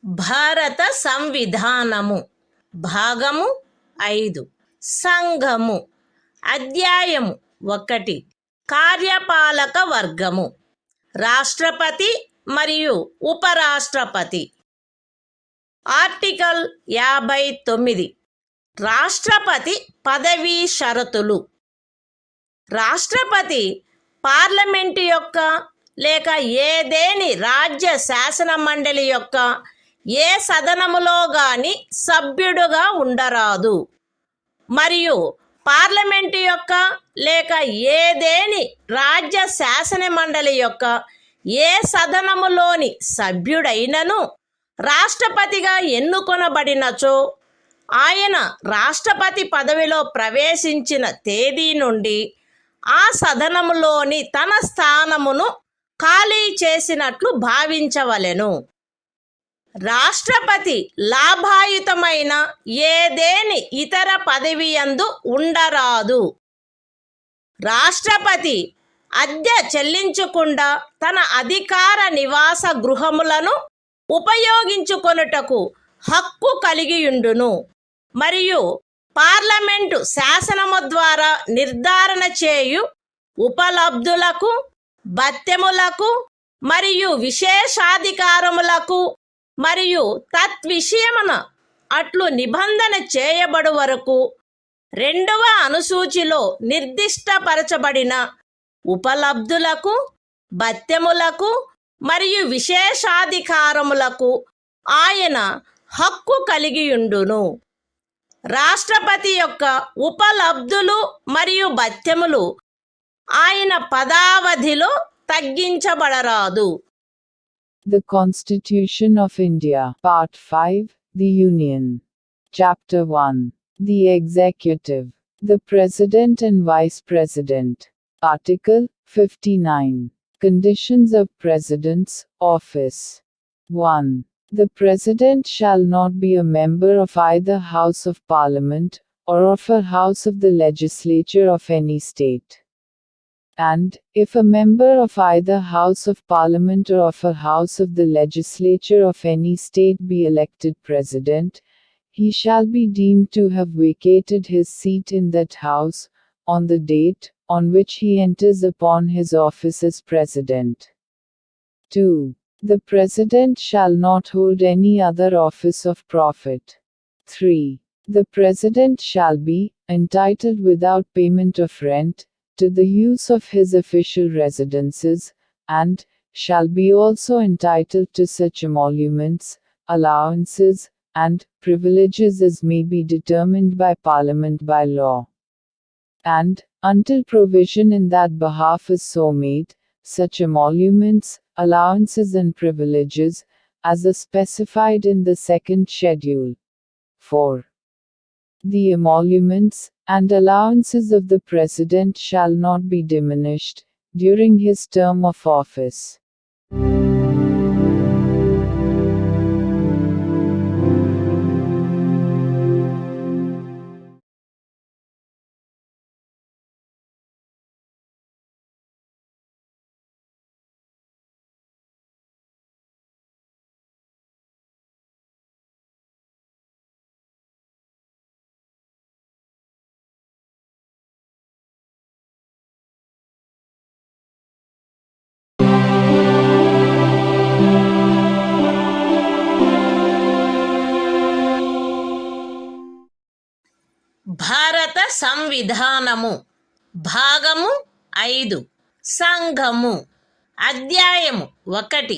భారత సంవిధానము భాగము 5 సంఘము అధ్యాయము 1 కార్యపాలక వర్గము రాష్ట్రపతి మరియు ఉపరాష్ట్రపతి. Article 59 రాష్ట్రపతి పదవీ షరతులు. రాష్ట్రపతి పార్లమెంటు యొక్క లేక ఏదేని రాజ్య శాసన మండలి యొక్క ఏ సదనములో గాని సభ్యుడుగా ఉండరాదు మరియు పార్లమెంటు యొక్క లేక ఏదేని రాజ్య శాసన మండలి యొక్క ఏ సదనములోని సభ్యుడైనను రాష్ట్రపతిగా ఎన్నుకొనబడినచో ఆయన రాష్ట్రపతి పదవిలో ప్రవేశించిన తేదీ నుండి ఆ సదనములోని తన స్థానమును ఖాళీ చేసినట్లు భావించవలెను. రాష్ట్రపతి లాభాయుతమైన ఏదేని ఇతర పదవి యందు ఉండరాదు. రాష్ట్రపతి అద్దె చెల్లించకుండా తన అధికార నివాస గృహములను ఉపయోగించుకొనుటకు హక్కు కలిగియుండును మరియు పార్లమెంటు శాసనము ద్వారా నిర్ధారణ చేయు ఉపలబ్ధులకు, భత్యములకు మరియు విశేషాధికారములకు మరియు తద్విషయమున అట్లు నిబంధన చేయబడు వరకు 2వ అనుసూచిలో నిర్దిష్టపరచబడిన ఉపలబ్ధులకు, భత్యములకు మరియు విశేషాధికారములకు ఆయన హక్కు కలిగియుండును. రాష్ట్రపతి యొక్క ఉపలబ్ధులు మరియు భత్యములు ఆయన పదావధిలో తగ్గించబడరాదు. The Constitution of India, Part 5, The Union. Chapter 1. The Executive. The President and Vice President. Article 59. Conditions of President's office. 1. The President shall not be a member of either House of Parliament, or of a House of the Legislature of any state. And, if a member of either House of Parliament or of a House of the Legislature of any state be elected President, he shall be deemed to have vacated his seat in that House, on the date on which he enters upon his office as President. 2. The President shall not hold any other office of profit. 3. The President shall be entitled without payment of rent to the use of his official residences, and shall be also entitled to such emoluments, allowances, and privileges as may be determined by Parliament by law. And, until provision in that behalf is so made, such emoluments, allowances and privileges, as are specified in the second schedule. 4. The emoluments and allowances of the President shall not be diminished during his term of office. భారత సంవిధానము భాగము 5 సంఘము అధ్యాయము 1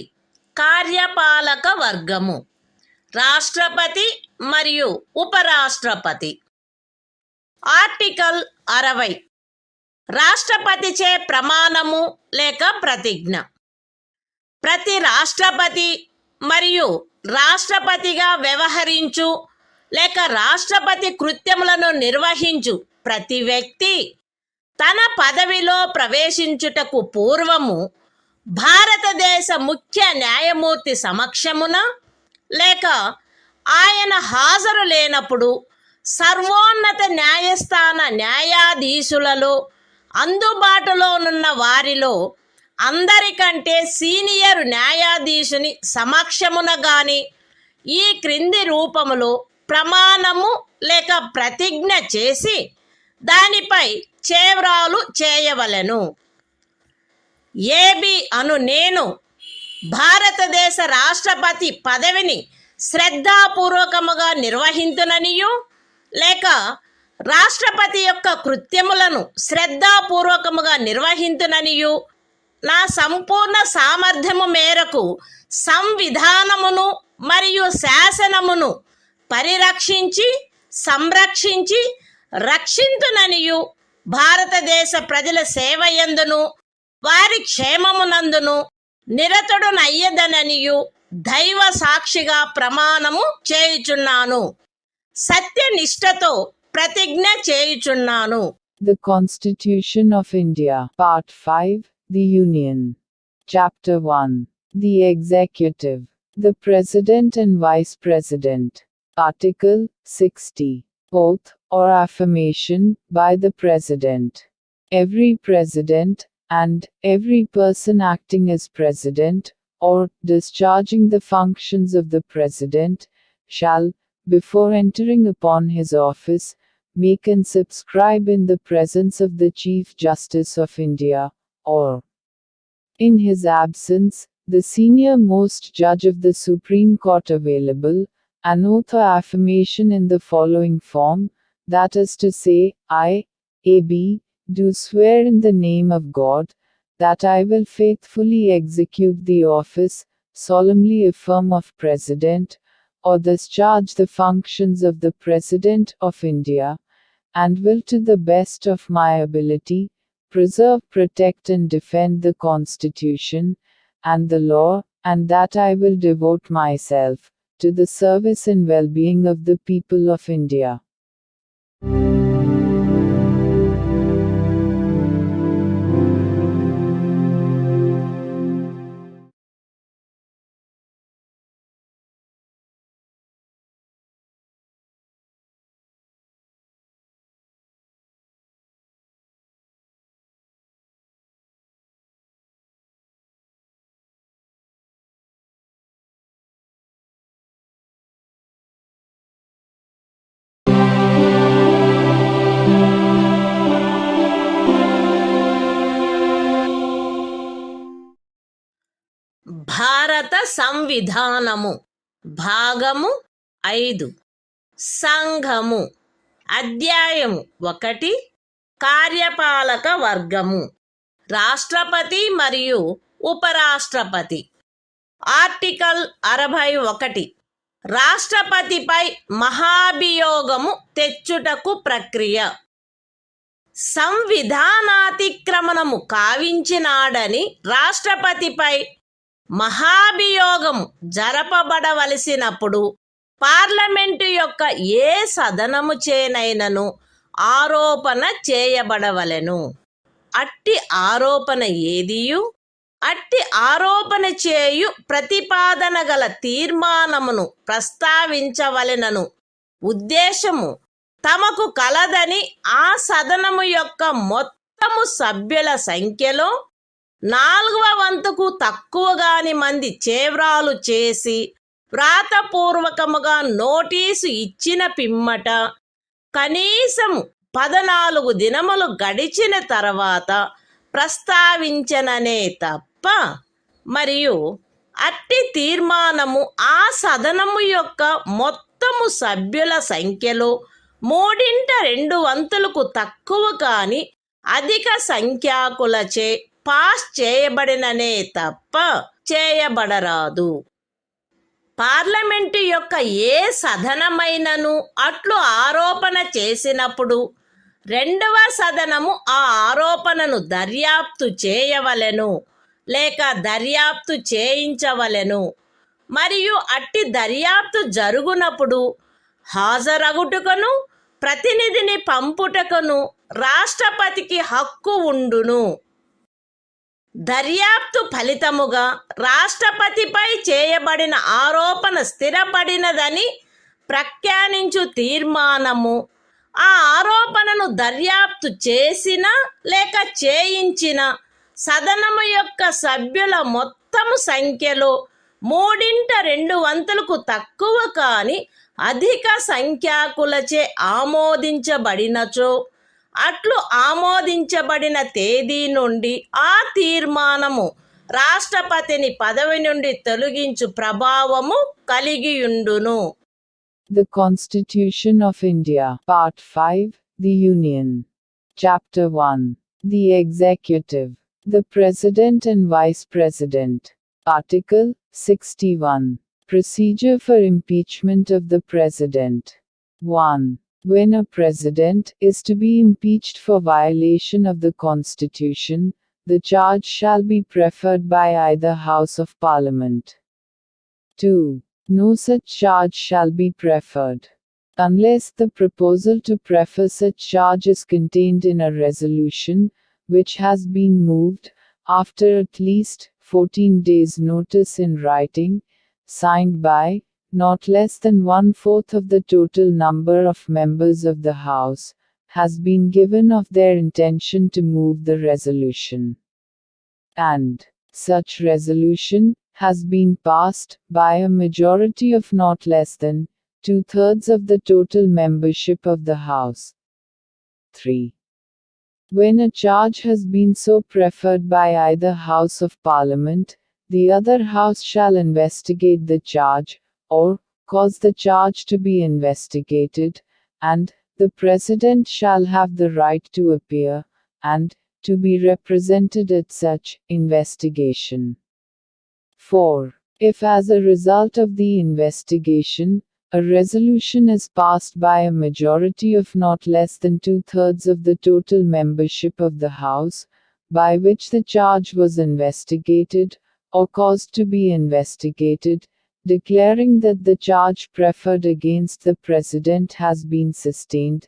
కార్యపాలక వర్గము రాష్ట్రపతి మరియు ఉపరాష్ట్రపతి article 60 రాష్ట్రపతిచే ప్రమాణము లేక ప్రతిజ్ఞ ప్రతి రాష్ట్రపతి మరియు రాష్ట్రపతిగా వ్యవహరించు లేక రాష్ట్రపతి కృత్యములను నిర్వహించు ప్రతి వ్యక్తి తన పదవిలో ప్రవేశించుటకు పూర్వము భారతదేశ ముఖ్య న్యాయమూర్తి సమక్షమున లేక ఆయన హాజరు లేనప్పుడు సర్వోన్నత న్యాయస్థాన న్యాయాధీశులలో అందుబాటులోనున్న వారిలో అందరికంటే సీనియర్ న్యాయాధీశుని సమక్షమున గాని ఈ క్రింది రూపములో ప్రమాణము లేక ప్రతిజ్ఞ చేసి దానిపై చేవ్రాలు చేయవలెను. ఏబి అను నేను భారతదేశ రాష్ట్రపతి పదవిని శ్రద్ధాపూర్వకముగా నిర్వహింతుననియు లేక రాష్ట్రపతి యొక్క కృత్యములను శ్రద్ధాపూర్వకముగా నిర్వహింతుననియు నా సంపూర్ణ సామర్థ్యము మేరకు సంవిధానమును మరియు శాసనమును పరిరక్షించి సంరక్షించి రక్షింతుననియు భారతదేశ ప్రజల సేవయందును వారి క్షేమమునందును నిరతుడునయ్యదననియు దైవ సాక్షిగా ప్రమాణము చేయుచున్నాను. సత్యనిష్టతో ప్రతిజ్ఞ చేయుచున్నాను. The Constitution of India, Part 5, The Union. Chapter 1. The Executive. The President and Vice President. Article 60. Oath, or affirmation, by the President. Every President, and every person acting as President, or discharging the functions of the President, shall, before entering upon his office, make and subscribe in the presence of the Chief Justice of India, or, in his absence, the senior most judge of the Supreme Court available, an oath or affirmation in the following form, that is to say, I, A.B., do swear in the name of God, that I will faithfully execute the office, solemnly affirm of President, or discharge the functions of the President of India, and will to the best of my ability, preserve, protect and defend the Constitution, and the law, and that I will devote myself to the service and well-being of the people of India. భారత సంవిధానము. భాగము 5. సంఘము. అధ్యాయము 1. కార్యపాలక వర్గము. రాష్ట్రపతి మరియు ఉపరాష్ట్రపతి. Article 61. రాష్ట్రపతిపై మహాభియోగము తెచ్చుటకు ప్రక్రియ. సంవిధానాతిక్రమణము కావించినాడని రాష్ట్రపతిపై మహాభియోగము జరపబడవలసినప్పుడు parliament యొక్క ఏ సదనము చేనైనను ఆరోపణ చేయబడవలెను. అట్టి ఆరోపణ ఏదియు అట్టి ఆరోపణ చేయు ప్రతిపాదన గల తీర్మానమును ప్రస్తావించవలెనను ఉద్దేశము తమకు కలదని ఆ సదనము యొక్క మొత్తము సభ్యుల సంఖ్యలో 4వ వంతుకు తక్కువగాని మంది చేవ్రాలు చేసి వ్రాతపూర్వకముగా నోటీసు ఇచ్చిన పిమ్మట కనీసము 14 దినములు గడిచిన తర్వాత ప్రస్తావించననే తప్ప మరియు అట్టి తీర్మానము ఆ సదనము యొక్క మొత్తము సభ్యుల సంఖ్యలో 3/2 తక్కువ కాని అధిక సంఖ్యాకులచే పాస్ చేయబడిననే తప్ప చేయబడరాదు. పార్లమెంటు యొక్క ఏ సదనమైనను అట్లు ఆరోపణ చేసినప్పుడు 2వ సదనము ఆ ఆరోపణను దర్యాప్తు చేయవలెను లేక దర్యాప్తు చేయించవలెను. మరియు అట్టి దర్యాప్తు జరుగునప్పుడు హాజరగుటకును ప్రతినిధిని పంపుటకును రాష్ట్రపతికి హక్కు ఉండును. దర్యాప్తు ఫలితముగా రాష్ట్రపతిపై చేయబడిన ఆరోపణ స్థిరపడినదని ప్రఖ్యానించు తీర్మానము ఆ ఆరోపణను దర్యాప్తు చేసిన లేక చేయించిన సదనము యొక్క సభ్యుల మొత్తము సంఖ్యలో 3/2 తక్కువ కాని అధిక సంఖ్యాకులచే ఆమోదించబడినచో అట్లు ఆమోదించబడిన తేదీ నుండి ఆ తీర్మానము రాష్ట్రపతిని పదవి నుండి తొలగించు ప్రభావము కలిగియుండును. The Constitution of India. Part 5. The Union. Chapter 1. The Executive. The President and Vice President. Article 61. Procedure for impeachment of the President. 1. When a President is to be impeached for violation of the Constitution, the charge shall be preferred by either House of Parliament. 2. No such charge shall be preferred, unless the proposal to prefer such charge is contained in a resolution, which has been moved, after at least 14 days' notice in writing, signed by not less than 1/4 of the total number of members of the House, has been given of their intention to move the resolution. And such resolution has been passed by a majority of not less than 2/3 of the total membership of the House. 3. When a charge has been so preferred by either House of Parliament, the other House shall investigate the charge, or cause the charge to be investigated, and the President shall have the right to appear, and to be represented at such investigation. 4. If as a result of the investigation, a resolution is passed by a majority of not less than 2/3 of the total membership of the House, by which the charge was investigated, or caused to be investigated, declaring that the charge preferred against the President has been sustained,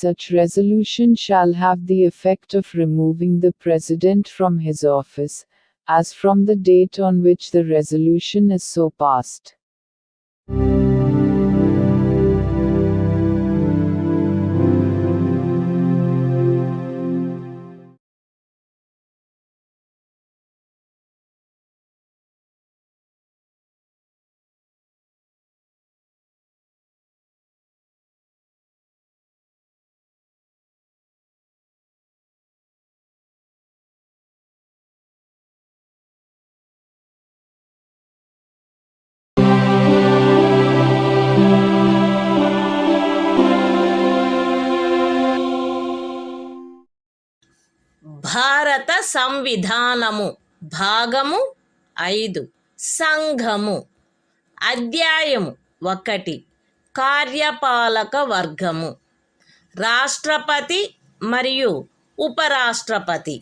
such resolution shall have the effect of removing the President from his office, as from the date on which the resolution is so passed. సంవిధానము భాగము 5 సంఘము. అధ్యాయము 1 కార్యపాలక వర్గము. రాష్ట్రపతి మరియు ఉపరాష్ట్రపతి.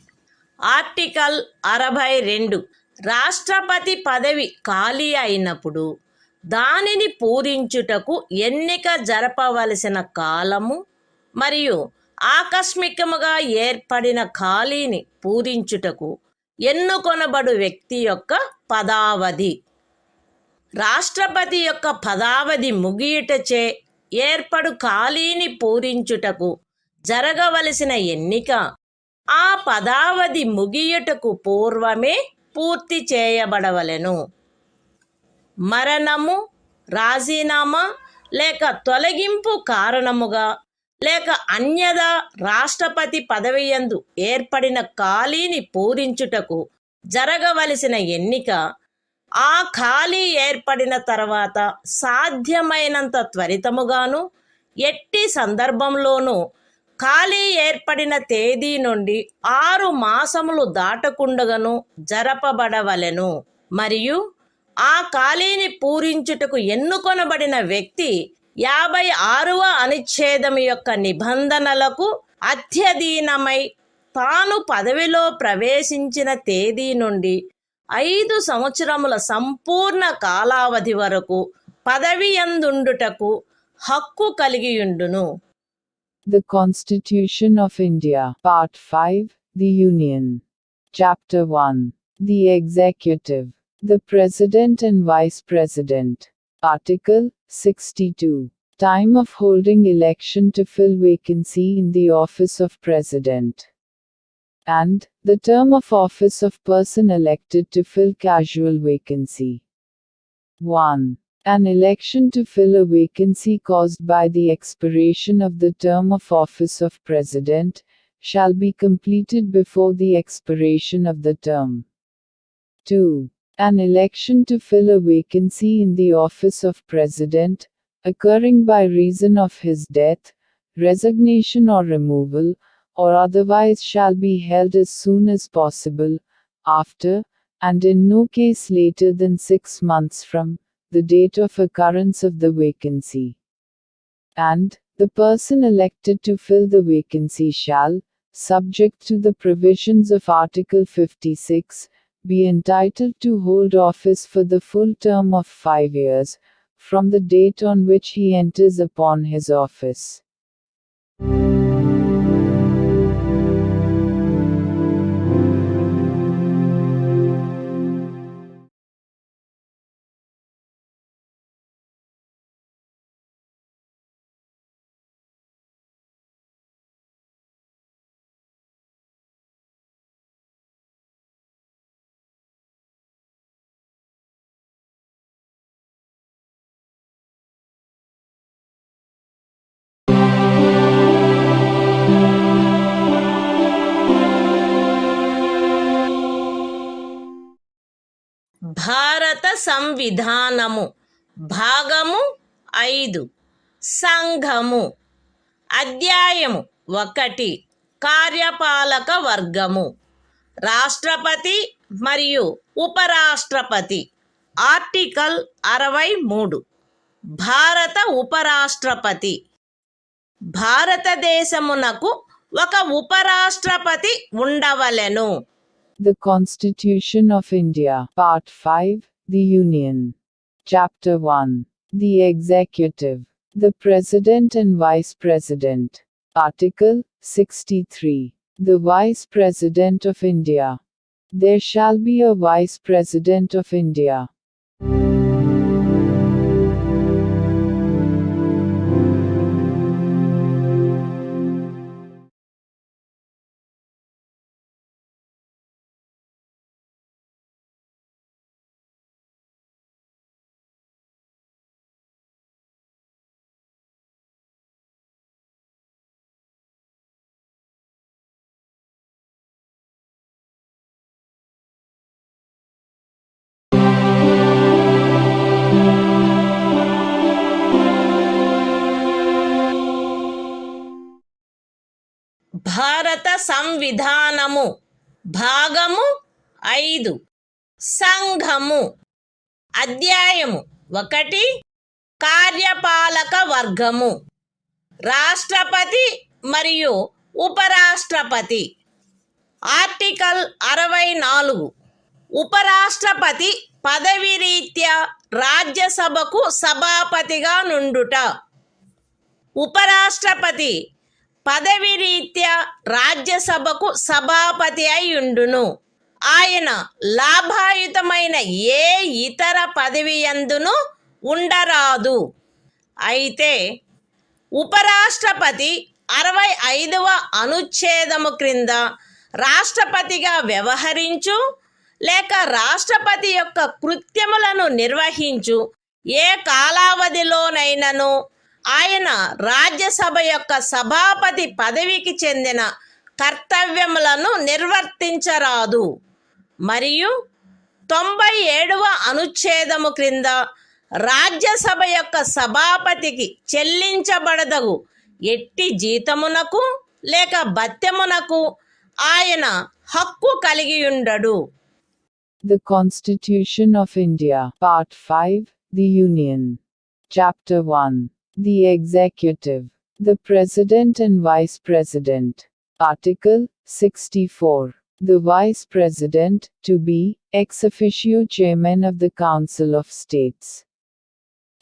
Article 62. రాష్ట్రపతి పదవి ఖాళీ అయినప్పుడు దానిని పూరించుటకు ఎన్నిక జరపవలసిన కాలము మరియు ఆకస్మికముగా ఏర్పడిన ఖాళీని పూరించుటకు ఎన్నుకొనబడు వ్యక్తి యొక్క పదావధి. రాష్ట్రపతి యొక్క పదావధి ముగియుటచే ఏర్పడు ఖాళీని పూరించుటకు జరగవలసిన ఎన్నిక ఆ పదావధి ముగియుటకు పూర్వమే పూర్తి చేయబడవలెను. మరణము, రాజీనామా లేక తొలగింపు కారణముగా లేక అన్యదా రాష్ట్రపతి పదవియందు ఏర్పడిన ఖాళీని పూరించుటకు జరగవలసిన ఎన్నిక ఆ ఖాళీ ఏర్పడిన తర్వాత సాధ్యమైనంత త్వరితముగాను ఎట్టి సందర్భంలోనూ ఖాళీ ఏర్పడిన తేదీ నుండి 6 మాసములు దాటకుండగను జరపబడవలెను. మరియు ఆ ఖాళీని పూరించుటకు ఎన్నుకొనబడిన వ్యక్తి 56వ అనుచ్ఛేదము యొక్క నిబంధనలకు అత్యధీనమై తాను పదవిలో ప్రవేశించిన తేదీ నుండి 5 సంవత్సరముల సంపూర్ణ కాలావధి వరకు పదవియందుండుటకు హక్కు కలిగియుండును. The Constitution of India, Part 5, The Union. Chapter 1. The Executive. The President and Vice President. Article 62. Time of holding election to fill vacancy in the office of President. And the term of office of person elected to fill casual vacancy. 1. An election to fill a vacancy caused by the expiration of the term of office of President shall be completed before the expiration of the term. 2. An election to fill a vacancy in the office of President, occurring by reason of his death, resignation or removal, or otherwise shall be held as soon as possible, after, and in no case later than 6 months from, the date of occurrence of the vacancy. And, the person elected to fill the vacancy shall, subject to the provisions of Article 56, be entitled to hold office for the full term of 5 years, from the date on which he enters upon his office. భారత సంవిధానము భాగము 5 సంఘము. అధ్యాయము 1 కార్యపాలక వర్గము. రాష్ట్రపతి మరియు ఉపరాష్ట్రపతి. Article 63. భారత ఉపరాష్ట్రపతి. భారతదేశమునకు ఒక ఉపరాష్ట్రపతి ఉండవలెను. The Constitution of India, Part 5, The Union. Chapter 1. The Executive. The President and Vice President. Article 63. The Vice President of India. There shall be a Vice President of India. భారత సంవిధానము భాగము 5 సంఘము. అధ్యాయము 1 కార్యపాలక వర్గము. రాష్ట్రపతి మరియు ఉపరాష్ట్రపతి. ఆర్టికల్ 64. ఉపరాష్ట్రపతి పదవి రీత్యా రాజ్యసభకు సభాపతిగా నుండుట. ఉపరాష్ట్రపతి పదవి రీత్యా రాజ్యసభకు సభాపతి అయ్యుండును. ఆయన లాభాయుతమైన ఏ ఇతర పదవి యందును ఉండరాదు. అయితే ఉపరాష్ట్రపతి 65వ అనుచ్ఛేదము క్రింద రాష్ట్రపతిగా వ్యవహరించు లేక రాష్ట్రపతి యొక్క కృత్యములను నిర్వహించు ఏ కాలావధిలోనైనను ఆయన రాజ్యసభ యొక్క సభాపతి పదవికి చెందిన కర్తవ్యములను నిర్వర్తించరాదు. మరియు 97వ అనుచ్ఛేదము క్రింద రాజ్యసభ యొక్క సభాపతికి చెల్లించబడదగు ఎట్టి జీతమునకు లేక భత్యమునకు ఆయన హక్కు కలిగియుండడు. The Constitution of India, Part 5, The Union. Chapter 1. The Executive. The President and Vice President. Article 64. The Vice President, to be, ex officio Chairman of the Council of States.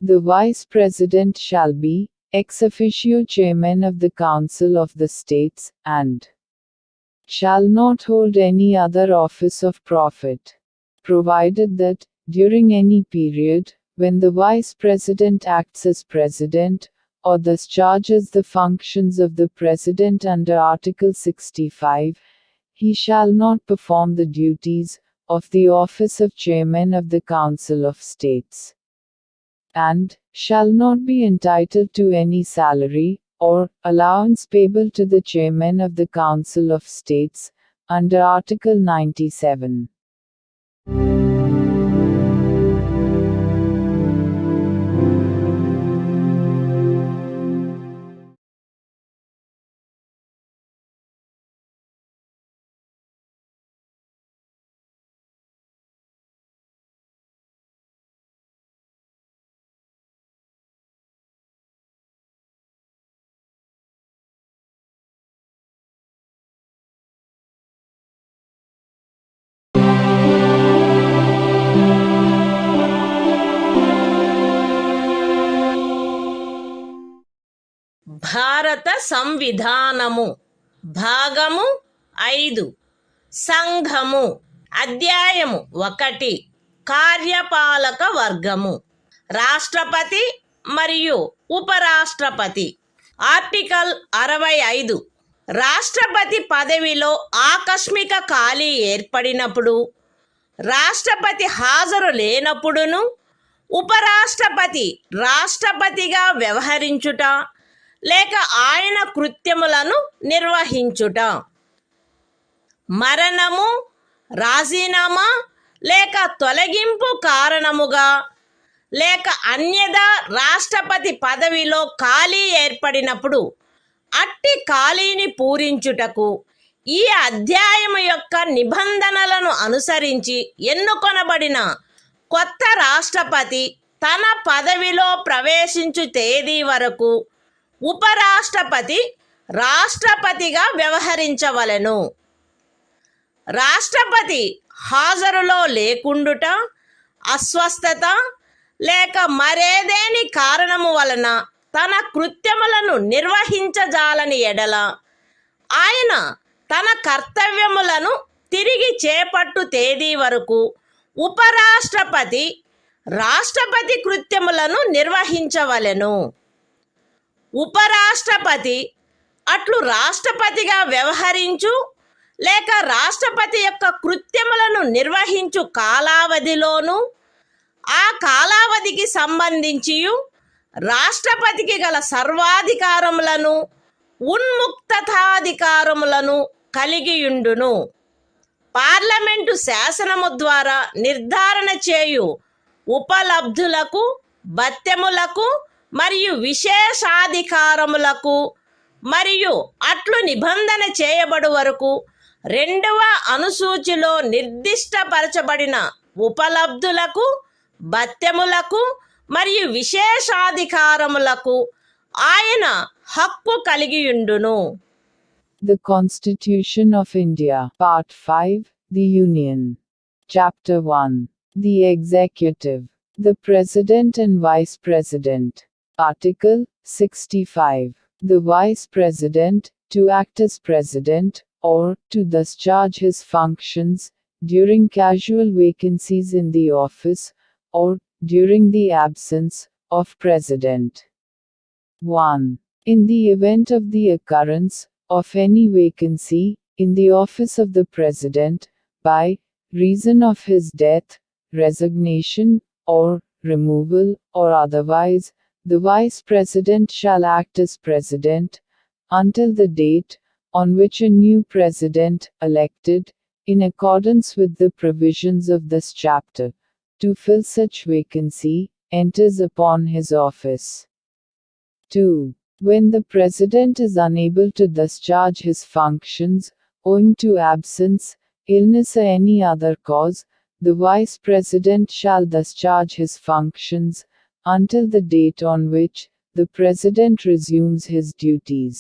The Vice President shall be, ex officio Chairman of the Council of the States, and shall not hold any other office of profit, provided that, during any period, when the Vice President acts as President, or discharges the functions of the President under Article 65, he shall not perform the duties of the office of Chairman of the Council of States, and shall not be entitled to any salary or allowance payable to the Chairman of the Council of States, under Article 97. భారత సంవిధానము. భాగము 5 సంఘము. అధ్యాయము 1 కార్యపాలక వర్గము. రాష్ట్రపతి మరియు ఉపరాష్ట్రపతి. Article 65. రాష్ట్రపతి పదవిలో ఆకస్మిక ఖాళీ ఏర్పడినప్పుడు, రాష్ట్రపతి హాజరు లేనప్పుడును ఉపరాష్ట్రపతి రాష్ట్రపతిగా వ్యవహరించుట లేక ఆయన కృత్యములను నిర్వహించుట. మరణము, రాజీనామా లేక తొలగింపు కారణముగా లేక అన్యదా రాష్ట్రపతి పదవిలో ఖాళీ ఏర్పడినప్పుడు అట్టి ఖాళీని పూరించుటకు ఈ అధ్యాయము యొక్క నిబంధనలను అనుసరించి ఎన్నుకొనబడిన కొత్త రాష్ట్రపతి తన పదవిలో ప్రవేశించు తేదీ వరకు ఉపరాష్ట్రపతి రాష్ట్రపతిగా వ్యవహరించవలెను. రాష్ట్రపతి హాజరులో లేకుండుట, అస్వస్థత లేక మరేదేని కారణము వలన తన కృత్యములను నిర్వహించజాలని ఎడల ఆయన తన కర్తవ్యములను తిరిగి చేపట్టు తేదీ వరకు ఉపరాష్ట్రపతి రాష్ట్రపతి కృత్యములను నిర్వహించవలెను. ఉపరాష్ట్రపతి అట్లు రాష్ట్రపతిగా వ్యవహరించు లేక రాష్ట్రపతి యొక్క కృత్యములను నిర్వహించు కాలావధిలోను ఆ కాలావధికి సంబంధించి రాష్ట్రపతికి గల సర్వాధికారములను ఉన్ముక్తతాధికారములను కలిగియుండును. పార్లమెంటు శాసనము ద్వారా నిర్ధారణ చేయు ఉపలబ్ధులకు, భత్యములకు మరియు విశేషాధికారములకు మరియు అట్లు నిబంధన చేయబడు వరకు 2వ అనుసూచిలో నిర్దిష్టపరచబడిన ఉపలబ్ధులకు, భత్యములకు మరియు విశేషాధికారములకు ఆయన హక్కు కలిగియుండును. The Constitution of India, Part 5, The Union. Chapter 1. The Executive. The President and Vice President. Article 65. The Vice President, to act as President, or to discharge his functions, during casual vacancies in the office, or during the absence of President. 1. In the event of the occurrence of any vacancy in the office of the President, by reason of his death, resignation, or removal, or otherwise, the Vice President shall act as President, until the date on which a new President, elected, in accordance with the provisions of this chapter, to fill such vacancy, enters upon his office. 2. When the President is unable to discharge his functions, owing to absence, illness or any other cause, the Vice President shall discharge his functions, until the date on which the President resumes his duties.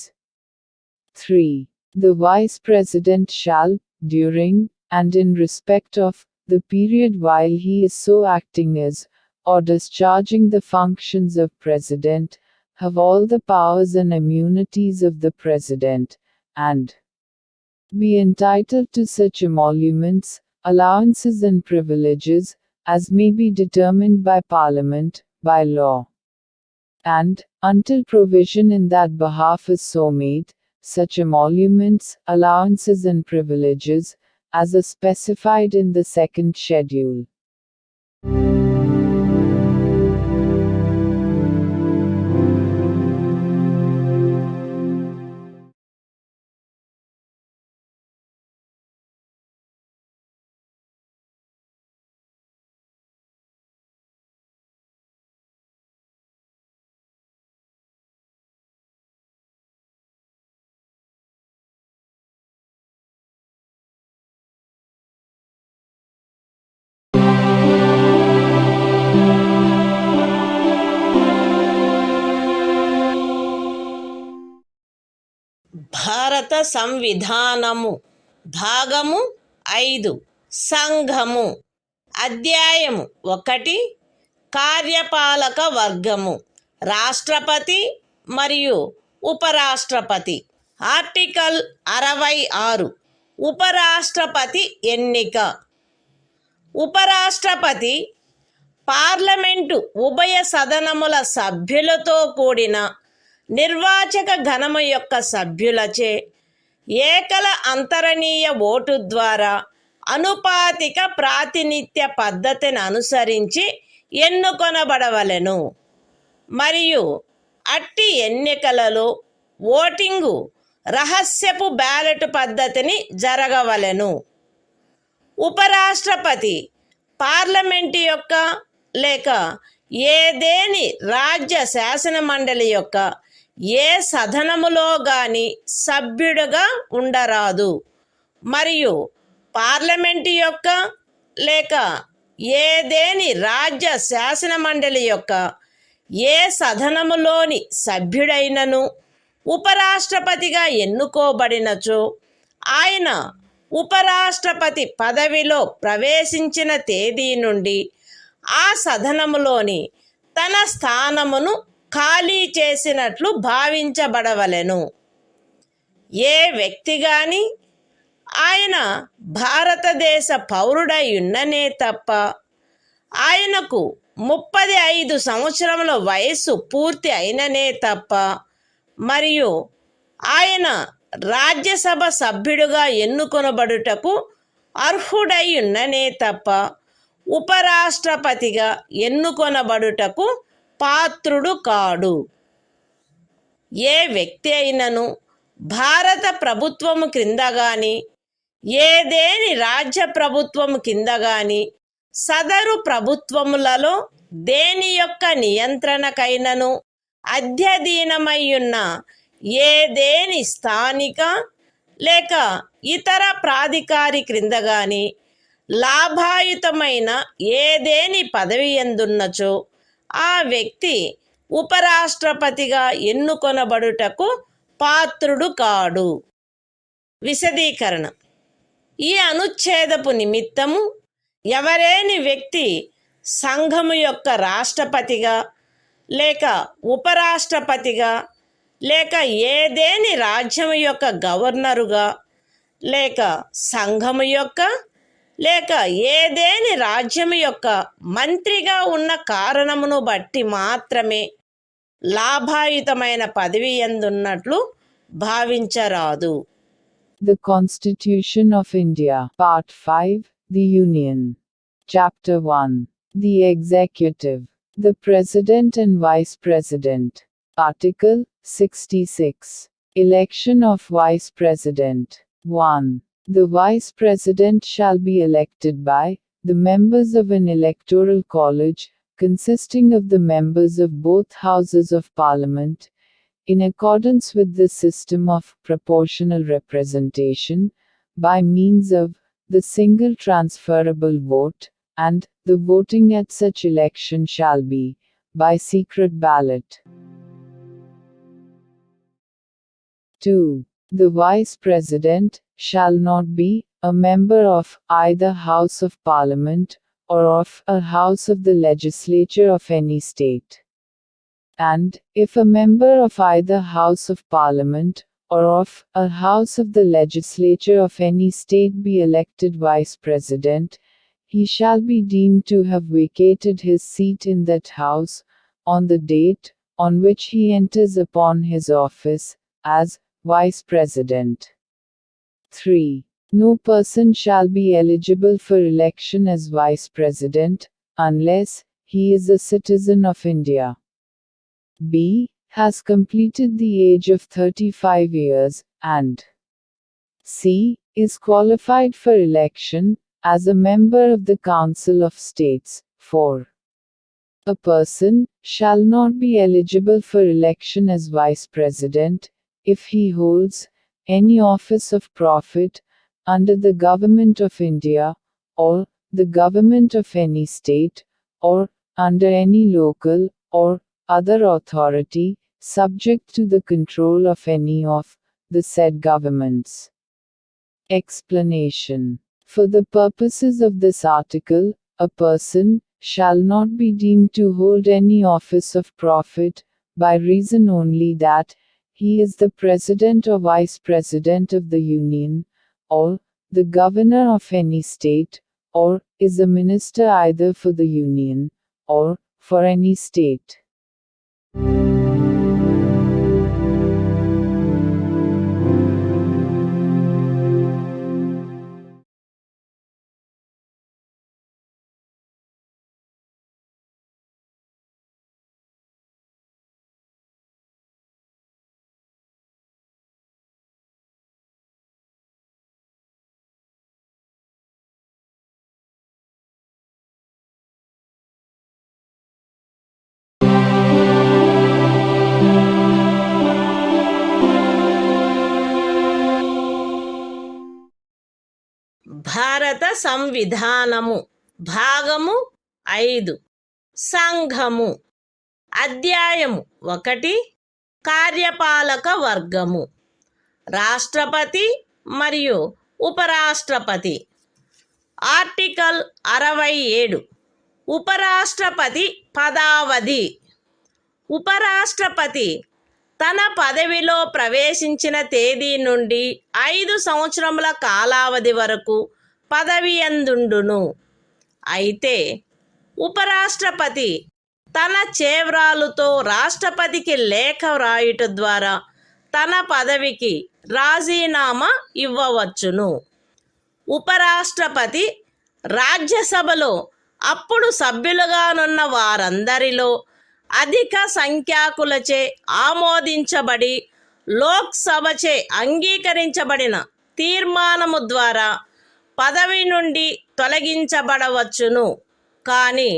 3. The Vice President shall, during, and in respect of, the period while he is so acting as, or discharging the functions of President, have all the powers and immunities of the President, and be entitled to such emoluments, allowances and privileges, as may be determined by Parliament, by law. And, until provision in that behalf is so made, such emoluments, allowances and privileges, as are specified in the second schedule. భారత సంవిధానము భాగము 5 సంఘము అధ్యాయము 1 కార్యపాలక వర్గము రాష్ట్రపతి మరియు ఉపరాష్ట్రపతి. Article 66 ఉపరాష్ట్రపతి ఎన్నిక. ఉపరాష్ట్రపతి పార్లమెంటు ఉభయ సదనముల సభ్యులతో కూడిన నిర్వాచక గణము యొక్క సభ్యులచే ఏకల అంతరణీయ ఓటు ద్వారా అనుపాతిక ప్రాతినిధ్య పద్ధతిని అనుసరించి ఎన్నుకొనబడవలెను మరియు అట్టి ఎన్నికలలో ఓటింగు రహస్యపు బ్యాలెట్ పద్ధతిని జరగవలెను. ఉపరాష్ట్రపతి పార్లమెంటు యొక్క లేక ఏదేని రాజ్య శాసన మండలి యొక్క ఏ సదనములో గాని సభ్యుడుగా ఉండరాదు మరియు పార్లమెంటు యొక్క లేక ఏదేని రాజ్య శాసన మండలి యొక్క ఏ సదనములోని సభ్యుడైనను ఉపరాష్ట్రపతిగా ఎన్నుకోబడినచో ఆయన ఉపరాష్ట్రపతి పదవిలో ప్రవేశించిన తేదీ నుండి ఆ సదనములోని తన స్థానమును ఖాళీ చేసినట్లు భావించబడవలెను. ఏ వ్యక్తి గాని ఆయన భారతదేశ పౌరుడై ఉన్ననే తప్ప ఆయనకు 35 సంవత్సరముల వయస్సు పూర్తి అయిననే తప్ప మరియు ఆయన రాజ్యసభ సభ్యుడుగా ఎన్నుకొనబడుటకు అర్హుడై ఉన్ననే తప్ప ఉపరాష్ట్రపతిగా ఎన్నుకొనబడుటకు పాత్రుడు కాడు. ఏ వ్యక్తి అయినను భారత ప్రభుత్వము క్రింద గాని ఏదేని రాజ్య ప్రభుత్వము కింద గాని సదరు ప్రభుత్వములలో దేని యొక్క నియంత్రణకైనను అధ్యధీనమయ్యున్న ఏదేని స్థానిక లేక ఇతర ప్రాధికారి క్రింద గాని లాభాయుతమైన ఏదేని పదవి ఎందున్నచో ఆ వ్యక్తి ఉపరాష్ట్రపతిగా ఎన్నుకొనబడుటకు పాత్రుడు కాడు. విశదీకరణ: ఈ అనుచ్ఛేదపు నిమిత్తము ఎవరేని వ్యక్తి సంఘము యొక్క రాష్ట్రపతిగా లేక ఉపరాష్ట్రపతిగా లేక ఏదేని రాజ్యము యొక్క గవర్నరుగా లేక సంఘము యొక్క లేక ఏదేని రాజ్యము యొక్క మంత్రిగా ఉన్న కారణమును బట్టి మాత్రమే లాభాయుతమైన పదవి ఎందున్నట్లు భావించరాదు. The Constitution of India, Part 5, The Union. Chapter 1. The Executive. The President and Vice President. Article 66. Election of Vice President. 1. The Vice President shall be elected by the members of an electoral college, consisting of the members of both Houses of Parliament, in accordance with the system of proportional representation, by means of the single transferable vote, and the voting at such election shall be by secret ballot. 2. The Vice President shall not be a member of either House of Parliament or of a House of the Legislature of any state. And, if a member of either House of Parliament or of a House of the Legislature of any state be elected Vice President, he shall be deemed to have vacated his seat in that House, on the date on which he enters upon his office, as Vice President. 3. No person shall be eligible for election as Vice President, unless he is a citizen of India. B. Has completed the age of 35 years, and C. Is qualified for election as a member of the Council of States. 4. A person shall not be eligible for election as Vice President if he holds any office of profit under the Government of India, or the Government of any state, or under any local or other authority, subject to the control of any of the said governments. Explanation. For the purposes of this article, a person shall not be deemed to hold any office of profit, by reason only that he is the President or Vice President of the Union, or the Governor of any state, or is a minister either for the Union, or for any state. భారత సంవిధానము భాగము 5 సంఘము అధ్యాయము 1 కార్యపాలక వర్గము రాష్ట్రపతి మరియు ఉపరాష్ట్రపతి article 67 ఉపరాష్ట్రపతి పదావధి ఉపరాష్ట్రపతి తన పదవిలో ప్రవేశించిన తేదీ నుండి 5 సంవత్సరముల కాలావధి వరకు పదవి యందుండును. అయితే ఉపరాష్ట్రపతి తన చేవ్రాలుతో రాష్ట్రపతికి లేఖ వ్రాయుట ద్వారా తన పదవికి రాజీనామా ఇవ్వవచ్చును. ఉపరాష్ట్రపతి రాజ్యసభలో అప్పుడు సభ్యులుగానున్న వారందరిలో అధిక సంఖ్యాకులచే ఆమోదించబడి లోక్సభచే అంగీకరించబడిన తీర్మానము ద్వారా పదవి నుండి తొలగించబడవచ్చును. కానీ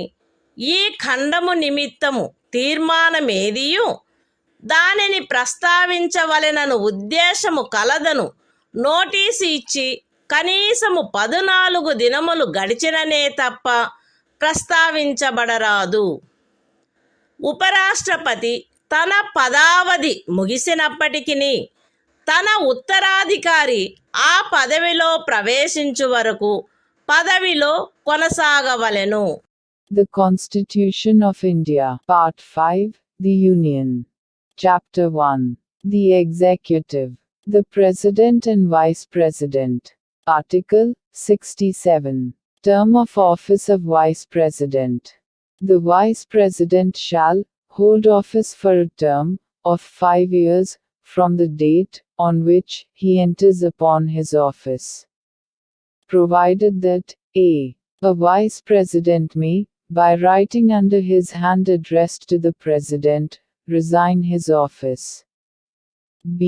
ఈ ఖండము నిమిత్తము తీర్మానమేదియు దానిని ప్రస్తావించవలెనను ఉద్దేశము కలదను నోటీసు ఇచ్చి కనీసము 14 దినములు గడిచిననే తప్ప ప్రస్తావించబడరాదు. ఉపరాష్ట్రపతి తన పదావధి ముగిసినప్పటికీ తన ఉత్తరాధికారి ఆ పదవిలో ప్రవేశించు వరకు పదవిలో కొనసాగవలెను. The Constitution of India, Part 5, The Union. Chapter 1. The Executive. The President and Vice President. Article 67. Term of office of Vice President. The Vice President shall hold office for a term of 5 years from the date on which he enters upon his office, provided that a. A Vice President may, by writing under his hand addressed to the President, resign his office. b.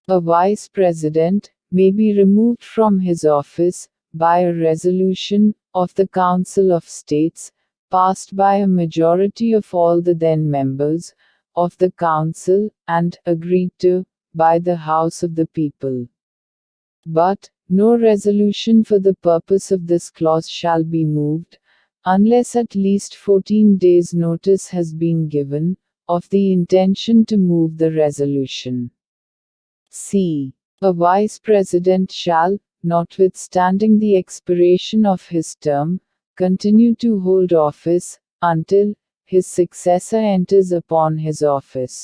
A Vice President may be removed from his office by a resolution of the Council of States, passed by a majority of all the then members of the Council and agreed to by the House of the People. But no resolution for the purpose of this clause shall be moved, unless at least 14 days' notice has been given of the intention to move the resolution. c. A Vice President shall, notwithstanding the expiration of his term, continue to hold office until his successor enters upon his office.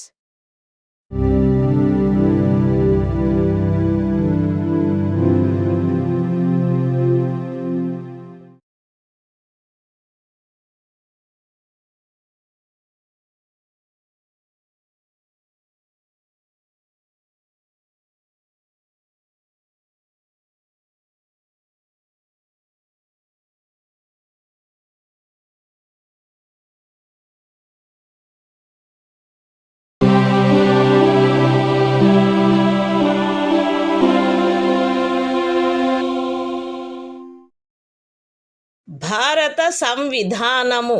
భారత సంవిధానము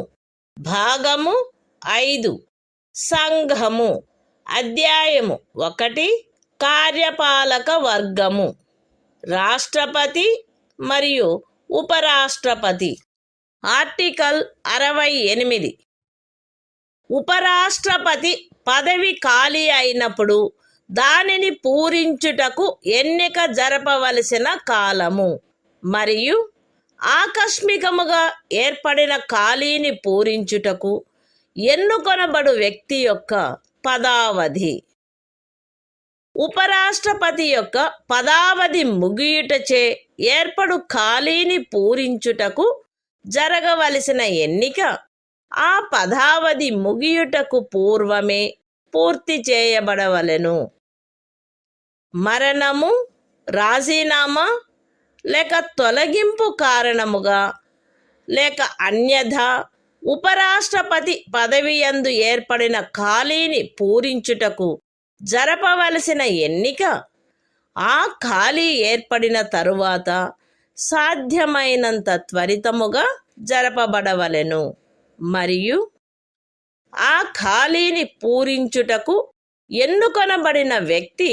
భాగము 5 సంఘము అధ్యాయము 1 కార్యపాలక వర్గము రాష్ట్రపతి మరియు ఉపరాష్ట్రపతి. Article 68. ఉపరాష్ట్రపతి పదవి ఖాళీ అయినప్పుడు దానిని పూరించుటకు ఎన్నిక జరపవలసిన కాలము మరియు ఆకస్మికముగా ఏర్పడిన ఖాళీని పూరించుటకు ఎన్నుకొనబడు వ్యక్తి యొక్క పదావధి. ఉపరాష్ట్రపతి యొక్క పదావధి ముగియుటచే ఏర్పడు ఖాళీని పూరించుటకు జరగవలసిన ఎన్నిక ఆ పదావధి ముగియుటకు పూర్వమే పూర్తి చేయబడవలెను. మరణము, రాజీనామా లేక తొలగింపు కారణముగా లేక అన్యథా ఉపరాష్ట్రపతి పదవియందు ఏర్పడిన ఖాళీని పూరించుటకు జరపవలసిన ఎన్నిక ఆ ఖాళీ ఏర్పడిన తరువాత సాధ్యమైనంత త్వరితముగా జరపబడవలెను మరియు ఆ ఖాళీని పూరించుటకు ఎన్నుకొనబడిన వ్యక్తి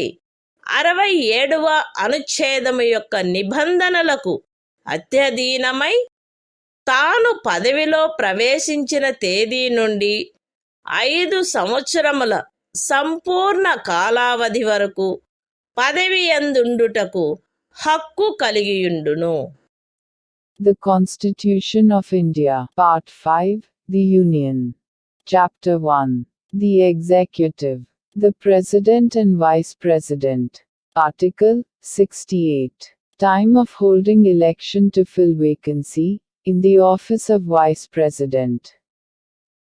67వ అనుచ్ఛేదము యొక్క నిబంధనలకు అత్యధీనమై తాను పదవిలో ప్రవేశించిన తేదీ నుండి 5 సంవత్సరముల సంపూర్ణ కాలావధి వరకు పదవి యందుండుటకు హక్కు కలిగియుండును. The Constitution of India, Part 5, The Union. Chapter 1. The Executive. The President and Vice President. Article 68. Time of holding election to fill vacancy in the office of Vice President.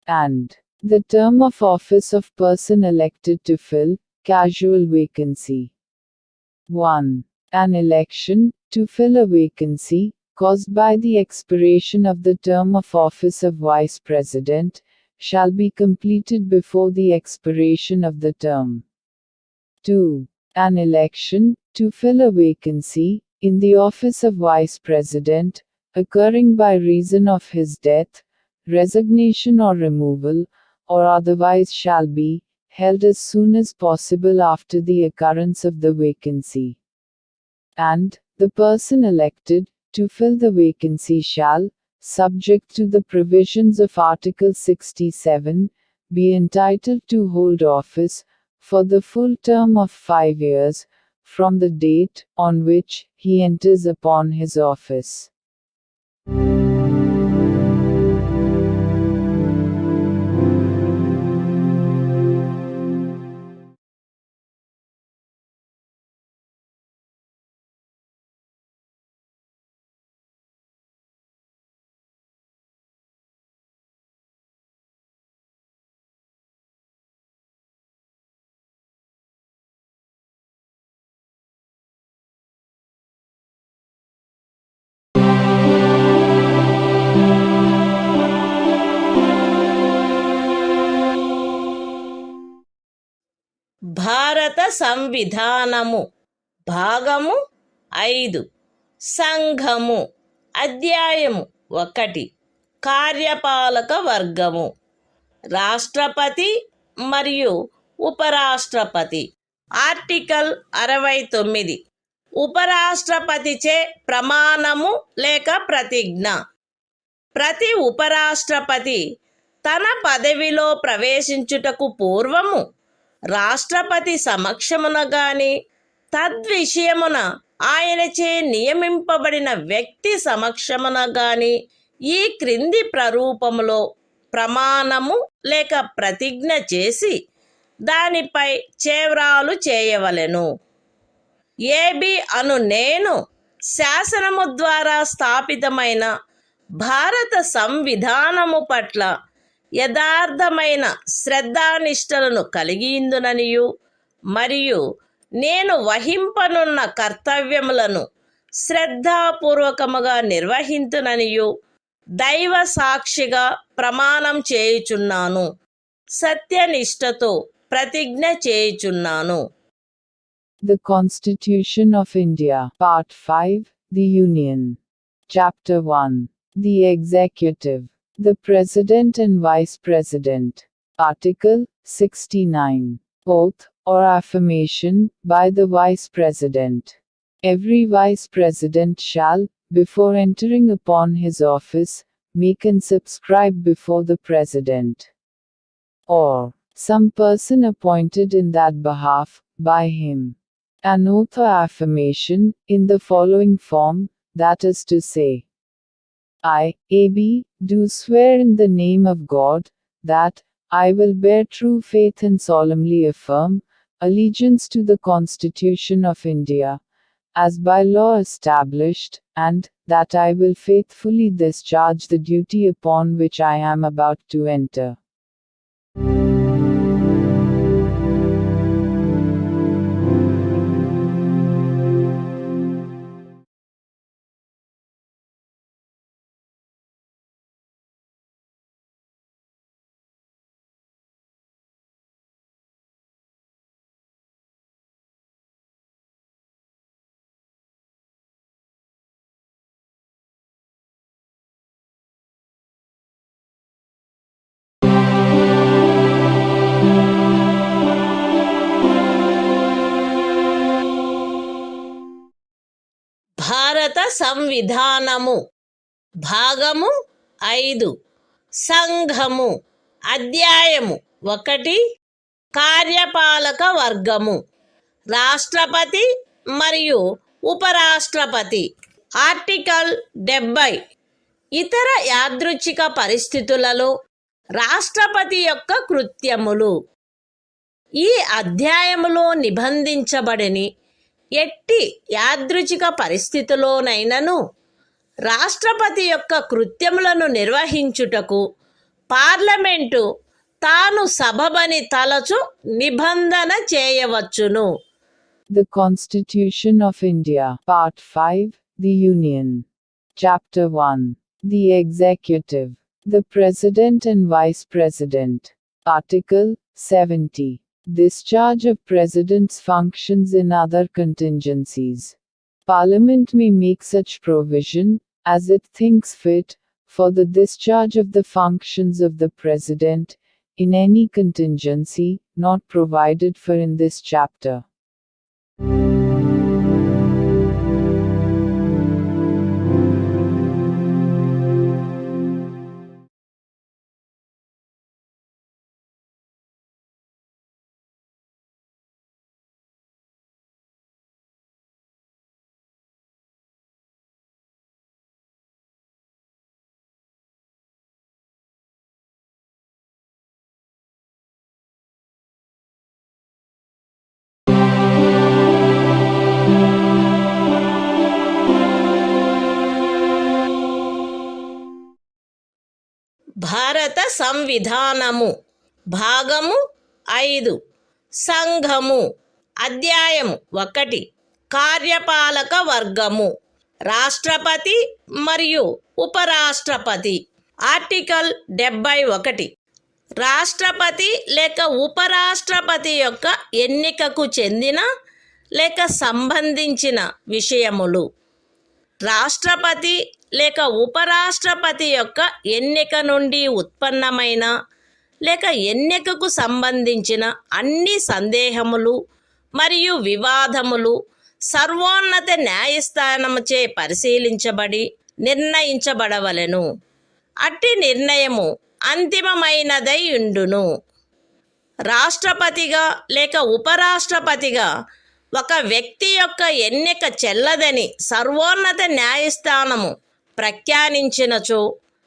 And the term of office of person elected to fill casual vacancy. 1. An election to fill a vacancy caused by the expiration of the term of office of Vice President shall be completed before the expiration of the term. 2. An election to fill a vacancy in the office of Vice President occurring by reason of his death, resignation or removal, or otherwise shall be held as soon as possible after the occurrence of the vacancy. and the person elected to fill the vacancy shall, subject to the provisions of Article 67, be entitled to hold office for the full term of 5 years from the date on which he enters upon his office. భారత సంవిధానము భాగము 5 సంఘము అధ్యాయము 1 కార్యపాలక వర్గము రాష్ట్రపతి మరియు ఉపరాష్ట్రపతి article 69 ఉపరాష్ట్రపతిచే ప్రమాణము లేక ప్రతిజ్ఞ ప్రతి ఉపరాష్ట్రపతి తన పదవిలో ప్రవేశించుటకు పూర్వము రాష్ట్రపతి సమక్షమున గాని తద్విషయమున ఆయనచే నియమింపబడిన వ్యక్తి సమక్షమున గాని ఈ క్రింది ప్రరూపములో ప్రమాణము లేక ప్రతిజ్ఞ చేసి దానిపై చేవ్రాలు చేయవలెను. ఏబి అను నేను శాసనము ద్వారా స్థాపితమైన భారత సంవిధానము పట్ల యథార్థమైన శ్రద్ధానిష్టలను కలిగియుందుననియు మరియు నేను వహింపనున్న కర్తవ్యములను శ్రద్ధాపూర్వకముగా నిర్వహింతుననియు దైవ సాక్షిగా ప్రమాణం చేయుచున్నాను, సత్యనిష్టతో ప్రతిజ్ఞ చేయుచున్నాను. The Constitution of India, Part 5, The Union. Chapter 1. The Executive. The President and Vice President. Article 69. Oath, or affirmation, by the Vice President. Every Vice President shall, before entering upon his office, make and subscribe before the President, or some person appointed in that behalf, by him, an oath or affirmation, in the following form, that is to say, I, A.B., do swear in the name of God, that I will bear true faith and solemnly affirm allegiance to the Constitution of India, as by law established, and that I will faithfully discharge the duty upon which I am about to enter. భారత సంవిధానము భాగము 5 సంఘము అధ్యాయము 1 కార్యపాలక వర్గము రాష్ట్రపతి మరియు ఉపరాష్ట్రపతి article 70 ఇతర యాదృచ్ఛిక పరిస్థితులలో రాష్ట్రపతి యొక్క కృత్యములు. ఈ అధ్యాయములో నిబంధించబడని ఎట్టి యాదృచ్ఛిక పరిస్థితిలోనైనను రాష్ట్రపతి యొక్క కృత్యములను నిర్వహించుటకు పార్లమెంటు తాను సబబని తలచు నిబంధన చేయవచ్చును. The Constitution of India, Part 5, The Union. Chapter 1. The Executive. The President and Vice President. Article 70. Discharge of President's functions in other contingencies. Parliament may make such provision, as it thinks fit, for the discharge of the functions of the President, in any contingency, not provided for in this chapter. సంవిధానము భాగము 5 సంఘము అధ్యాయము 1 కార్యపాలక వర్గము రాష్ట్రపతి మరియు ఉపరాష్ట్రపతి article 71 రాష్ట్రపతి లేక ఉపరాష్ట్రపతి యొక్క ఎన్నికకు చెందిన లేక సంబంధించిన విషయములు రాష్ట్రపతి లేక ఉపరాష్ట్రపతి యొక్క ఎన్నిక నుండి ఉత్పన్నమైన లేక ఎన్నికకు సంబంధించిన అన్ని సందేహములు మరియు వివాదములు సర్వోన్నత న్యాయస్థానముచే పరిశీలించబడి నిర్ణయించబడవలెను. అట్టి నిర్ణయము అంతిమమైనదై ఉండును. రాష్ట్రపతిగా లేక ఉపరాష్ట్రపతిగా ఒక వ్యక్తి యొక్క ఎన్నిక చెల్లదని సర్వోన్నత న్యాయస్థానము ప్రఖ్యానించినచో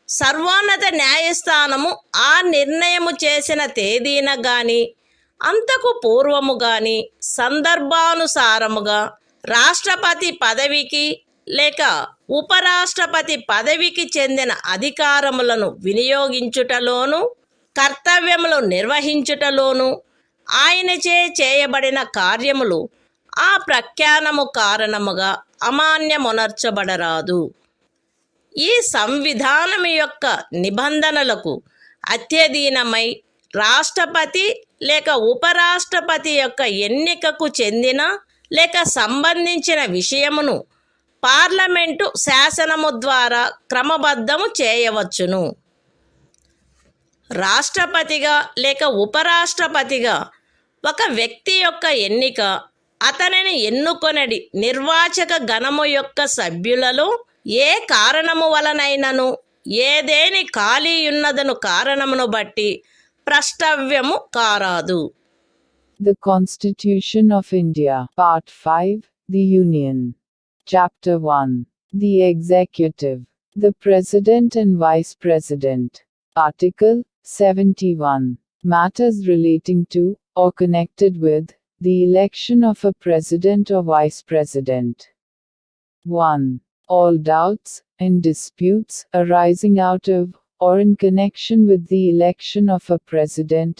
సర్వోన్నత న్యాయస్థానము ఆ నిర్ణయము చేసిన తేదీన గాని అంతకు పూర్వము గాని సందర్భానుసారముగా రాష్ట్రపతి పదవికి లేక ఉపరాష్ట్రపతి పదవికి చెందిన అధికారములను వినియోగించుటలోను కర్తవ్యములు నిర్వహించుటలోను ఆయనచే చేయబడిన కార్యములు ఆ ప్రఖ్యానము కారణముగా అమాన్యమునర్చబడరాదు. ఈ సంవిధానము యొక్క నిబంధనలకు అత్యధీనమై రాష్ట్రపతి లేక ఉపరాష్ట్రపతి యొక్క ఎన్నికకు చెందిన లేక సంబంధించిన విషయమును పార్లమెంటు శాసనము ద్వారా క్రమబద్ధము చేయవచ్చును. రాష్ట్రపతిగా లేక ఉపరాష్ట్రపతిగా ఒక వ్యక్తి యొక్క ఎన్నిక అతనిని ఎన్నుకొనడి నిర్వాచక గణము యొక్క సభ్యులలో ఏ కారణము వలనైనను ఏదేని ఖాళీ ఉన్నదను కారణమును బట్టి ప్రష్టవ్యము కారాదు. The Constitution of India, Part 5, The Union. Chapter 1. The Executive. The President and Vice President. Article 71. Matters relating to, or connected with, the election of a President or Vice President. 1. All doubts and disputes arising out of, or in connection with the election of a President,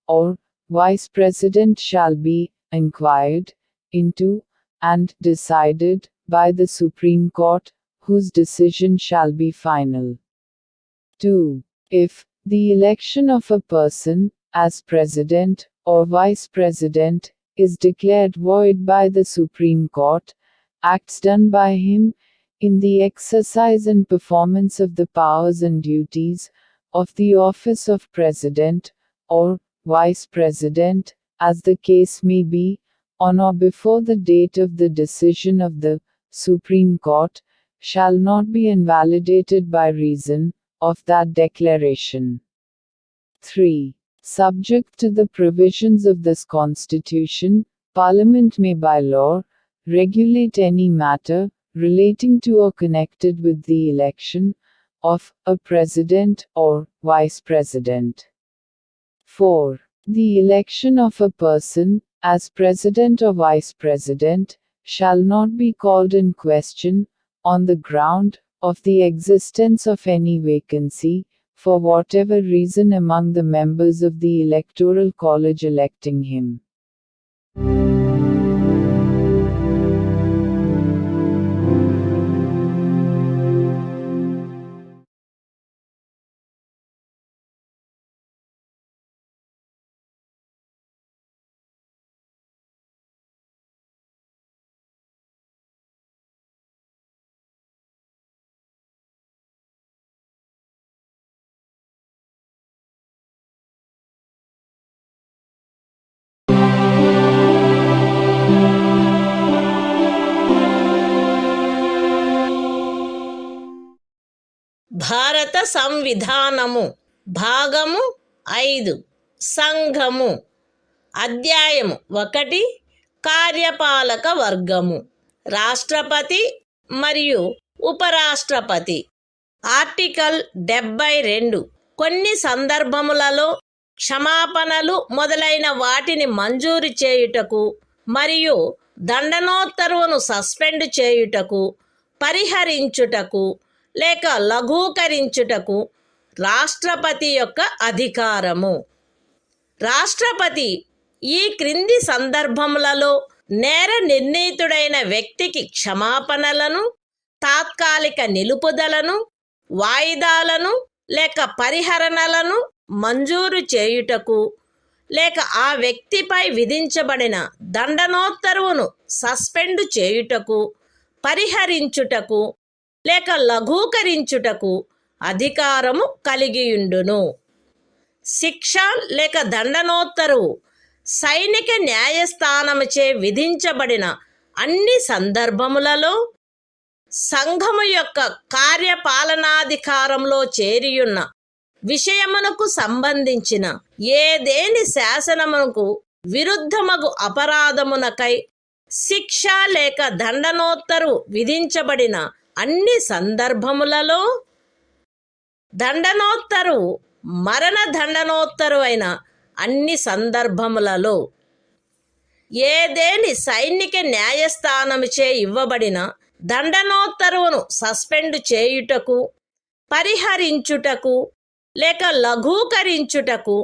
or Vice President shall be inquired into, and decided, by the Supreme Court, whose decision shall be final. 2. If the election of a person, as President, or Vice President, is declared void by the Supreme Court, acts done by him, in the exercise and performance of the powers and duties, of the office of President, or Vice President, as the case may be, on or before the date of the decision of the Supreme Court, shall not be invalidated by reason of that declaration. 3. Subject to the provisions of this Constitution, Parliament may by law regulate any matter relating to or connected with the election of a President or Vice President. 4. The election of a person, as President or Vice President, shall not be called in question, on the ground of the existence of any vacancy, for whatever reason among the members of the Electoral College electing him. భారత సంవిధానము భాగము 5 సంఘము అధ్యాయము 1 కార్యపాలక వర్గము రాష్ట్రపతి మరియు ఉపరాష్ట్రపతి article 72 కొన్ని సందర్భములలో క్షమాపణలు మొదలైన వాటిని మంజూరు చేయుటకు మరియు దండనోత్తర్వును సస్పెండ్ చేయుటకు పరిహరించుటకు లేక లఘూకరించుటకు రాష్ట్రపతి యొక్క అధికారము. రాష్ట్రపతి ఈ క్రింది సందర్భములలో నేర నిర్ణీతుడైన వ్యక్తికి క్షమాపణలను, తాత్కాలిక నిలుపుదలను, వాయిదాలను లేక పరిహరణలను మంజూరు చేయుటకు, లేక ఆ వ్యక్తిపై విధించబడిన దండనోత్తర్వును సస్పెండు చేయుటకు, పరిహరించుటకు లేక లఘూకరించుటకు అధికారము కలిగియుండును. శిక్ష లేక దండనోత్తరువు సైనిక న్యాయస్థానముచే విధించబడిన అన్ని సందర్భములలో సంఘము యొక్క కార్యపాలనాధికారంలో చేరియున్న విషయమునకు సంబంధించిన ఏదేని శాసనమునకు విరుద్ధమగు అపరాధమునకై శిక్ష లేక దండనోత్తరు విధించబడిన అన్ని సందర్భములలో దండనోత్తరు మరణ దండనోత్తరు అయిన అన్ని సందర్భములలో ఏదేని సైనిక న్యాయస్థానముచే ఇవ్వబడిన దండనోత్తరువును సస్పెండు చేయుటకు, పరిహరించుటకు లేక లఘూకరించుటకు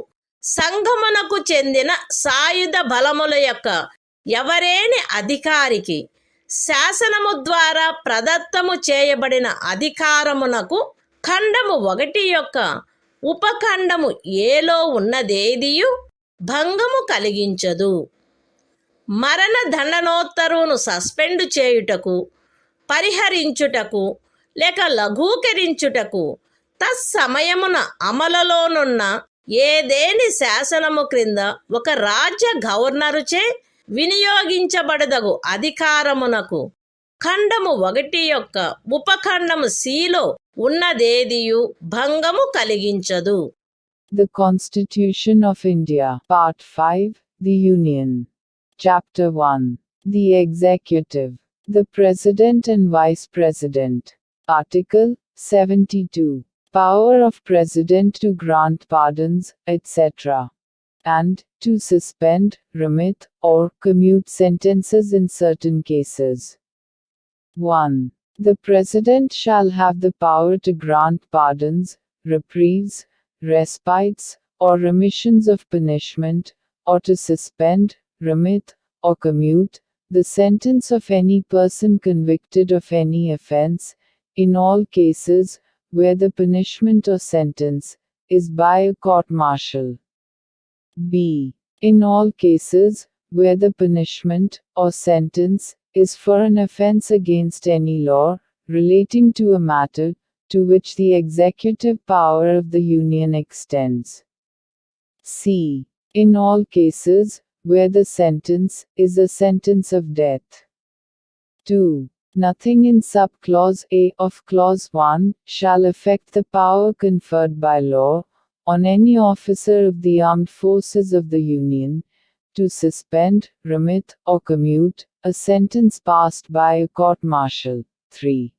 సంఘమునకు చెందిన సాయుధ బలముల యొక్క ఎవరేని అధికారికి శాసనము ద్వారా ప్రదత్తము చేయబడిన అధికారమునకు ఖండము 1 యొక్క ఉపఖండము ఏలో ఉన్నదేదియు భంగము కలిగించదు. మరణ దండనోత్తరువును సస్పెండు చేయుటకు, పరిహరించుటకు లేక లఘూకరించుటకు తత్సమయమున అమలులోనున్న ఏదేని శాసనము క్రింద ఒక రాజ్య గవర్నరుచే వినియోగించబడదగు అధికారమునకు ఖండము 1 యొక్క ఉపఖండము సిలో ఉన్నదేదియు భంగము కలిగించదు. The Constitution of India, Part 5, The Union. Chapter 1. The Executive. The President and Vice President. Article 72. Power of President to grant pardons, etc. and to suspend, remit, or commute sentences in certain cases. 1. The President shall have the power to grant pardons, reprieves, respites, or remissions of punishment, or to suspend, remit, or commute the sentence of any person convicted of any offense, in all cases where the punishment or sentence is by a court-martial. B. In all cases where the punishment or sentence is for an offense against any law relating to a matter to which the executive power of the Union extends. C. In all cases where the sentence is a sentence of death. 2. Nothing in sub-clause A of clause 1 shall affect the power conferred by law on any officer of the armed forces of the Union to suspend, remit, or commute a sentence passed by a court-martial. 3.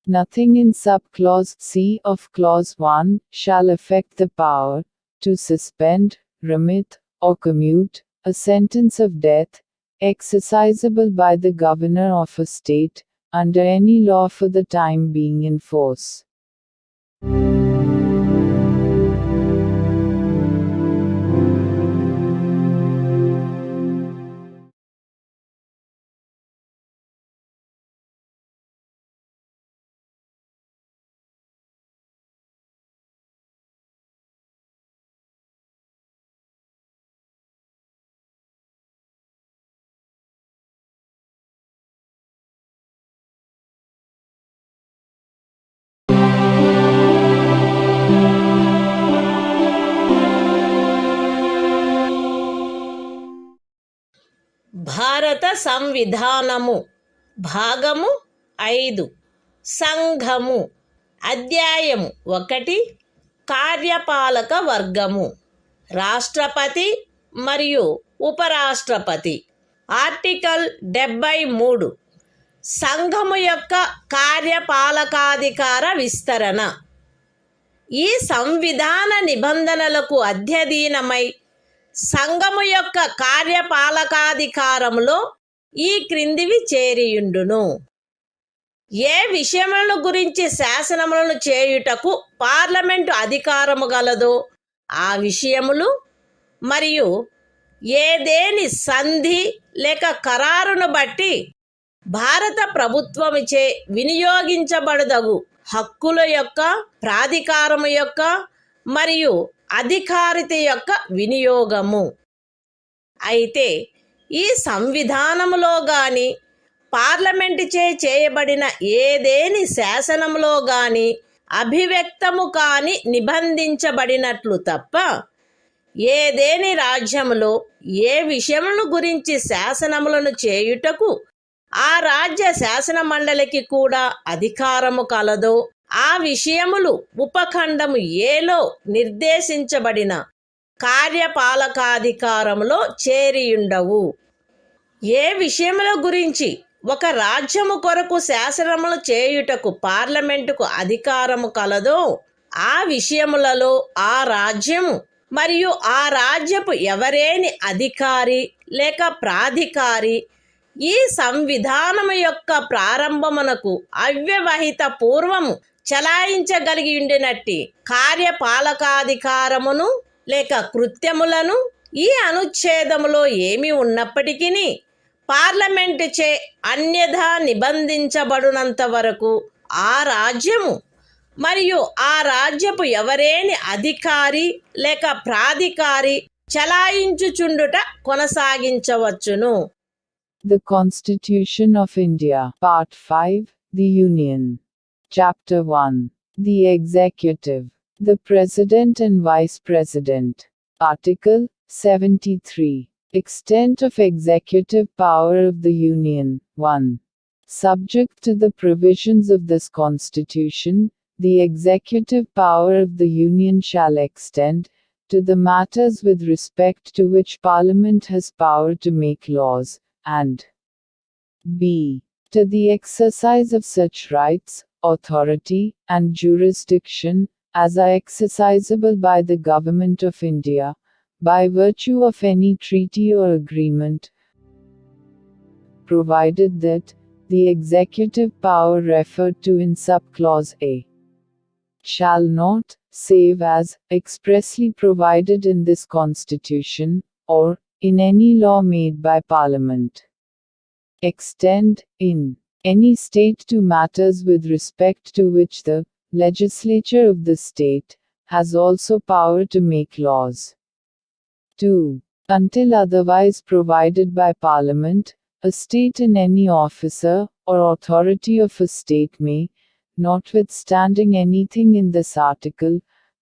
Nothing in sub-clause C of clause 1 shall affect the power to suspend, remit, or commute a sentence of death exercisable by the governor of a state under any law for the time being in force. భారత సంవిధానము భాగము 5 సంఘము అధ్యాయము 1 కార్యపాలక వర్గము రాష్ట్రపతి మరియు ఉపరాష్ట్రపతి. Article 73 సంఘము యొక్క కార్యపాలకాధికార విస్తరణ. ఈ సంవిధాన నిబంధనలకు అధ్యయనమై సంఘము యొక్క కార్యపాలకాధికారములో ఈ క్రిందివి చేరియుండును. ఏ విషయములను గురించి శాసనములను చేయుటకు పార్లమెంటు అధికారము గలదో ఆ విషయములు మరియు ఏదేని సంధి లేక ఖరారును బట్టి భారత ప్రభుత్వముచే వినియోగించబడదగు హక్కుల యొక్క, ప్రాధికారము యొక్క మరియు అధికారిత యొక్క వినియోగము. అయితే ఈ సంవిధానములో గాని పార్లమెంటుచే చేయబడిన ఏదేని శాసనములో గాని అభివ్యక్తము కాని నిబంధించబడినట్లు తప్ప ఏదేని రాజ్యములో ఏ విషయములను గురించి శాసనములను చేయుటకు ఆ రాజ్య శాసన మండలికి కూడా అధికారము కలదో ఆ విషయములు ఉపఖండము ఏలో నిర్దేశించబడిన కార్యపాలకాధికారములో చేరియుండవు. ఏ విషయముల గురించి ఒక రాజ్యము కొరకు శాసనములు చేయుటకు పార్లమెంటుకు అధికారము కలదో ఆ విషయములలో ఆ రాజ్యము మరియు ఆ రాజ్యపు ఎవరేని అధికారి లేక ప్రాధికారి ఈ సంవిధానము యొక్క ప్రారంభమునకు అవ్యవహిత పూర్వము చలాయించగలిగి ఉండినట్టి కార్యపాలకాధికారమును లేక కృత్యములను ఈ అనుచ్ఛేదములో ఏమి ఉన్నప్పటికీ పార్లమెంటుచే అన్యథా నిబంధించబడినంత వరకు ఆ రాజ్యము మరియు ఆ రాజ్యపు ఎవరేని అధికారి లేక ప్రాధికారి చలాయించుచుండుట కొనసాగించవచ్చును. The Constitution of India, Part 5, The Union. Chapter 1. The Executive. The President and Vice President. Article 73. Extent of executive power of the Union. 1. Subject to the provisions of this Constitution, the executive power of the Union shall extend to the matters with respect to which Parliament has power to make laws, and b. to the exercise of such rights, authority, and jurisdiction as are exercisable by the Government of India, by virtue of any treaty or agreement, provided that the executive power referred to in subclause A shall not, save as expressly provided in this Constitution, or in any law made by Parliament, extend, in any state to matters with respect to which the legislature of the state has also power to make laws. 2. Until otherwise provided by Parliament, a state in any officer or authority of a state may, notwithstanding anything in this article,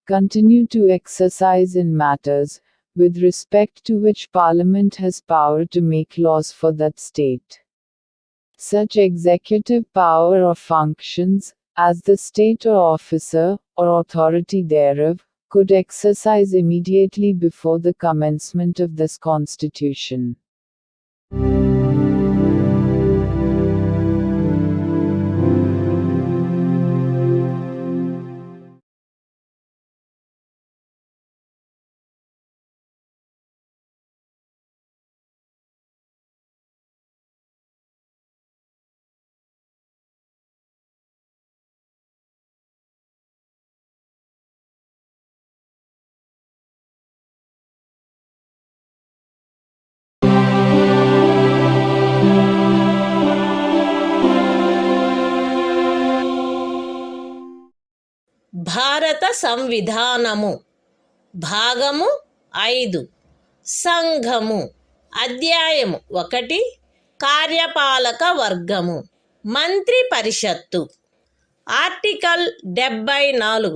continue to exercise in matters with respect to which Parliament has power to make laws for that state such executive power or functions as the state or officer or authority thereof could exercise immediately before the commencement of this Constitution. భారత సంవిధానము భాగము 5 సంఘము అధ్యాయము 1 కార్యపాలక వర్గము మంత్రి పరిషత్తు article 74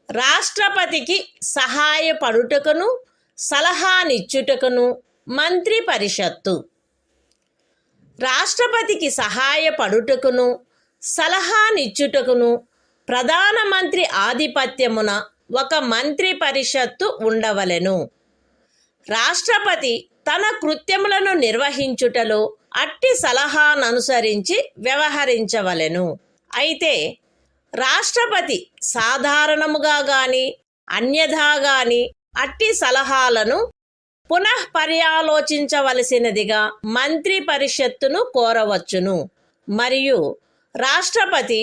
రాష్ట్రపతికి సహాయపడుటకును సలహానిచ్చుటకును మంత్రి పరిషత్తు రాష్ట్రపతికి సహాయపడుటకును సలహానిచ్చుటకును ప్రధానమంత్రి ఆధిపత్యమున ఒక మంత్రి పరిషత్తు ఉండవలెను. రాష్ట్రపతి తన కృత్యములను నిర్వహించుటలో అట్టి సలహాననుసరించి వ్యవహరించవలెను. అయితే రాష్ట్రపతి సాధారణముగా గాని అన్యథా గాని అట్టి సలహాలను పునఃపర్యాలోచించవలసినదిగా మంత్రి పరిషత్తును కోరవచ్చును. మరియు రాష్ట్రపతి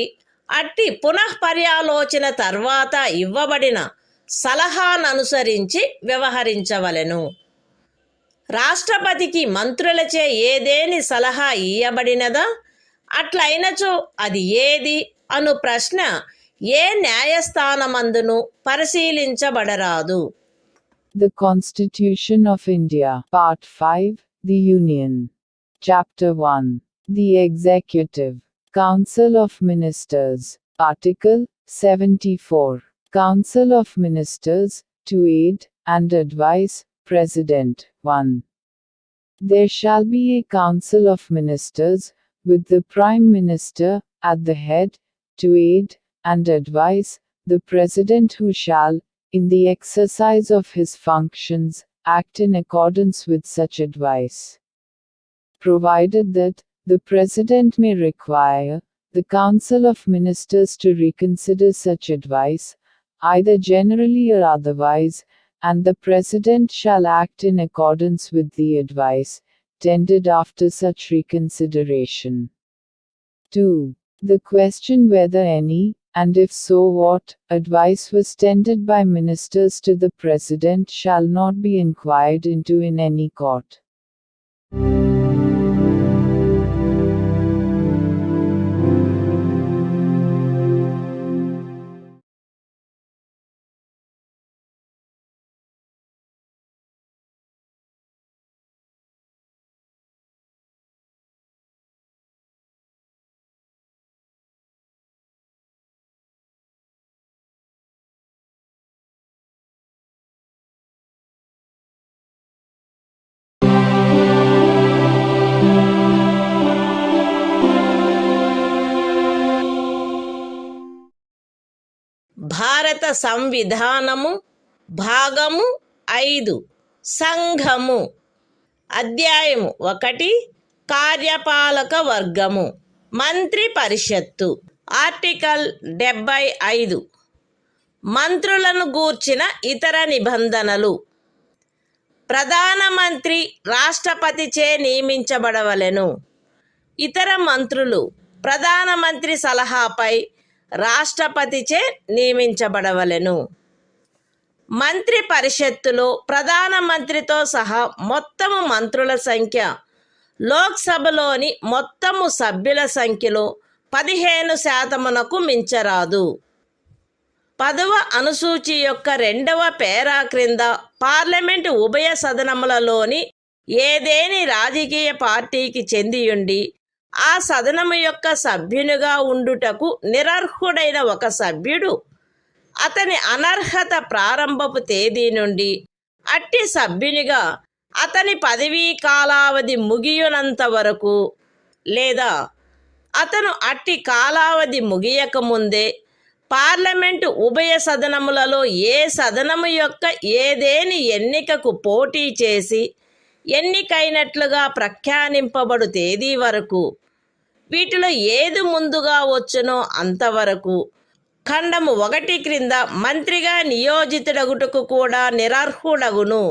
అట్టి పునఃపర్యాలోచన తర్వాత ఇవ్వబడిన సలహాననుసరించి వ్యవహరించవలెను. రాష్ట్రపతికి మంత్రులచే ఏదేని సలహా ఇయ్యబడినదా, అట్లయినచో అది ఏది అను ప్రశ్న ఏ న్యాయస్థానమందును పరిశీలించబడరాదు. The Constitution of India, Part 5, The Union. Chapter 1. The Executive. Council of Ministers. Article 74. Council of Ministers, to aid and advise President. 1. There shall be a Council of Ministers, with the Prime Minister at the head, to aid and advise the President, who shall, in the exercise of his functions, act in accordance with such advice. Provided that the President may require the Council of Ministers to reconsider such advice, either generally or otherwise, and the President shall act in accordance with the advice tendered after such reconsideration. 2. The question whether any, and if so what, advice was tendered by ministers to the President shall not be inquired into in any court. భారత సంవిధానము భాగము 5 సంఘము. అధ్యాయము 1 కార్యపాలక వర్గము. మంత్రి పరిషత్తు. Article 75. మంత్రులను గూర్చిన ఇతర నిబంధనలు. ప్రధానమంత్రి రాష్ట్రపతిచే నియమించబడవలెను. ఇతర మంత్రులు ప్రధానమంత్రి సలహాపై రాష్ట్రపతిచే నియమించబడవలెను. మంత్రి పరిషత్తులో ప్రధానమంత్రితో సహా మొత్తము మంత్రుల సంఖ్య లోక్సభలోని మొత్తము సభ్యుల సంఖ్యలో 15% మించరాదు. 10వ అనుసూచి యొక్క 2వ పేరా క్రింద పార్లమెంటు ఉభయ సదనములలోని ఏదేని రాజకీయ పార్టీకి చెందియుండి ఆ సదనము యొక్క సభ్యునిగా ఉండుటకు నిరర్హుడైన ఒక సభ్యుడు అతని అనర్హత ప్రారంభపు తేదీ నుండి అట్టి సభ్యునిగా అతని పదవీ కాలావధి ముగియునంత వరకు లేదా అతను అట్టి కాలావధి ముగియకముందే పార్లమెంటు ఉభయ సదనములలో ఏ సదనము యొక్క ఏదేని ఎన్నికకు పోటీ చేసి ఎన్నికైనట్లుగా ప్రఖ్యానింపబడు తేదీ వరకు, వీటిలో ఏది ముందుగా వచ్చునో అంతవరకు ఖండము 1 క్రింద మంత్రిగా నియోజితుడగుటకు కూడా నిరర్హుడగును.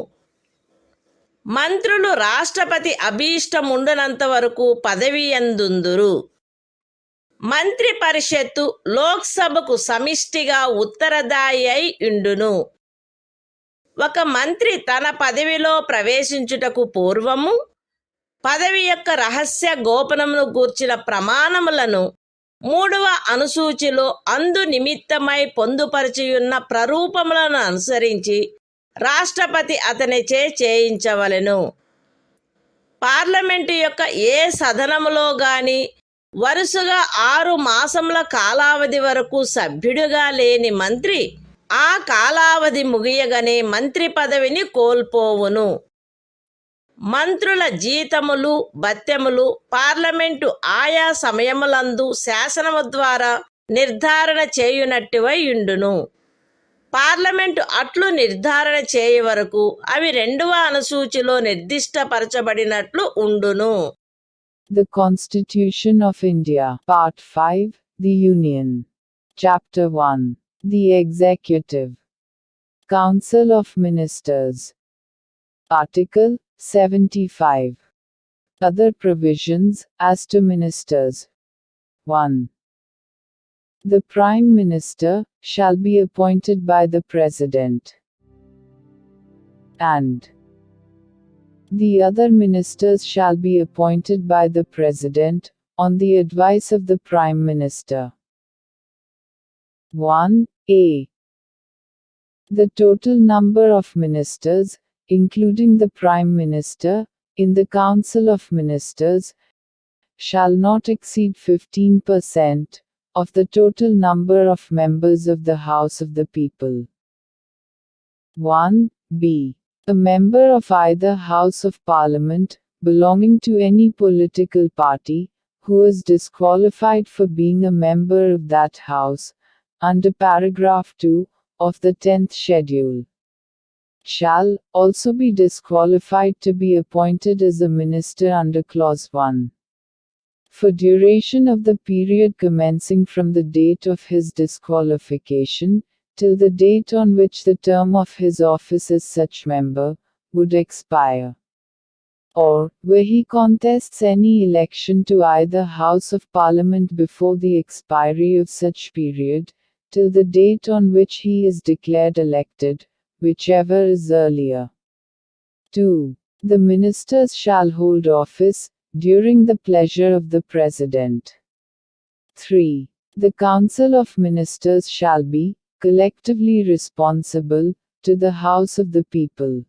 మంత్రులు రాష్ట్రపతి అభీష్టముండునంత వరకు పదవి యందుందురు. మంత్రి పరిషత్తు లోక్సభకు సమిష్టిగా ఉత్తరదాయి అయి ఉండును. ఒక మంత్రి తన పదవిలో ప్రవేశించుటకు పూర్వము పదవి యొక్క రహస్య గోపనమును గూర్చిన ప్రమాణములను 3వ అనుసూచిలో అందు నిమిత్తమై పొందుపరిచియున్న ప్రరూపములను అనుసరించి రాష్ట్రపతి అతనిచే చేయించవలెను. పార్లమెంటు యొక్క ఏ సదనములో గాని వరుసగా 6 మాసముల కాలావధి వరకు సభ్యుడిగా లేని మంత్రి ఆ కాలావధి ముగియగానే మంత్రి పదవిని కోల్పోవును. మంత్రుల జీతములు భత్యములు పార్లమెంటు ఆయా సమయములందు శాసనము ద్వారా నిర్ధారణ చేయునట్టువై ఉండును. పార్లమెంటు అట్లు నిర్ధారణ చేయ వరకు అవి 2వ అనుసూచిలో నిర్దిష్టపరచబడినట్లు ఉండును. The Constitution of India, Part 5, The Union. Chapter 1. The Executive. Council of Ministers. Article 75. Other provisions as to ministers. 1. The Prime Minister shall be appointed by the President, and the other ministers shall be appointed by the President, on the advice of the Prime Minister. 1a. The total number of ministers, including the Prime Minister, in the Council of Ministers, shall not exceed 15% of the total number of members of the House of the People. 1b. A member of either House of Parliament, belonging to any political party, who is disqualified for being a member of that House, under paragraph 2 of the 10th schedule, shall also be disqualified to be appointed as a minister under clause 1. For duration of the period commencing from the date of his disqualification, till the date on which the term of his office as such member would expire, or where he contests any election to either House of Parliament before the expiry of such period, till the date on which he is declared elected, whichever is earlier. 2. The ministers shall hold office during the pleasure of the President. 3. The Council of Ministers shall be collectively responsible to the House of the People.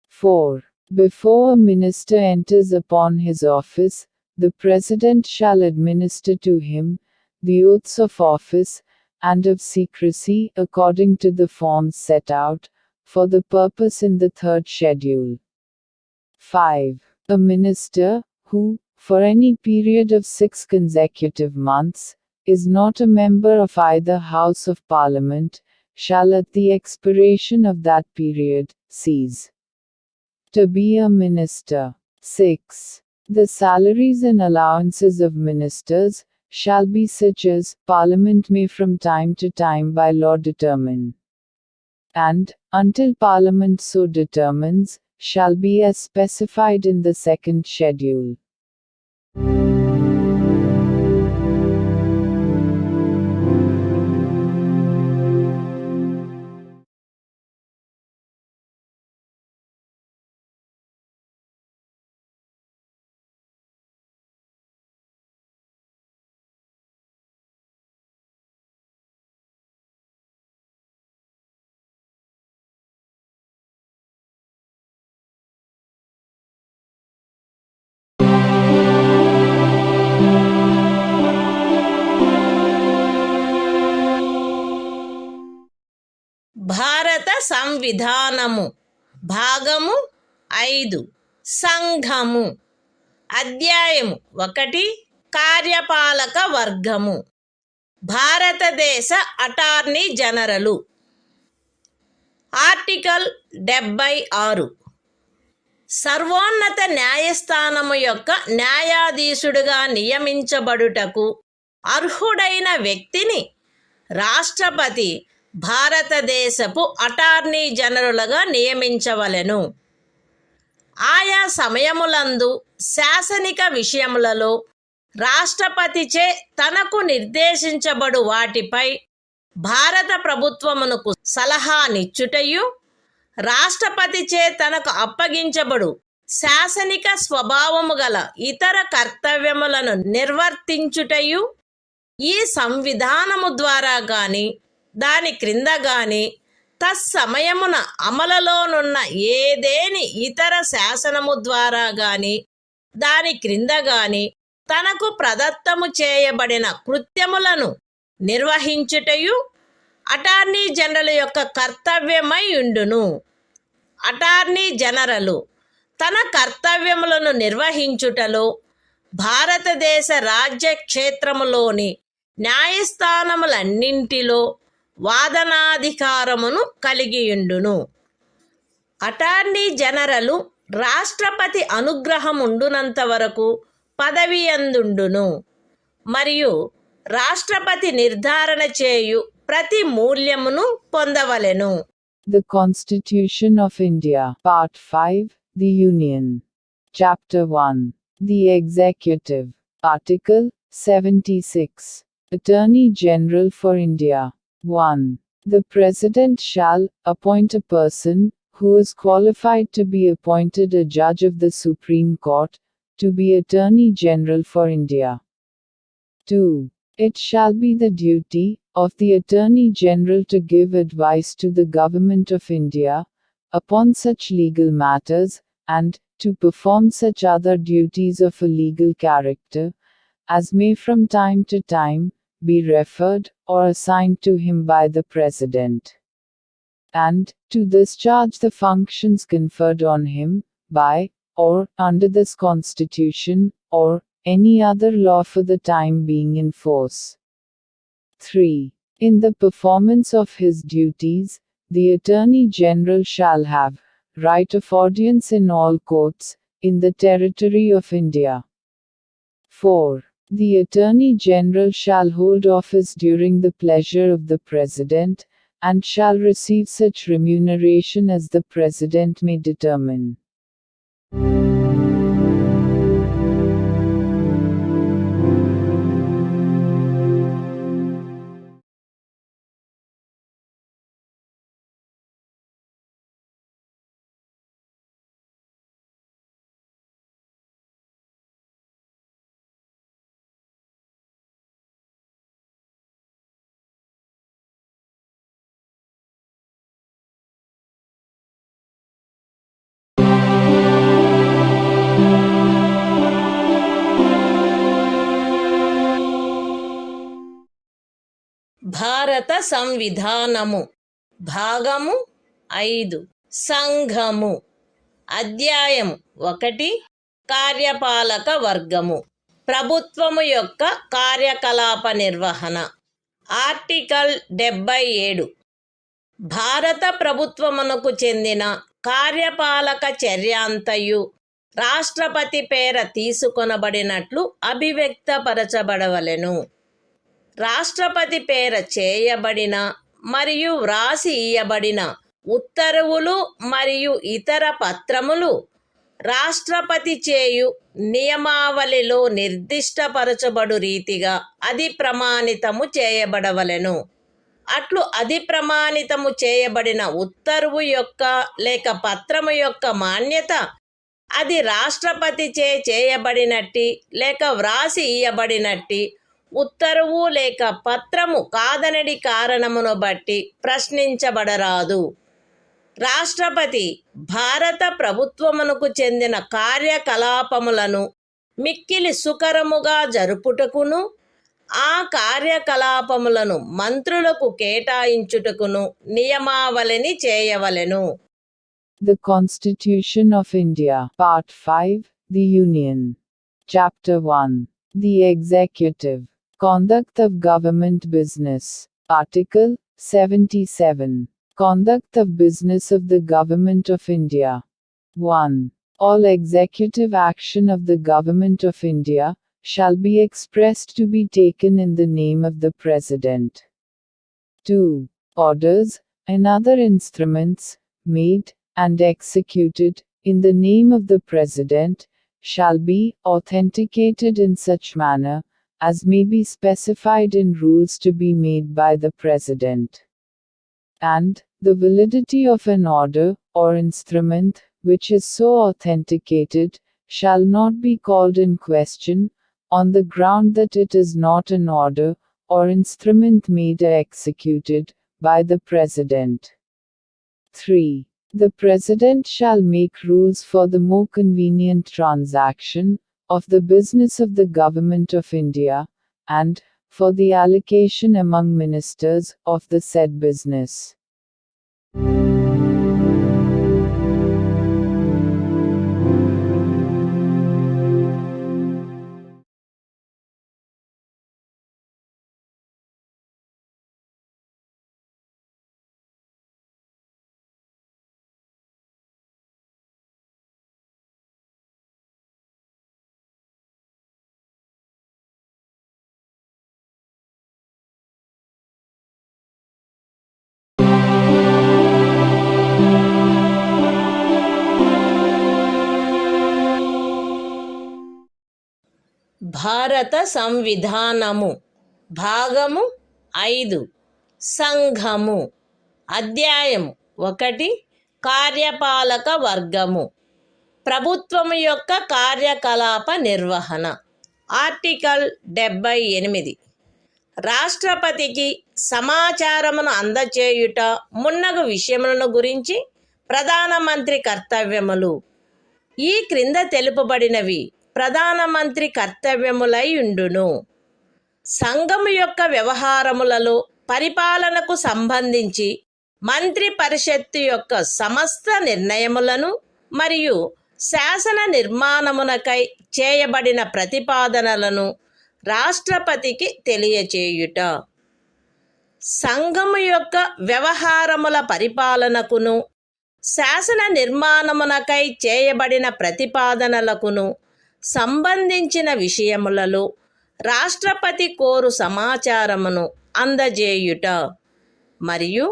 4. Before a minister enters upon his office, the President shall administer to him the oaths of office and of secrecy according to the forms set out for the purpose in the 3rd schedule. 5. A minister who, for any period of 6 consecutive months, is not a member of either House of Parliament, shall at the expiration of that period cease to be a minister. 6. The salaries and allowances of ministers shall be such as Parliament may from time to time by law determine, and, until Parliament so determines, shall be as specified in the 2nd schedule. భారత సంవిధానము భాగము 5 సంఘము అధ్యాయము 1 కార్యపాలక వర్గము భారతదేశ attorney general article 76 సర్వోన్నత న్యాయస్థానము యొక్క న్యాయాధీశుడిగా నియమించబడుటకు అర్హుడైన వ్యక్తిని రాష్ట్రపతి భారతదేశపు అటార్నీ జనరలుగా నియమించవలెను. ఆయా సమయములందు శాసనిక విషయములలో రాష్ట్రపతిచే తనకు నిర్దేశించబడు వాటిపై భారత ప్రభుత్వమునకు సలహానిచ్చుటయు, రాష్ట్రపతిచే తనకు అప్పగించబడు శాసనిక స్వభావము గల ఇతర కర్తవ్యములను నిర్వర్తించుటయు ఈ సంవిధానము ద్వారా గాని దాని క్రింద గాని తత్సమయమున అమలులోనున్న ఏదేని ఇతర శాసనము ద్వారా గాని దాని క్రింద గాని తనకు ప్రదత్తము చేయబడిన కృత్యములను నిర్వహించుటయు అటార్నీ జనరల్ యొక్క కర్తవ్యమై ఉండును. అటార్నీ జనరలు తన కర్తవ్యములను నిర్వహించుటలో భారతదేశ రాజ్య క్షేత్రములోని న్యాయస్థానములన్నింటిలో వాదనాధికారమును కలిగియుండును. అటార్నీ జనరలు రాష్ట్రపతి అనుగ్రహముండునంత వరకు పదవియందుండును మరియు రాష్ట్రపతి నిర్ధారణ చేయు ప్రతి మూల్యమును పొందవలెను. The Constitution of India, Part 5, The Union. Chapter 1. The Executive. Article 76. Attorney General for India. 1. The President shall appoint a person who is qualified to be appointed a judge of the Supreme Court to be Attorney General for India. 2. It shall be the duty of the Attorney General to give advice to the Government of India upon such legal matters, and to perform such other duties of a legal character as may from time to time be referred or assigned to him by the President, and to discharge the functions conferred on him by or under this Constitution or any other law for the time being in force. 3. In the performance of his duties, the Attorney General shall have right of audience in all courts in the territory of India. 4. The Attorney General shall hold office during the pleasure of the President, and shall receive such remuneration as the President may determine. భారత సంవిధానము భాగము 5 సంఘము అధ్యాయం 1 కార్యపాలక వర్గము ప్రభుత్వము యొక్క కార్యకలాప నిర్వహణ article 77 భారత ప్రభుత్వమునకు చెందిన కార్యపాలక చర్యాంతయు రాష్ట్రపతి పేర తీసుకొనబడినట్లు అభివ్యక్తపరచబడవలెను. రాష్ట్రపతి పేర చేయబడిన మరియు వ్రాసి ఇయ్యబడిన ఉత్తర్వులు మరియు ఇతర పత్రములు రాష్ట్రపతి చేయు నియమావళిలో నిర్దిష్టపరచబడు రీతిగా అది ప్రమాణితము చేయబడవలెను. అట్లు అది ప్రమాణితము చేయబడిన ఉత్తర్వు యొక్క లేక పత్రము యొక్క మాన్యత అది రాష్ట్రపతిచే చేయబడినట్టి లేక వ్రాసి ఇయ్యబడినట్టి ఉత్తర్వు లేక పత్రము కాదనడి కారణమును బట్టి ప్రశ్నించబడరాదు. రాష్ట్రపతి భారత ప్రభుత్వమునకు చెందిన కార్యకలాపములను మిక్కిలి సుకరముగా జరుపుటకును ఆ కార్యకలాపములను మంత్రులకు కేటాయించుటకును నియమావళిని చేయవలెను. The Constitution of India. Part 5. The Union. Chapter 1. The Executive. Conduct of Government Business. Article 77. Conduct of Business of the Government of India. 1. All executive action of the Government of India shall be expressed to be taken in the name of the President. 2. Orders and other instruments made and executed in the name of the President shall be authenticated in such manner as may be specified in rules to be made by the President. And the validity of an order or instrument which is so authenticated shall not be called in question on the ground that it is not an order or instrument made or executed by the President. 3. The President shall make rules for the more convenient transaction of the business of the Government of India, and for the allocation among ministers of the said business. భారత సంవిధానము భాగము 5 సంఘము అధ్యాయము 1 కార్యపాలక వర్గము ప్రభుత్వము యొక్క కార్యకలాప నిర్వహణ article 78 రాష్ట్రపతికి సమాచారమును అందచేయుట మున్నగు విషయములను గురించి ప్రధానమంత్రి కర్తవ్యములు ఈ క్రింద తెలుపబడినవి ప్రధానమంత్రి కర్తవ్యములై ఉండును. సంఘము యొక్క వ్యవహారములలో పరిపాలనకు సంబంధించి మంత్రి పరిషత్తు యొక్క సమస్త నిర్ణయములను మరియు శాసన నిర్మాణమునకై చేయబడిన ప్రతిపాదనలను రాష్ట్రపతికి తెలియచేయుట. సంఘము యొక్క వ్యవహారముల పరిపాలనకును శాసన నిర్మాణమునకై చేయబడిన ప్రతిపాదనలకును సంబంధించిన విషయములలో రాష్ట్రపతి కోరు సమాచారమును అందజేయుట మరియు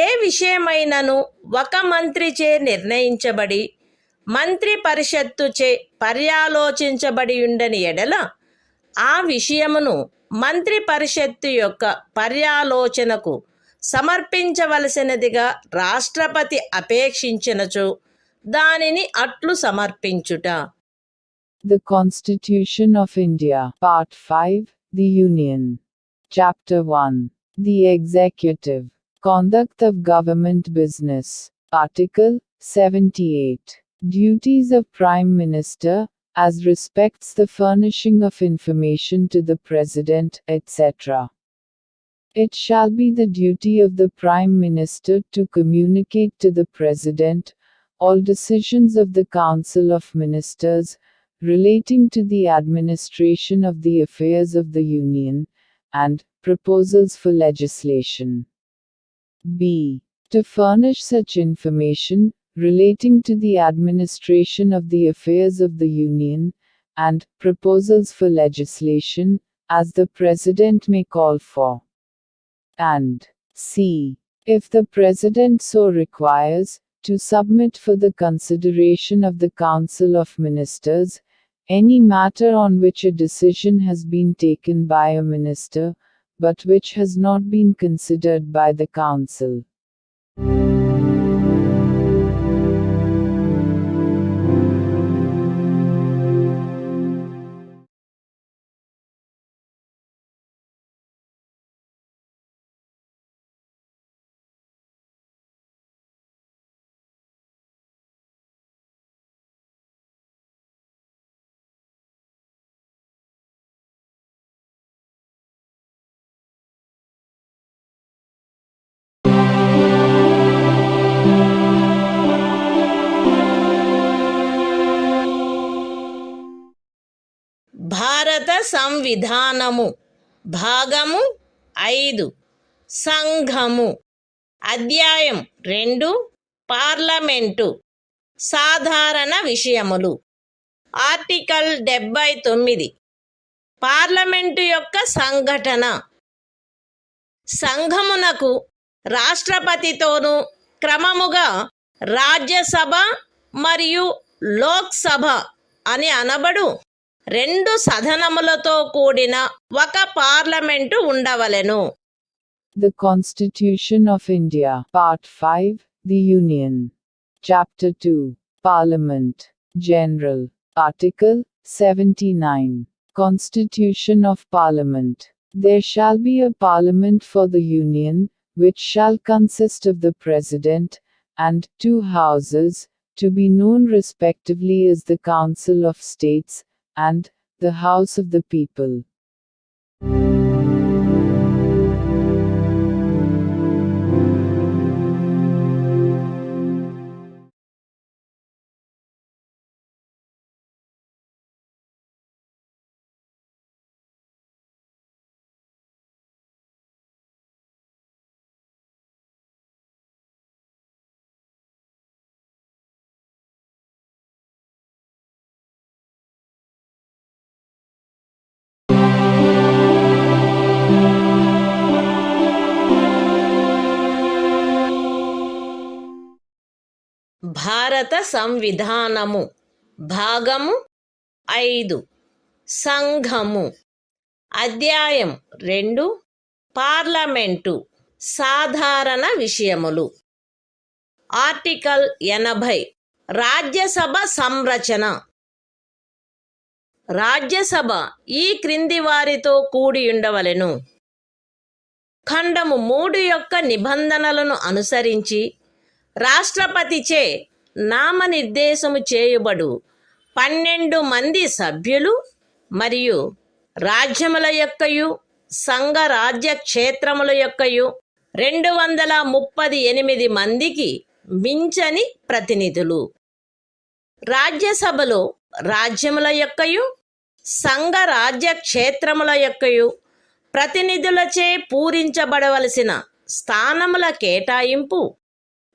ఏ విషయమైనను ఒక మంత్రిచే నిర్ణయించబడి మంత్రి పరిషత్తుచే పర్యాలోచించబడి ఉండని ఎడల ఆ విషయమును మంత్రి పరిషత్తు యొక్క పర్యాలోచనకు సమర్పించవలసినదిగా రాష్ట్రపతి అపేక్షించినచో దానిని అట్లు సమర్పించుట. The Constitution of India, Part 5, The Union. Chapter 1. The Executive. Conduct of Government Business. Article 78. Duties of Prime Minister, as respects the furnishing of information to the President, etc. It shall be the duty of the Prime Minister to communicate to the President all decisions of the Council of Ministers relating to the administration of the affairs of the Union, and proposals for legislation. B. To furnish such information relating to the administration of the affairs of the Union, and proposals for legislation, as the President may call for. And C. If the President so requires, to submit for the consideration of the Council of Ministers any matter on which a decision has been taken by a minister, but which has not been considered by the Council. భారత సంవిధానము భాగము 5 సంఘము అధ్యాయం 2 parliament సాధారణ విషయములు article 79 parliament యొక్క సంఘటన సంఘమునకు రాష్ట్రపతితోనూ క్రమముగా రాజ్యసభ మరియు లోక్సభ అని అనబడు 2 సదనములతో కూడిన ఒక పార్లమెంటు ఉండవలెను. The Constitution of India, Part 5, The Union. Chapter 2. Parliament. General. Article 79. Constitution of Parliament. There shall be a Parliament for the Union, which shall consist of the President, and 2 houses, to be known respectively as the Council of States, and the House of the People. భారత సంవిధానము భాగము 5 సంఘము. అధ్యాయం 2 parliament సాధారణ విషయములు. Article 80 Rajya Sabha సంరచన. Rajya Sabha ఈ క్రింది వారితో కూడి ఉండవలెను. ఖండము 3 యొక్క నిబంధనలను అనుసరించి రాష్ట్రపతిచే నామనిర్దేశము చేయబడు 12 మంది సభ్యులు మరియు రాజ్యముల యొక్కయు సంఘ రాజ్య క్షేత్రముల యొక్కయు 238 మందికి మించని ప్రతినిధులు. రాజ్యసభలో రాజ్యముల యొక్కయు సంఘ రాజ్య క్షేత్రముల యొక్కయు ప్రతినిధులచే పూరించబడవలసిన స్థానముల కేటాయింపు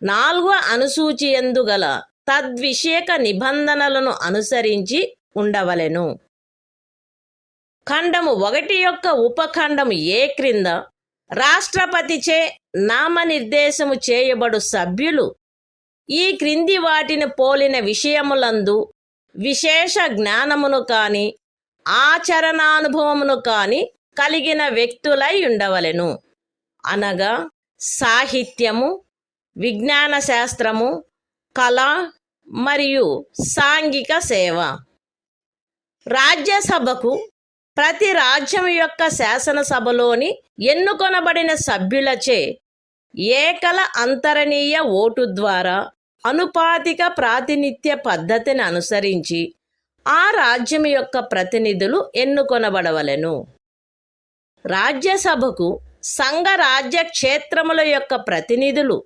4వ అనుసూచియందు గల తద్విషయక నిబంధనలను అనుసరించి ఉండవలెను. ఖండము 1 యొక్క ఉపఖండము ఏ క్రింద రాష్ట్రపతిచే నామనిర్దేశము చేయబడు సభ్యులు ఈ క్రింది వాటిని పోలిన విషయములందు విశేష జ్ఞానమును కాని ఆచరణానుభవమును కాని కలిగిన వ్యక్తులై ఉండవలెను. అనగా సాహిత్యము, విజ్ఞాన శాస్త్రము, కళ మరియు సాంఘిక సేవ. రాజ్యసభకు ప్రతి రాజ్యం యొక్క శాసనసభలోని ఎన్నుకొనబడిన సభ్యులచే ఏకల అంతరణీయ ఓటు ద్వారా అనుపాతిక ప్రాతినిధ్య పద్ధతిని అనుసరించి ఆ రాజ్యం యొక్క ప్రతినిధులు ఎన్నుకొనబడవలెను. రాజ్యసభకు సంఘ రాజ్య క్షేత్రముల యొక్క ప్రతినిధులు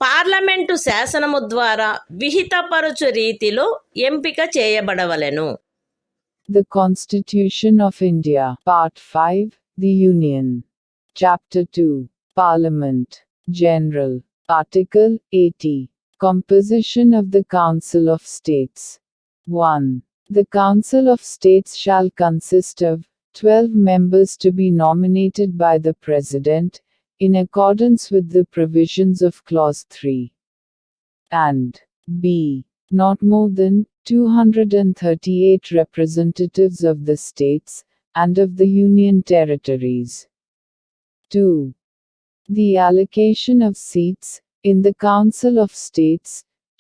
పార్లమెంటు శాసనము ద్వారా విహితపరచు రీతిలో ఎంపిక చేయబడవలెను. The Constitution of India, Part 5, The Union. Chapter 2, Parliament, General. Article 80. Composition of the Council of States. 1. The Council of States shall consist of 12 members to be nominated by the President, in accordance with the provisions of Clause 3. And b. Not more than 238 representatives of the states, and of the Union territories. 2. The allocation of seats, in the Council of States,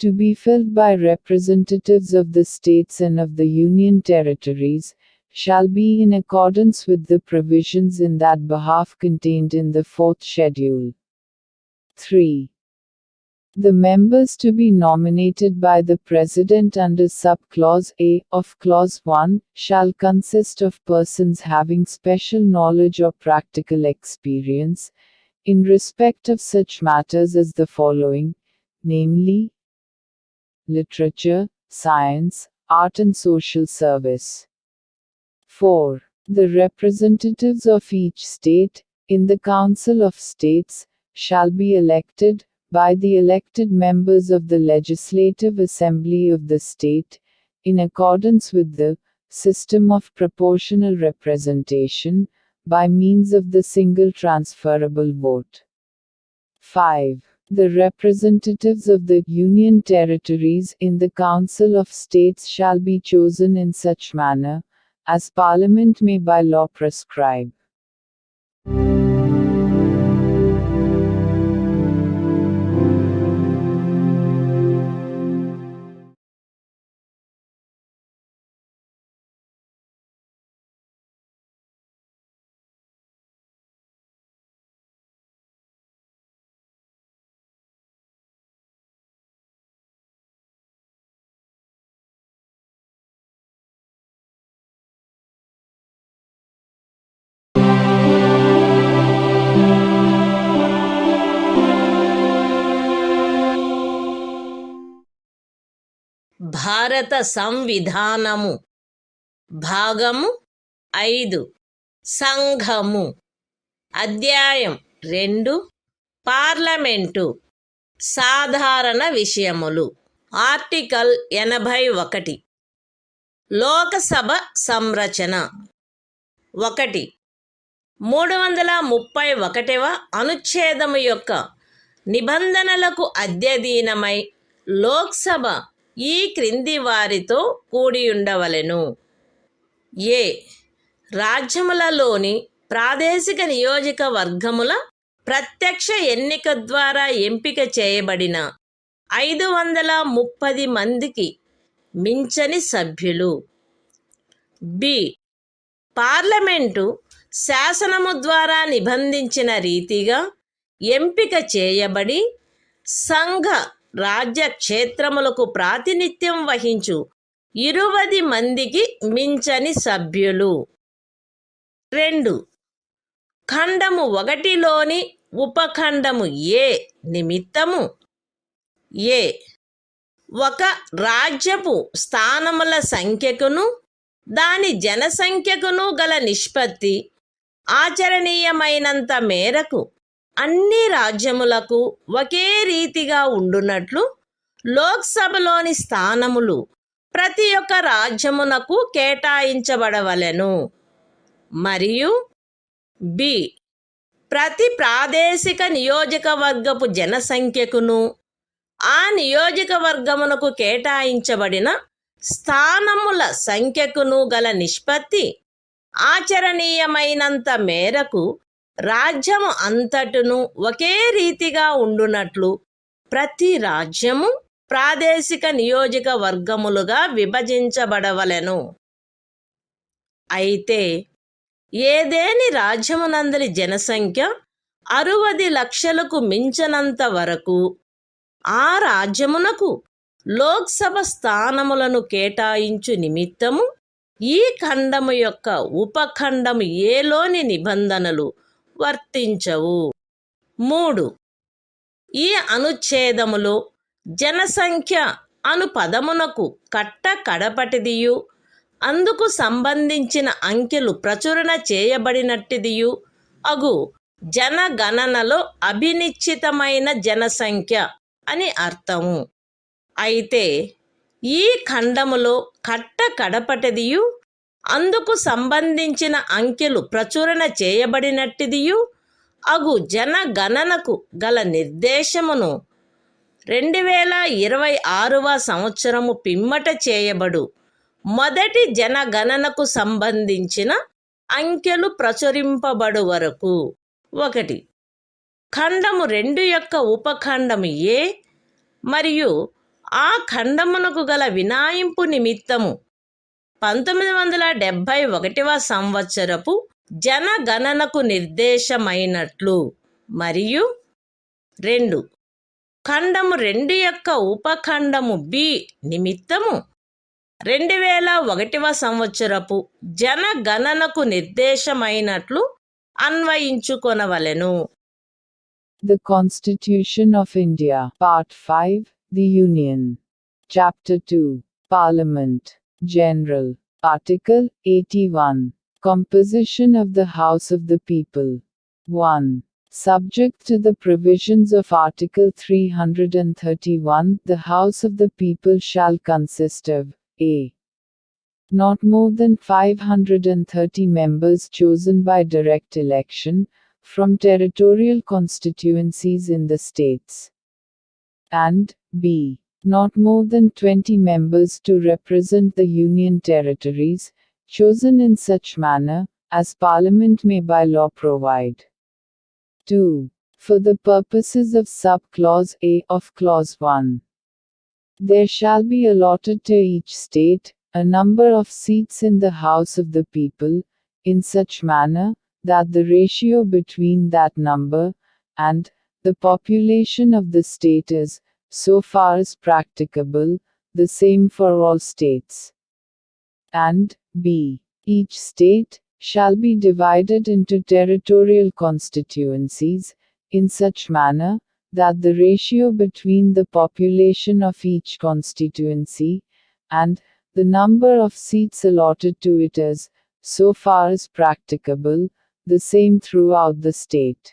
to be filled by representatives of the states and of the Union territories, shall be in accordance with the provisions in that behalf contained in the 4th schedule. 3. The members to be nominated by the President under Sub-Clause A of Clause 1 shall consist of persons having special knowledge or practical experience in respect of such matters as the following, namely, literature, science, art and social service. 4. The representatives of each state, in the Council of States, shall be elected, by the elected members of the Legislative Assembly of the state, in accordance with the system of proportional representation, by means of the single transferable vote. 5. The representatives of the Union territories in the Council of States shall be chosen in such manner, as Parliament may by law prescribe. భారత సంవిధానము. భాగము 5 సంఘము. అధ్యాయం 2 parliament సాధారణ విషయములు. Article 81 Lok Sabha సంరచన. 1. 331వ అనుచ్ఛేదము యొక్క నిబంధనలకు అధ్యయనమై లోక్సభ ఈ క్రింది వారితో కూడి ఉండవలెను. ఏ. రాజ్యములలోని ప్రాదేశిక నియోజకవర్గముల ప్రత్యక్ష ఎన్నిక ద్వారా ఎంపిక చేయబడిన 530 మందికి మించని సభ్యులు. బి. పార్లమెంటు శాసనము ద్వారా నిబంధించిన రీతిగా ఎంపిక చేయబడి సంఘ రాజ్య క్షేత్రములకు ప్రాతినిధ్యం వహించు 20 మందికి మించని సభ్యులు. 2. ఖండము 1లోని ఉపఖండము ఏ నిమిత్తము ఏ. ఒక రాజ్యపు స్థానముల సంఖ్యకును దాని జనసంఖ్యకును గల నిష్పత్తి ఆచరణీయమైనంత మేరకు అన్ని రాజ్యములకు ఒకే రీతిగా ఉండునట్లు లోక్సభలోని స్థానములు ప్రతి ఒక్క రాజ్యమునకు కేటాయించబడవలెను. మరియు బి. ప్రతి ప్రాదేశిక నియోజకవర్గపు జనసంఖ్యకును ఆ నియోజకవర్గమునకు కేటాయించబడిన స్థానముల సంఖ్యకును గల నిష్పత్తి ఆచరణీయమైనంత మేరకు రాజ్యము అంతటును ఒకే రీతిగా ఉండునట్లు ప్రతి రాజ్యము ప్రాదేశిక నియోజకవర్గములుగా విభజించబడవలెను. అయితే ఏదేని రాజ్యమునందలి జనసంఖ్య 60 లక్షలకు మించనంత వరకు ఆ రాజ్యమునకు లోక్సభ స్థానములను కేటాయించు నిమిత్తము ఈ ఖండము యొక్క ఉపఖండము ఏలోని నిబంధనలు వర్తించవు. 3. ఈ అనుచ్ఛేదములో జనసంఖ్య అను పదమునకు కడపటిదియు అందుకు సంబంధించిన అంకెలు ప్రచురణ చేయబడినట్టిదియు అగు జనగణనలో అభినిశ్చితమైన జనసంఖ్య అని అర్థము. అయితే ఈ ఖండములో కడపటిదియు అందుకు సంబంధించిన అంకెలు ప్రచురణ చేయబడినట్టిదియు అగు జనగణనకు గల నిర్దేశమును 2026వ సంవత్సరము పిమ్మట చేయబడు మొదటి జనగణనకు సంబంధించిన అంకెలు ప్రచురింపబడు వరకు 1. ఖండము 2 యొక్క ఉపఖండము ఏ మరియు ఆ ఖండమునకు గల వినాయింపు నిమిత్తము 1971వ సంవత్సరపు జనగణనకు నిర్దేశమైనట్లు మరియు 2. ఖండము 2 యొక్క ఉపఖండము బి నిమిత్తము 2001వ సంవత్సరపు జనగణనకు నిర్దేశమైనట్లు అన్వయించుకొనవలెను. The Constitution of India, Part 5, The Union. Chapter 2, Parliament, General. Article 81. Composition of the House of the People. 1. Subject to the provisions of Article 331, the House of the People shall consist of a. Not more than 530 members chosen by direct election from territorial constituencies in the states, and b. Not more than 20 members to represent the Union territories, chosen in such manner as Parliament may by law provide. 2. For the purposes of sub-clause A of Clause 1, there shall be allotted to each state a number of seats in the House of the People, in such manner that the ratio between that number and the population of the state is, so far as practicable, the same for all states. And b. Each state shall be divided into territorial constituencies, in such manner that the ratio between the population of each constituency and the number of seats allotted to it is, so far as practicable, the same throughout the state.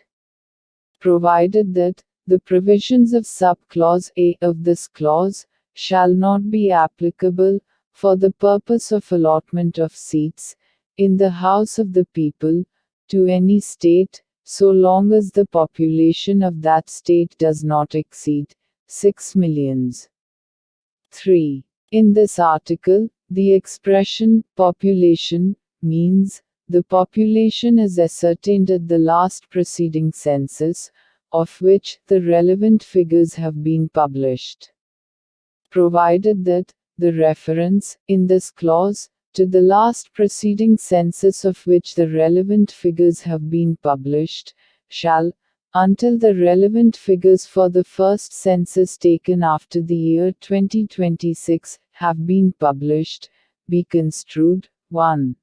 Provided that the provisions of sub-clause A of this clause shall not be applicable for the purpose of allotment of seats in the House of the People to any state, so long as the population of that state does not exceed 6 millions. 3. In this article, The expression population means the population is ascertained at the last preceding census, of which the relevant figures have been published. Provided that the reference, in this clause, to the last preceding census of which the relevant figures have been published, shall, until the relevant figures for the first census taken after the year 2026 have been published, be construed, 1.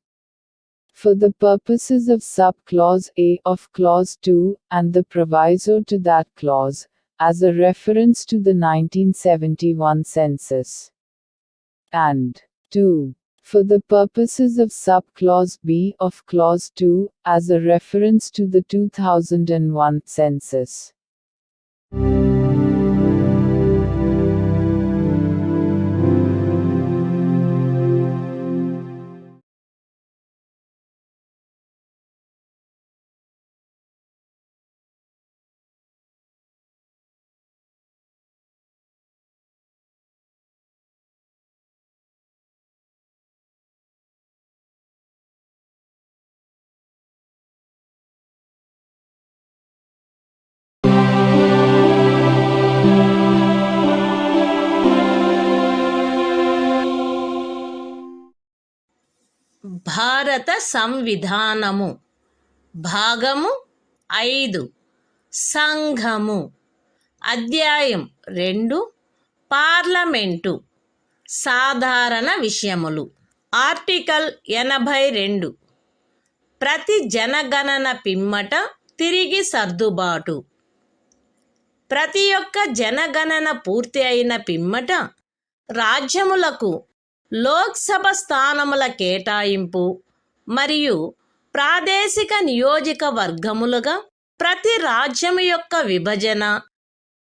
For the purposes of sub-clause A of clause 2, and the proviso to that clause, as a reference to the 1971 census. And 2. For the purposes of sub-clause B of clause 2, as a reference to the 2001 census. భారత సంవిధానము భాగము 5 సంఘము అధ్యాయం 2 parliament సాధారణ విషయములు article 82 ప్రతి జనగణన పిమ్మట తిరిగి సర్దుబాటు ప్రతి ఒక్క జనగణన పూర్తి అయిన పిమ్మట రాజ్యములకు లోక్సభ స్థానముల కేటాయింపు మరియు ప్రాదేశిక నియోజకవర్గములుగా ప్రతి రాజ్యము యొక్క విభజన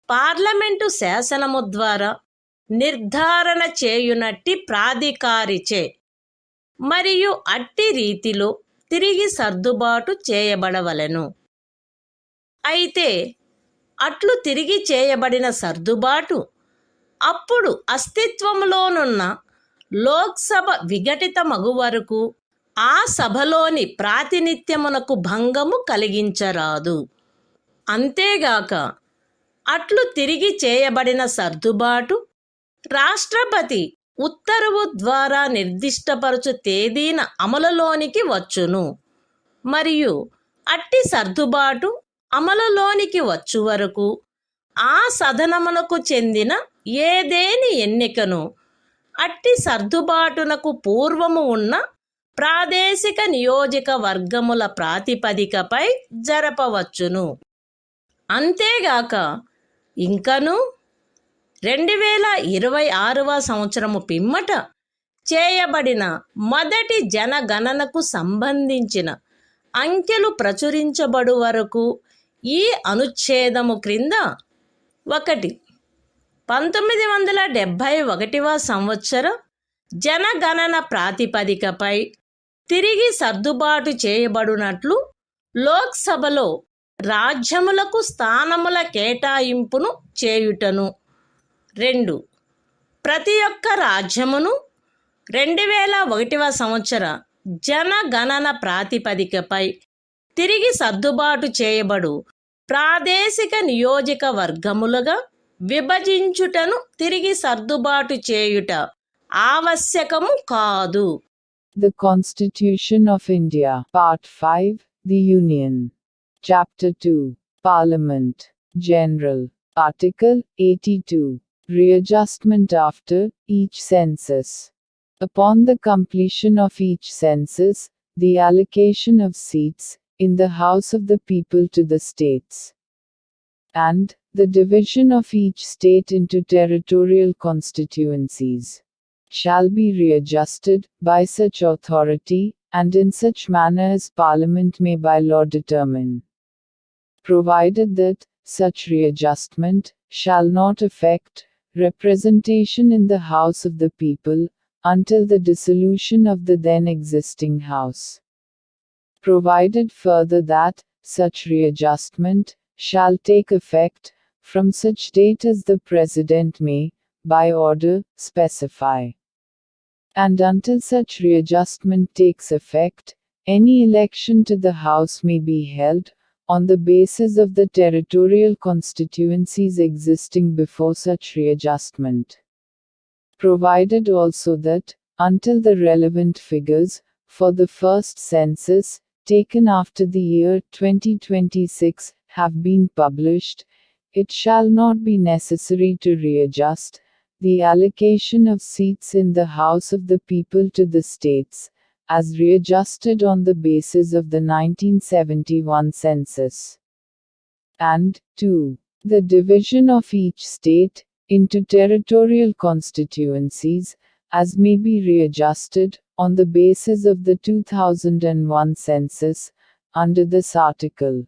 పార్లమెంటు శాసనము ద్వారా నిర్ధారణ చేయునట్టి ప్రాధికారిచే మరియు అట్టి రీతిలో తిరిగి సర్దుబాటు చేయబడవలెను. అయితే అట్లు తిరిగి చేయబడిన సర్దుబాటు అప్పుడు అస్తిత్వములోనున్న లోక్సభ విఘటితమగు వరకు ఆ సభలోని ప్రాతినిధ్యమునకు భంగము కలిగించరాదు. అంతేగాక అట్లు తిరిగి చేయబడిన సర్దుబాటు రాష్ట్రపతి ఉత్తర్వు ద్వారా నిర్దిష్టపరచు తేదీన అమలులోనికి వచ్చును మరియు అట్టి సర్దుబాటు అమలులోనికి వచ్చు వరకు ఆ సదనమునకు చెందిన ఏదేని ఎన్నికను అట్టి సర్దుబాటునకు పూర్వము ఉన్న ప్రాదేశిక నియోజకవర్గముల ప్రాతిపదికపై జరపవచ్చును. అంతేగాక ఇంకను 2026వ సంవత్సరము పిమ్మట చేయబడిన మొదటి జనగణనకు సంబంధించిన అంకెలు ప్రచురించబడు వరకు ఈ అనుచ్ఛేదము క్రింద 1. 1971వ సంవత్సర జనగణన ప్రాతిపదికపై తిరిగి సర్దుబాటు చేయబడినట్లు లోక్సభలో రాజ్యములకు స్థానముల కేటాయింపును చేయుటను. 2. ప్రతి ఒక్క రాజ్యమును 2001వ సంవత్సర జనగణన ప్రాతిపదికపై తిరిగి సర్దుబాటు చేయబడు ప్రాదేశిక నియోజకవర్గములుగా విభజించుటను తిరిగి సర్దుబాటు చేయుట ఆవశ్యకము కాదు. The Constitution of India, Part 5, The Union. Chapter 2, Parliament, General. Article 82. Readjustment after each census. Upon the completion of each census, the allocation of seats in the House of the People to the states, and the division of each state into territorial constituencies, shall be readjusted by such authority, and in such manner as Parliament may by law determine, provided that such readjustment shall not affect representation in the House of the People until the dissolution of the then existing House. Provided further that such readjustment shall take effect from such date as the President may, by order, specify. and until such readjustment takes effect, any election to the House may be held, on the basis of the territorial constituencies existing before such readjustment. Provided also that, until the relevant figures, for the first census, taken after the year 2026, have been published, it shall not be necessary to readjust the allocation of seats in the House of the People to the states, as readjusted on the basis of the 1971 census. And, 2. The division of each state into territorial constituencies, as may be readjusted, on the basis of the 2001 census, under this article.